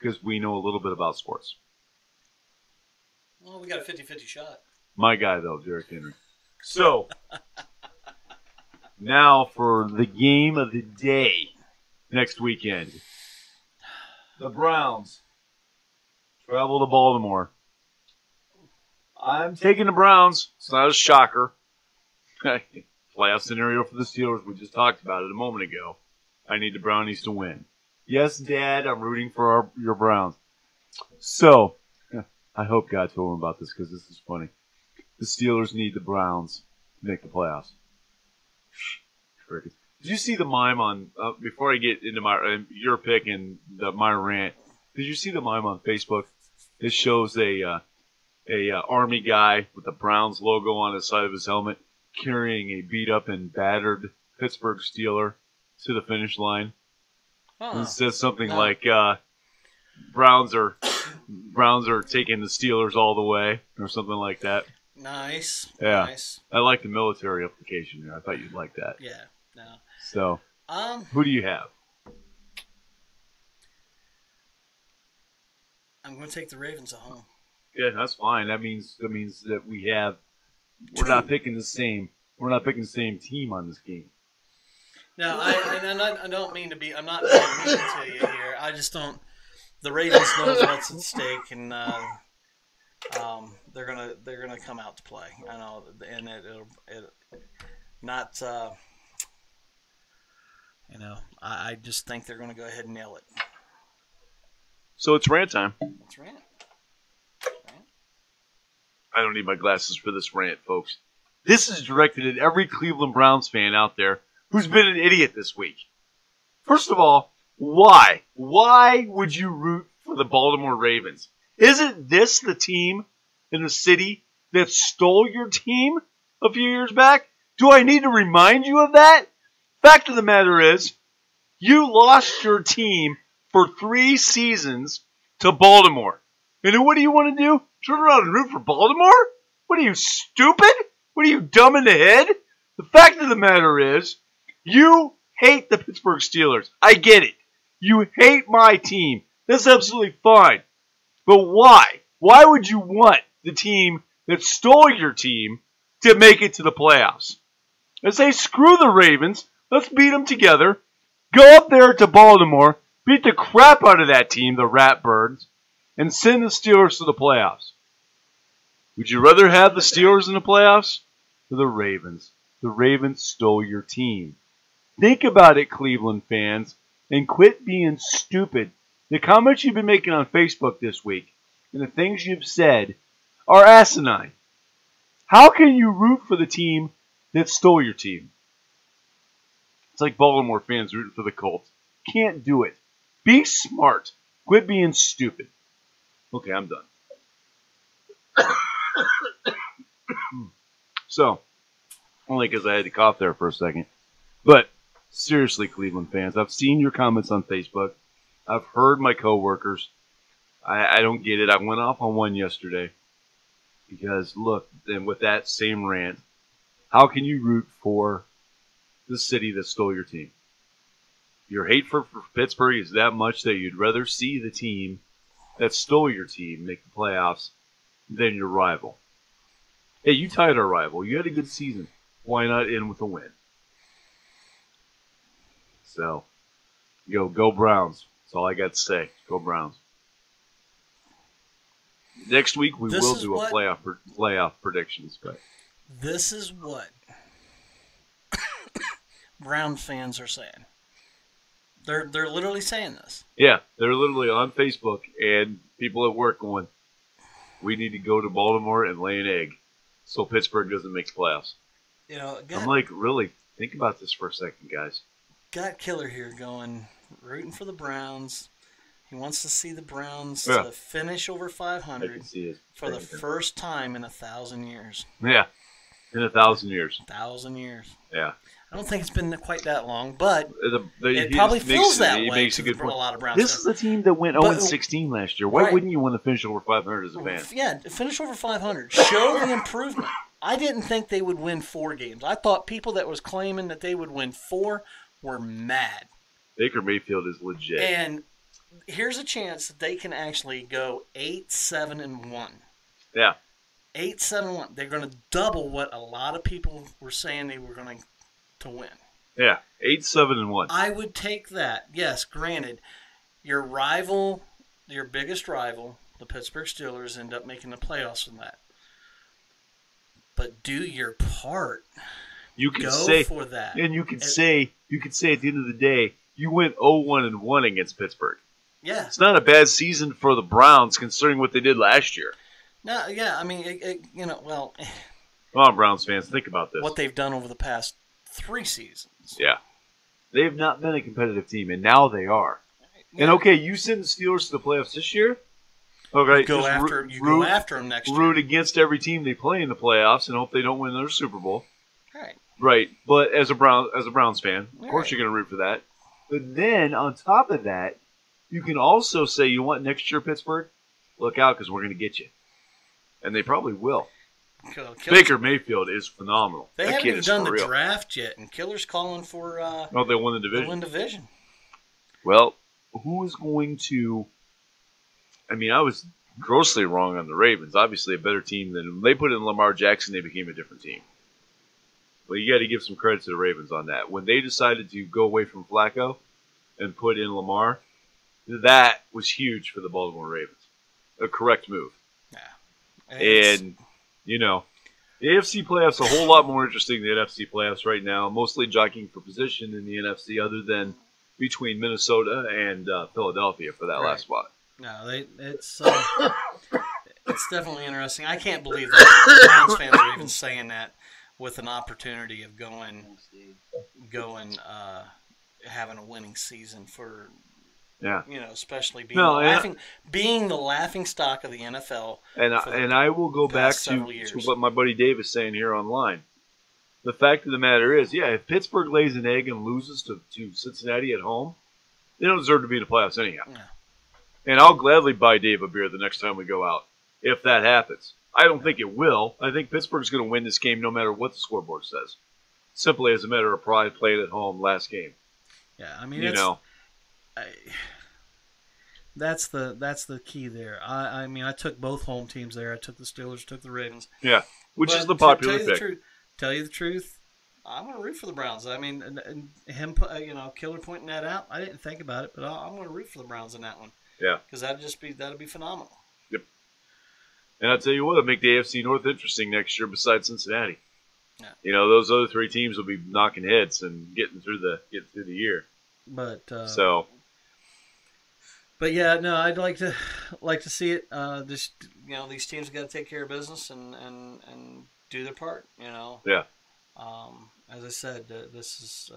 because we know a little bit about sports. Well, we got a 50-50 shot. My guy though, Derrick Henry. So now for the game of the day next weekend. The Browns travel to Baltimore. I'm taking the Browns. It's not a shocker. Playoff scenario for the Steelers. We just talked about it a moment ago. I need the Brownies to win. Yes, Dad, I'm rooting for your Browns. So, I hope God told him about this because this is funny. The Steelers need the Browns to make the playoffs. Did you see the mime on, before I get into your pick and my rant, did you see the mime on Facebook? It shows a Army guy with the Browns logo on the side of his helmet carrying a beat up and battered Pittsburgh Steeler to the finish line. It says something like Browns are taking the Steelers all the way, or something like that. Nice. Yeah. Nice. I like the military application there. I thought you'd like that. Yeah. No. So, who do you have? I'm going to take the Ravens at home. Yeah, that's fine. That means that we're not picking the same. We're not picking the same team on this game. No, I don't mean to be. I'm not being mean to you here. I just don't. The Ravens knows what's at stake, and they're gonna come out to play. I know, and it'll not. I just think they're gonna go ahead and nail it. So it's rant time. It's rant. I don't need my glasses for this rant, folks. This is directed at every Cleveland Browns fan out there who's been an idiot this week. First of all, why? Why would you root for the Baltimore Ravens? Isn't this the team in the city that stole your team a few years back? Do I need to remind you of that? Fact of the matter is, you lost your team for 3 seasons to Baltimore. And then what do you want to do? Turn around and root for Baltimore? What are you, stupid? What are you, dumb in the head? The fact of the matter is, you hate the Pittsburgh Steelers. I get it. You hate my team. That's absolutely fine. But why? Why would you want the team that stole your team to make it to the playoffs? I say, screw the Ravens. Let's beat them together. Go up there to Baltimore, beat the crap out of that team, the Ratbirds, and send the Steelers to the playoffs. Would you rather have the Steelers in the playoffs or the Ravens? The Ravens stole your team. Think about it, Cleveland fans, and quit being stupid. The comments you've been making on Facebook this week and the things you've said are asinine. How can you root for the team that stole your team? It's like Baltimore fans rooting for the Colts. Can't do it. Be smart. Quit being stupid. Okay, I'm done. So, only because I had to cough there for a second. But seriously, Cleveland fans, I've seen your comments on Facebook. I've heard my coworkers. I don't get it. I went off on one yesterday because look, then with that same rant, how can you root for the city that stole your team? Your hate for Pittsburgh is that much that you'd rather see the team that stole your team make the playoffs than your rival. Hey, you tied our rival. You had a good season. Why not end with a win? So, go Browns. That's all I got to say. Go Browns. Next week we will do a playoff predictions, but this is what Brown fans are saying. They're literally saying this. yeah, they're literally on Facebook and people at work going, "We need to go to Baltimore and lay an egg, so Pittsburgh doesn't make the playoffs." You know, I'm like, really? Think about this for a second, guys. got Killer here going, rooting for the Browns. He wants to see the Browns Yeah. to finish over I 500 can see it. for the first time in 1,000 years. Yeah, in 1,000 years. 1,000 years. Yeah. I don't think it's been quite that long, but He it probably just makes feels it- that he way makes to a good a point. lot of Browns This fans. is the team that went But- 0-16 last year. Why Right. wouldn't you want to finish over 500 as a fan? Yeah, finish over 500. Show the improvement. I didn't think they would win 4 games. I thought people that was claiming that they would win 4 were mad. Baker Mayfield is legit. And here's a chance that they can actually go 8-7-1. Yeah. 8-7-1. They're going to double what a lot of people were saying they were going to win. Yeah. 8-7-1. I would take that. Yes, granted, your rival, your biggest rival, the Pittsburgh Steelers, end up making the playoffs from that. But do your part. You can Go say for that. and you could say at the end of the day, you went 0-1-1 against Pittsburgh. Yeah. It's not a bad season for the Browns considering what they did last year. No, yeah, I mean, well, Come on, Browns fans, think about this. what they've done over the past 3 seasons. Yeah. They have not been a competitive team, and now they are. Yeah. And okay, you send the Steelers to the playoffs this year. Okay, Go just after them next year. root against every team they play in the playoffs, and hope they don't win another Super Bowl. Right. Right, but as a Browns fan, of course Right. you're going to root for that. But then on top of that, you can also say, you want next year Pittsburgh? Look out, because we're going to get you, and they probably will. Baker Mayfield is phenomenal. They That haven't kid even is done for the real. draft yet, and Killer's calling for Oh, they won the the division. win division. Well, who is going to? I mean, I was grossly wrong on the Ravens. Obviously, a better team than when they put in Lamar Jackson. They became a different team. Well, you got to give some credit to the Ravens on that. When they decided to go away from Flacco and put in Lamar, that was huge for the Baltimore Ravens. A correct move. And, you know, the AFC playoffs are a whole lot more interesting than the NFC playoffs right now, mostly jockeying for position in the NFC other than between Minnesota and Philadelphia for that Right. last spot. No, it's definitely interesting. I can't believe that Browns fans are even saying that with an opportunity of having a winning season for, Yeah. especially being No, being the laughing stock of the NFL. And for the I will go back past to several years. what my buddy Dave is saying here online. The fact of the matter is, yeah, if Pittsburgh lays an egg and loses to Cincinnati at home, they don't deserve to be in the playoffs anyhow. Yeah. And I'll gladly buy Dave a beer the next time we go out, if that happens. I don't think it will. I think Pittsburgh's going to win this game no matter what the scoreboard says. Simply as a matter of pride, playing at home last game. Yeah, I mean, that's the key there. I mean, I took both home teams there. I took the Steelers, took the Ravens. Yeah, which is But the to popular tell you pick. Tell you the truth, I'm going to root for the Browns. I mean, and him, Killer pointing that out. I didn't think about it, but I'm going to root for the Browns in that one. Yeah. Because that'd be phenomenal. Yep. And I'll tell you what, it'll make the AFC North interesting next year besides Cincinnati. Yeah. You know, those other 3 teams will be knocking heads and getting through the year. But But yeah, no, I'd like to see it. These teams have got to take care of business and do their part. Yeah. As I said, this is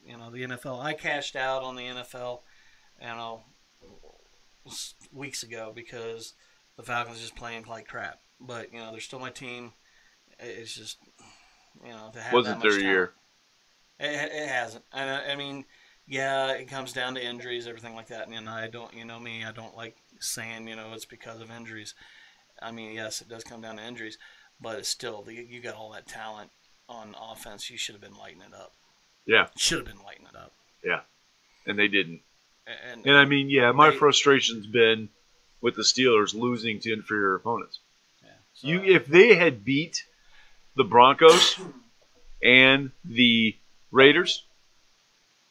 the NFL. I cashed out on the NFL, weeks ago because the Falcons just playing like crap. But they're still my team. It's just to have Wasn't that much their year. It hasn't. I mean, yeah, it comes down to injuries, everything like that. And I don't, me, I don't like saying it's because of injuries. I mean, yes, it does come down to injuries, but it's still you got all that talent on offense. You should have been lighting it up. Yeah. Should have been lighting it up. Yeah. And they didn't. And I mean, yeah, my frustration's been with the Steelers losing to inferior opponents. Yeah, so, If they had beat the Broncos and the Raiders,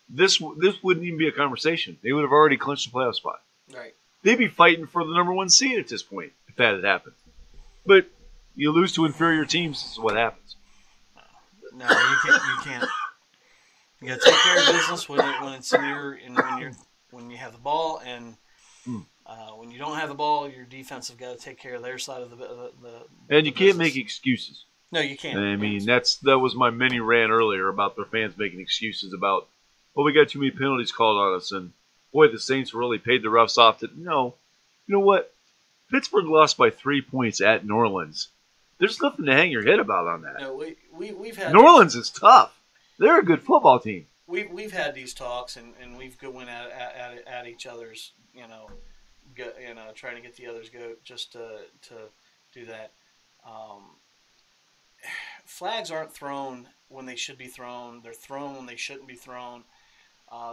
this wouldn't even be a conversation. They would have already clinched the playoff spot. right. They'd be fighting for the number 1 seed at this point if that had happened. But you lose to inferior teams, this is what happens. No, you can't. You got to take care of business when it's in when you have the ball, and when you don't have the ball, your defense have got to take care of their side of the And you can't business. make excuses. No, you can't. I mean, that was my mini rant earlier about their fans making excuses about, we got too many penalties called on us, and boy, the Saints really paid the refs off. No, you know what? Pittsburgh lost by 3 points at New Orleans. There's nothing to hang your head about on that. No, we've had New Orleans is tough. They're a good football team. We've had these talks, and we've went at each other's trying to get the others go just to do that. Flags aren't thrown when they should be thrown. They're thrown when they shouldn't be thrown.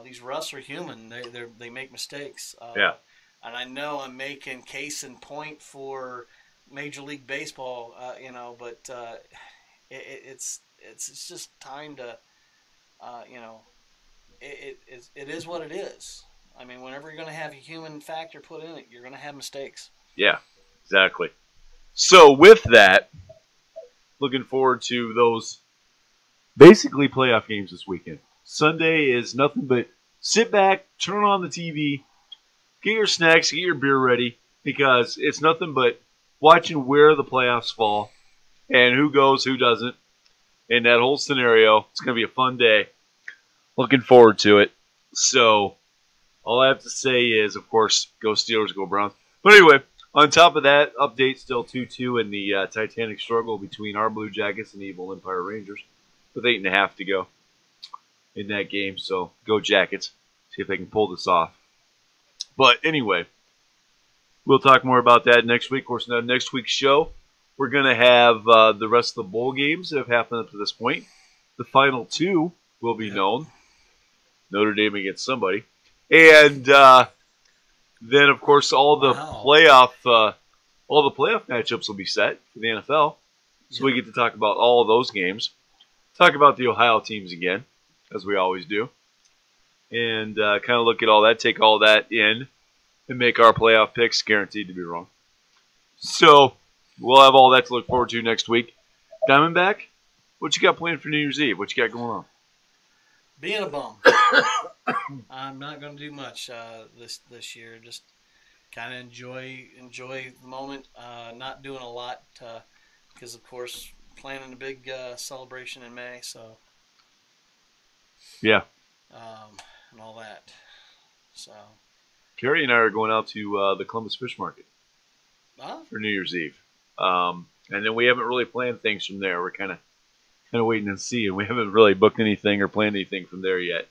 These refs are human. They make mistakes. Yeah. And I know I'm making case in point for Major League Baseball, but it's just time to, it is what it is. I mean, whenever you're going to have a human factor put in it, you're going to have mistakes. Yeah, exactly. So with that, looking forward to those basically playoff games this weekend. Sunday is nothing but sit back, turn on the TV, get your snacks, get your beer ready, because it's nothing but watching where the playoffs fall and who goes, who doesn't, in that whole scenario. It's going to be a fun day. Looking forward to it. So all I have to say is, of course, go Steelers, go Browns. But anyway, on top of that, update still 2-2 in the Titanic struggle between our Blue Jackets and the Evil Empire Rangers, with 8.5 to go in that game. So go Jackets. See if they can pull this off. But anyway, we'll talk more about that next week. Of course, now next week's show, we're going to have the rest of the bowl games that have happened up to this point. The final 2 will be known. Notre Dame against somebody. And then, of course, all the playoff matchups will be set for the NFL. So we get to talk about all of those games. Talk about the Ohio teams again, as we always do. And kind of look at all that, take all that in, and make our playoff picks, guaranteed to be wrong. So we'll have all that to look forward to next week. Diamondback, what you got planned for New Year's Eve? What you got going on? Being a bum. I'm not going to do much this year. Just kind of enjoy the moment. Not doing a lot because, of course, planning a big celebration in May. So yeah, and all that. So Carrie and I are going out to the Columbus Fish Market for New Year's Eve, and then we haven't really planned things from there. We're kind of waiting and see, and we haven't really booked anything or planned anything from there yet.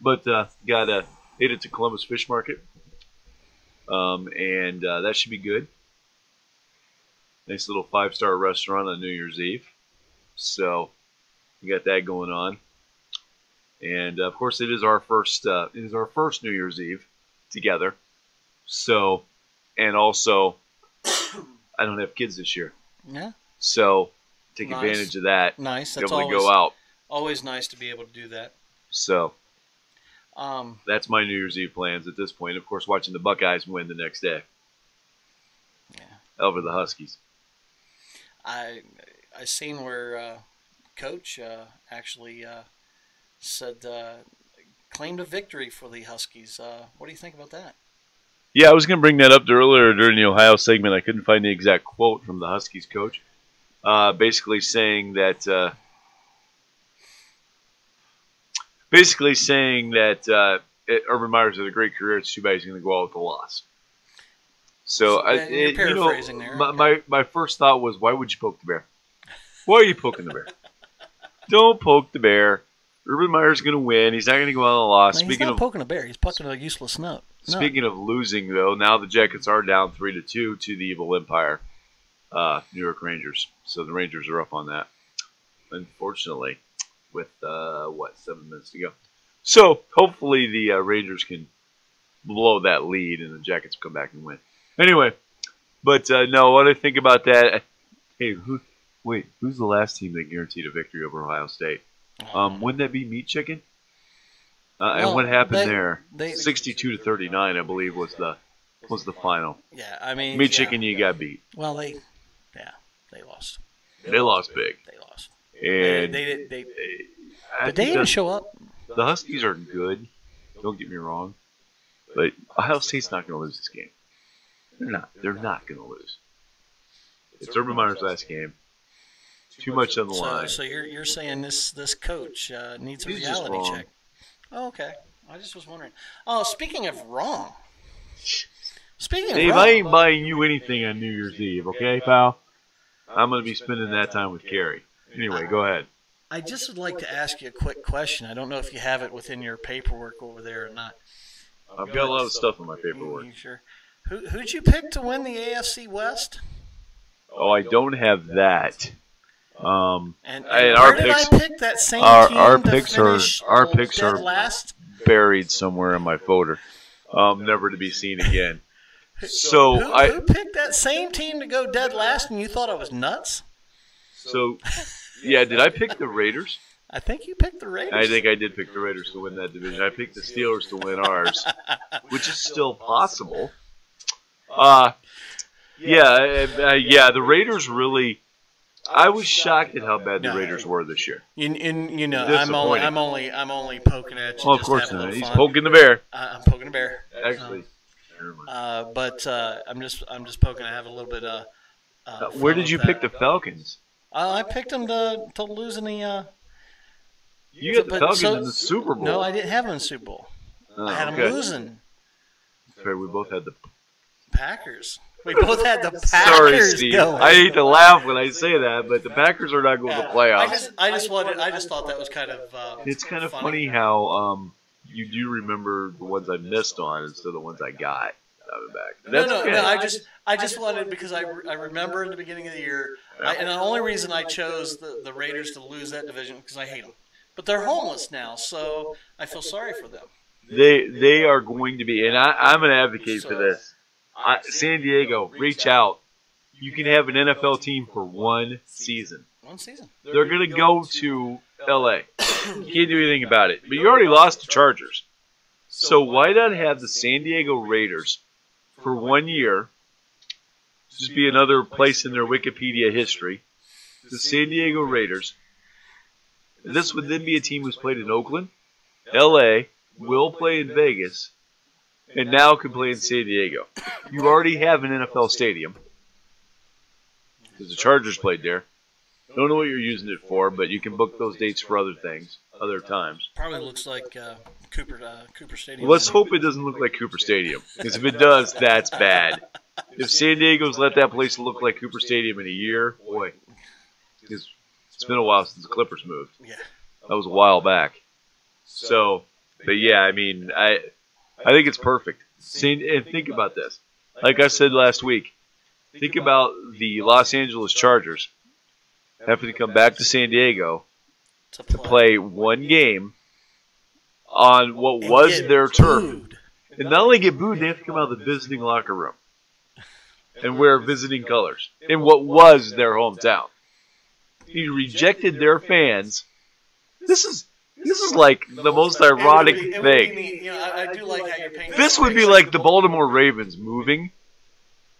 But got headed to Columbus Fish Market, and that should be good. Nice little 5-star restaurant on New Year's Eve. So we got that going on, and of course it is our first New Year's Eve together. So, and also I don't have kids this year. Yeah. So take advantage of that. Nice. Be That's able to go out. Always nice to be able to do that. So that's my New Year's Eve plans at this point. Of course, watching the Buckeyes win the next day. Yeah. Over the Huskies. I seen where Coach actually said claimed a victory for the Huskies. What do you think about that? Yeah, I was going to bring that up earlier during the Ohio segment. I couldn't find the exact quote from the Huskies coach. Basically saying that basically saying that Urban Meyer's had a great career. It's too bad he's going to go out with a loss. So, You're paraphrasing there. My first thought was, why would you poke the bear? Why are you poking the bear? Don't poke the bear. Urban Meyer's going to win. He's not going to go out on a loss. No, he's not poking a bear. He's poking a useless nut. Speaking of losing, though, now the Jackets are down 3-2 to the Evil Empire, New York Rangers. So the Rangers are up on that, unfortunately, with 7 minutes to go. So hopefully the Rangers can blow that lead and the Jackets come back and win. Anyway, but no, what I think about that? Hey, who's the last team that guaranteed a victory over Ohio State? Wouldn't that be Meat Chicken? And what happened there? 62-39, I believe, was the final. Yeah, I mean, Meat Chicken, you got beat. Well, they lost. They lost big. They lost. And Did they even show up? The Huskies are good. Don't get me wrong, but Ohio State's not going to lose this game. They're not. They're not going to lose. It's Urban Meyer's last game. Too much on the line. So you're saying this coach needs a He's reality just wrong. check? Oh, okay. I just was wondering. Oh, speaking of wrong. Dave, I ain't buying you anything on New Year's Eve, okay, pal? I'm going to be spending that time with Carrie. Anyway, go ahead. I just would like to ask you a quick question. I don't know if you have it within your paperwork over there or not. I've got a lot of stuff in my paperwork. You sure? Who'd you pick to win the AFC West? Oh, I don't have that. And our where picks, did I pick that same team our to picks finish are dead last? buried somewhere in my folder, never to be seen again. So who picked that same team to go dead last, and you thought I was nuts? So, yeah, did I pick the Raiders? I think you picked the Raiders. I think I did pick the Raiders to win that division. I picked the Steelers to win ours, which is still possible. The Raiders really. I was shocked at how bad the Raiders were this year. You know, I'm only poking at you. Well, of course not. He's poking the bear. I'm poking the bear. Actually, but I'm just poking. I have a little bit of. Where did you pick the Falcons? I picked them to lose in the. You got the Falcons in the Super Bowl. No, I didn't have them in the Super Bowl. I had them losing. That's right. We both had the Packers. We both had the Packers. Sorry, Steve. Going. I hate to laugh when I say that, but the Packers are not going to the playoffs. I just thought that was kind of. It's kind of funny how you do remember the ones I missed on instead of the ones I got. No. I just wanted because I remember in the beginning of the year, and the only reason I chose the Raiders to lose that division because I hate them, but they're homeless now, so I feel sorry for them. They are going to be, and I'm an advocate for this. San Diego, reach out. You can have an NFL team for one season. One season. They're going to go to L.A. You can't do anything about it. But you already lost to Chargers. So why not have the San Diego Raiders for 1 year, just be another place in their Wikipedia history, the San Diego Raiders. This would then be a team who's played in Oakland, L.A., will play in Vegas, and now can play in San Diego. You already have an NFL stadium, because the Chargers played there. Don't know what you're using it for, but you can book those dates for other things, other times. Probably looks like Cooper Stadium. Let's hope it doesn't look like Cooper Stadium, because if it does, that's bad. If San Diego's let that place look like Cooper Stadium in a year, boy, it's been a while since the Clippers moved. Yeah, that was a while back. So, but yeah, I mean, I think it's perfect. And think about this. Like I said last week, think about the Los Angeles Chargers having to come back to San Diego to play one game on what was their turf. And not only get booed, they have to come out of the visiting locker room and wear visiting colors in what was their hometown. He rejected their fans. This is like the most ironic thing. I do like how you're painting. This would be like the Baltimore Ravens moving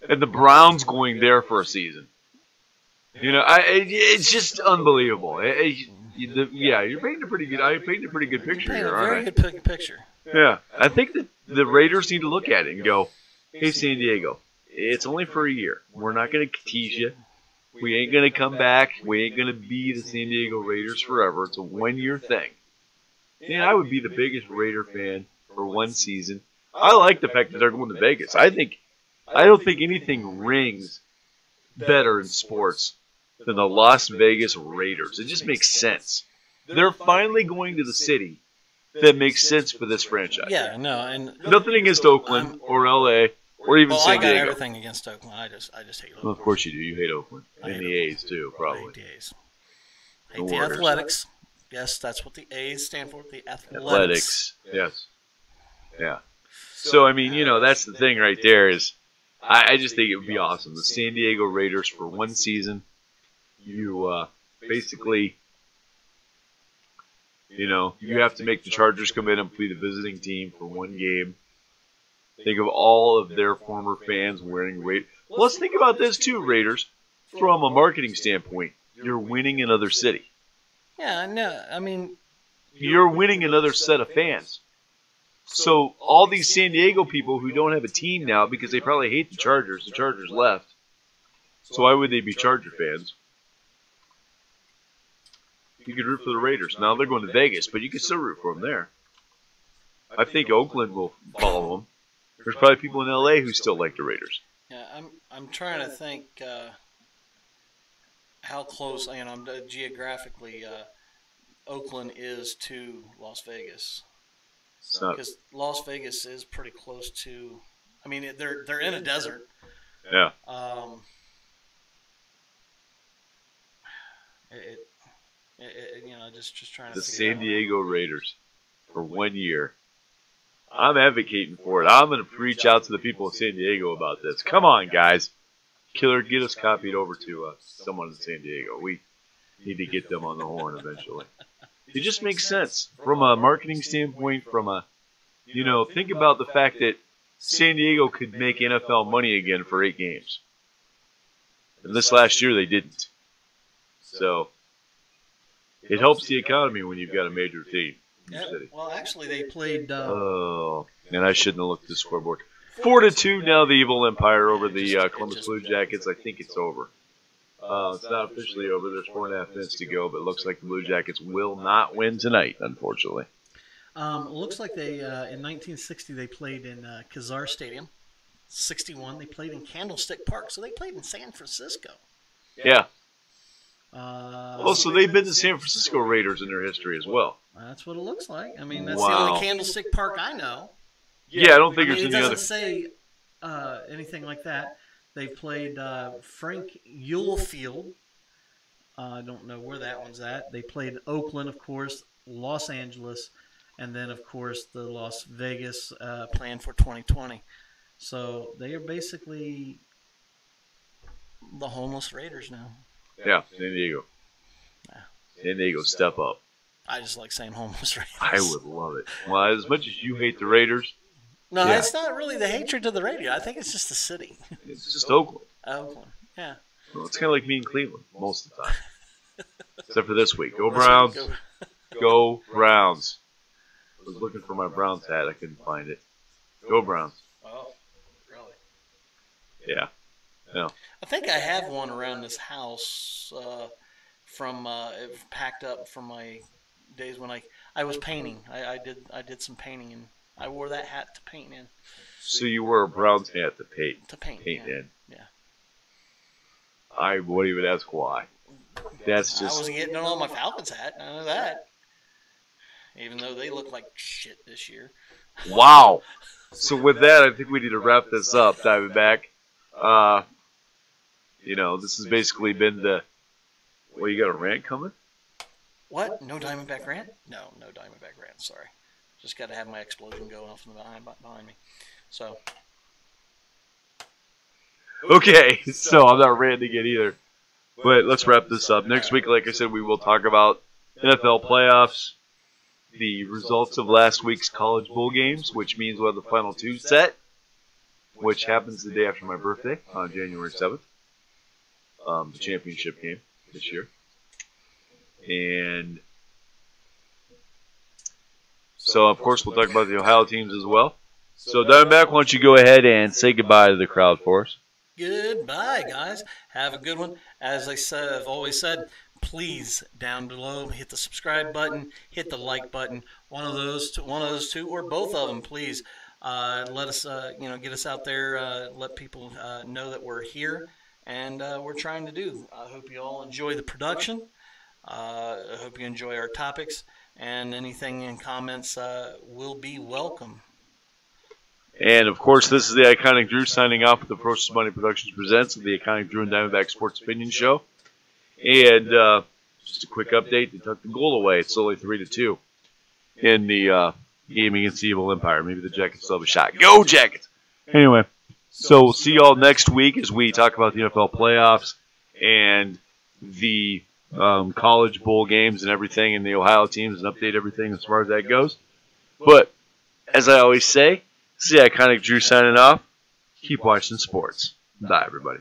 and the Browns going there for a season. You know, it's just unbelievable. Yeah, you're painting a pretty good. I painted a pretty good picture here. A very good picture. Yeah, I think that the Raiders need to look at it and go, "Hey, San Diego, it's only for a year. We're not going to tease you. We ain't going to come back. We ain't going to be the San Diego Raiders forever. It's a 1 year thing. And I would be the biggest Raider fan for one season. I like the fact that they're going to Vegas. I don't think anything rings better in sports than the Las Vegas Raiders. It just makes sense. They're finally going to the city that makes sense for this franchise. Yeah, no, and Nothing against Oakland or LA or even well, I San got Diego. everything against Oakland. I just hate Oakland. Well, of course you do. You hate Oakland. I And hate the A's too, I probably. hate the A's. The Hate the Warriors. Athletics. Yes, that's what the A's stand for. The Athletics. Yes. Yeah. So, I mean, that's the thing right there is I just think it would be awesome. The San Diego Raiders for one season, you basically, you have to make the Chargers come in and play the visiting team for one game. Think of all of their former fans wearing Raiders. Let's think about this too, Raiders. From a marketing standpoint, you're winning another city. Yeah, no, I mean, You're winning another set of fans. So all these San Diego people who don't have a team now because they probably hate the Chargers left. So why would they be Charger fans? You could root for the Raiders. Now they're going to Vegas, but you can still root for them there. I think Oakland will follow them. There's probably people in LA who still like the Raiders. yeah, I'm trying to think how close I'm geographically Oakland is to Las Vegas. It's not, Because Las Vegas is pretty close to. I mean, they're in a desert. yeah. Just trying to. The figure San out. Diego Raiders for 1 year. I'm advocating for it. I'm going to preach out to the people of San Diego about this. Come on, guys. Killer, get us copied over to someone in San Diego. We need to get them on the horn eventually. It just makes sense from a marketing standpoint, think about the fact that San Diego could make NFL money again for 8 games. And this last year they didn't. So it helps the economy when you've got a major team in your Yeah, city. well, actually, they played. Oh, and I shouldn't have looked at the scoreboard. 4-2 now, the Evil Empire over the Columbus Blue Jackets. I think it's over. It's not officially over. There's 4.5 minutes to go, but it looks like the Blue Jackets will not win tonight, unfortunately. It looks like they in 1960 they played in Kazar Stadium. 61 they played in Candlestick Park, so they played in San Francisco. Yeah. So They've been the San Francisco Raiders in their history as well. that's what it looks like. I mean, that's Wow. the only Candlestick Park I know. Yeah, I don't think I mean, there's it any doesn't other. say anything like that. They played Frank Ewell Field. I don't know where that one's at. They played Oakland, of course, Los Angeles, and then, of course, the Las Vegas planned for 2020. So they are basically the homeless Raiders now. Yeah, San Diego. San Diego, step up. I just like saying homeless Raiders. I would love it. Well, as much as you hate the Raiders, No, Yeah. it's not really the hatred to the radio. I think it's just the city. it's just Oakland. Oakland. Yeah. Well, it's kind of like me in Cleveland most of the time. Except for this week. Go Browns. Go Browns. I was looking for my Browns hat. I couldn't find it. Go Browns. Oh, really? Yeah. No. I think I have one around this house from it packed up from my days when I was painting. I did some painting and I wore that hat to paint in. So you wear a Browns hat to paint. Yeah. in. Yeah. I won't even ask why. That's I just. wasn't getting it on my Falcons hat. I know that. Even though they look like shit this year. Wow. So with that, I think we need to wrap this up, Diamondback. This has basically been the. Well, you got a rant coming? What? No Diamondback rant? No Diamondback rant. Sorry. Just got to have my explosion going off from behind me. So. Okay, so I'm not ranting it either. But let's wrap this up. Next week, like I said, we will talk about NFL playoffs, the results of last week's college bowl games, which means we'll have the final 2 set, which happens the day after my birthday on January 7th. The championship game this year. And so, of course, we'll talk about the Ohio teams as well. So, Diamondback, why don't you go ahead and say goodbye to the crowd for us? Goodbye, guys. Have a good one. As I said, I've always said, please, down below, hit the subscribe button, hit the like button. one of those two, or both of them, please. Let us, get us out there. Let people know that we're here, and we're trying to do. I hope you all enjoy the production. I hope you enjoy our topics, and anything in comments will be welcome. And, of course, this is the Iconic Drew signing off with the Process Money Productions Presents of the Iconic Drew and Diamondback Sports Opinion Show. And just a quick update, they took the goal away. It's only 3-2 in the game against the Evil Empire. Maybe the Jackets still have a shot. Go Jackets! Anyway, so we'll see you all next week as we talk about the NFL playoffs and the college bowl games and everything, and the Ohio teams, and update everything as far as that goes. But, as I always say, this is the Iconic Drew signing off. Keep watching sports. Bye, everybody.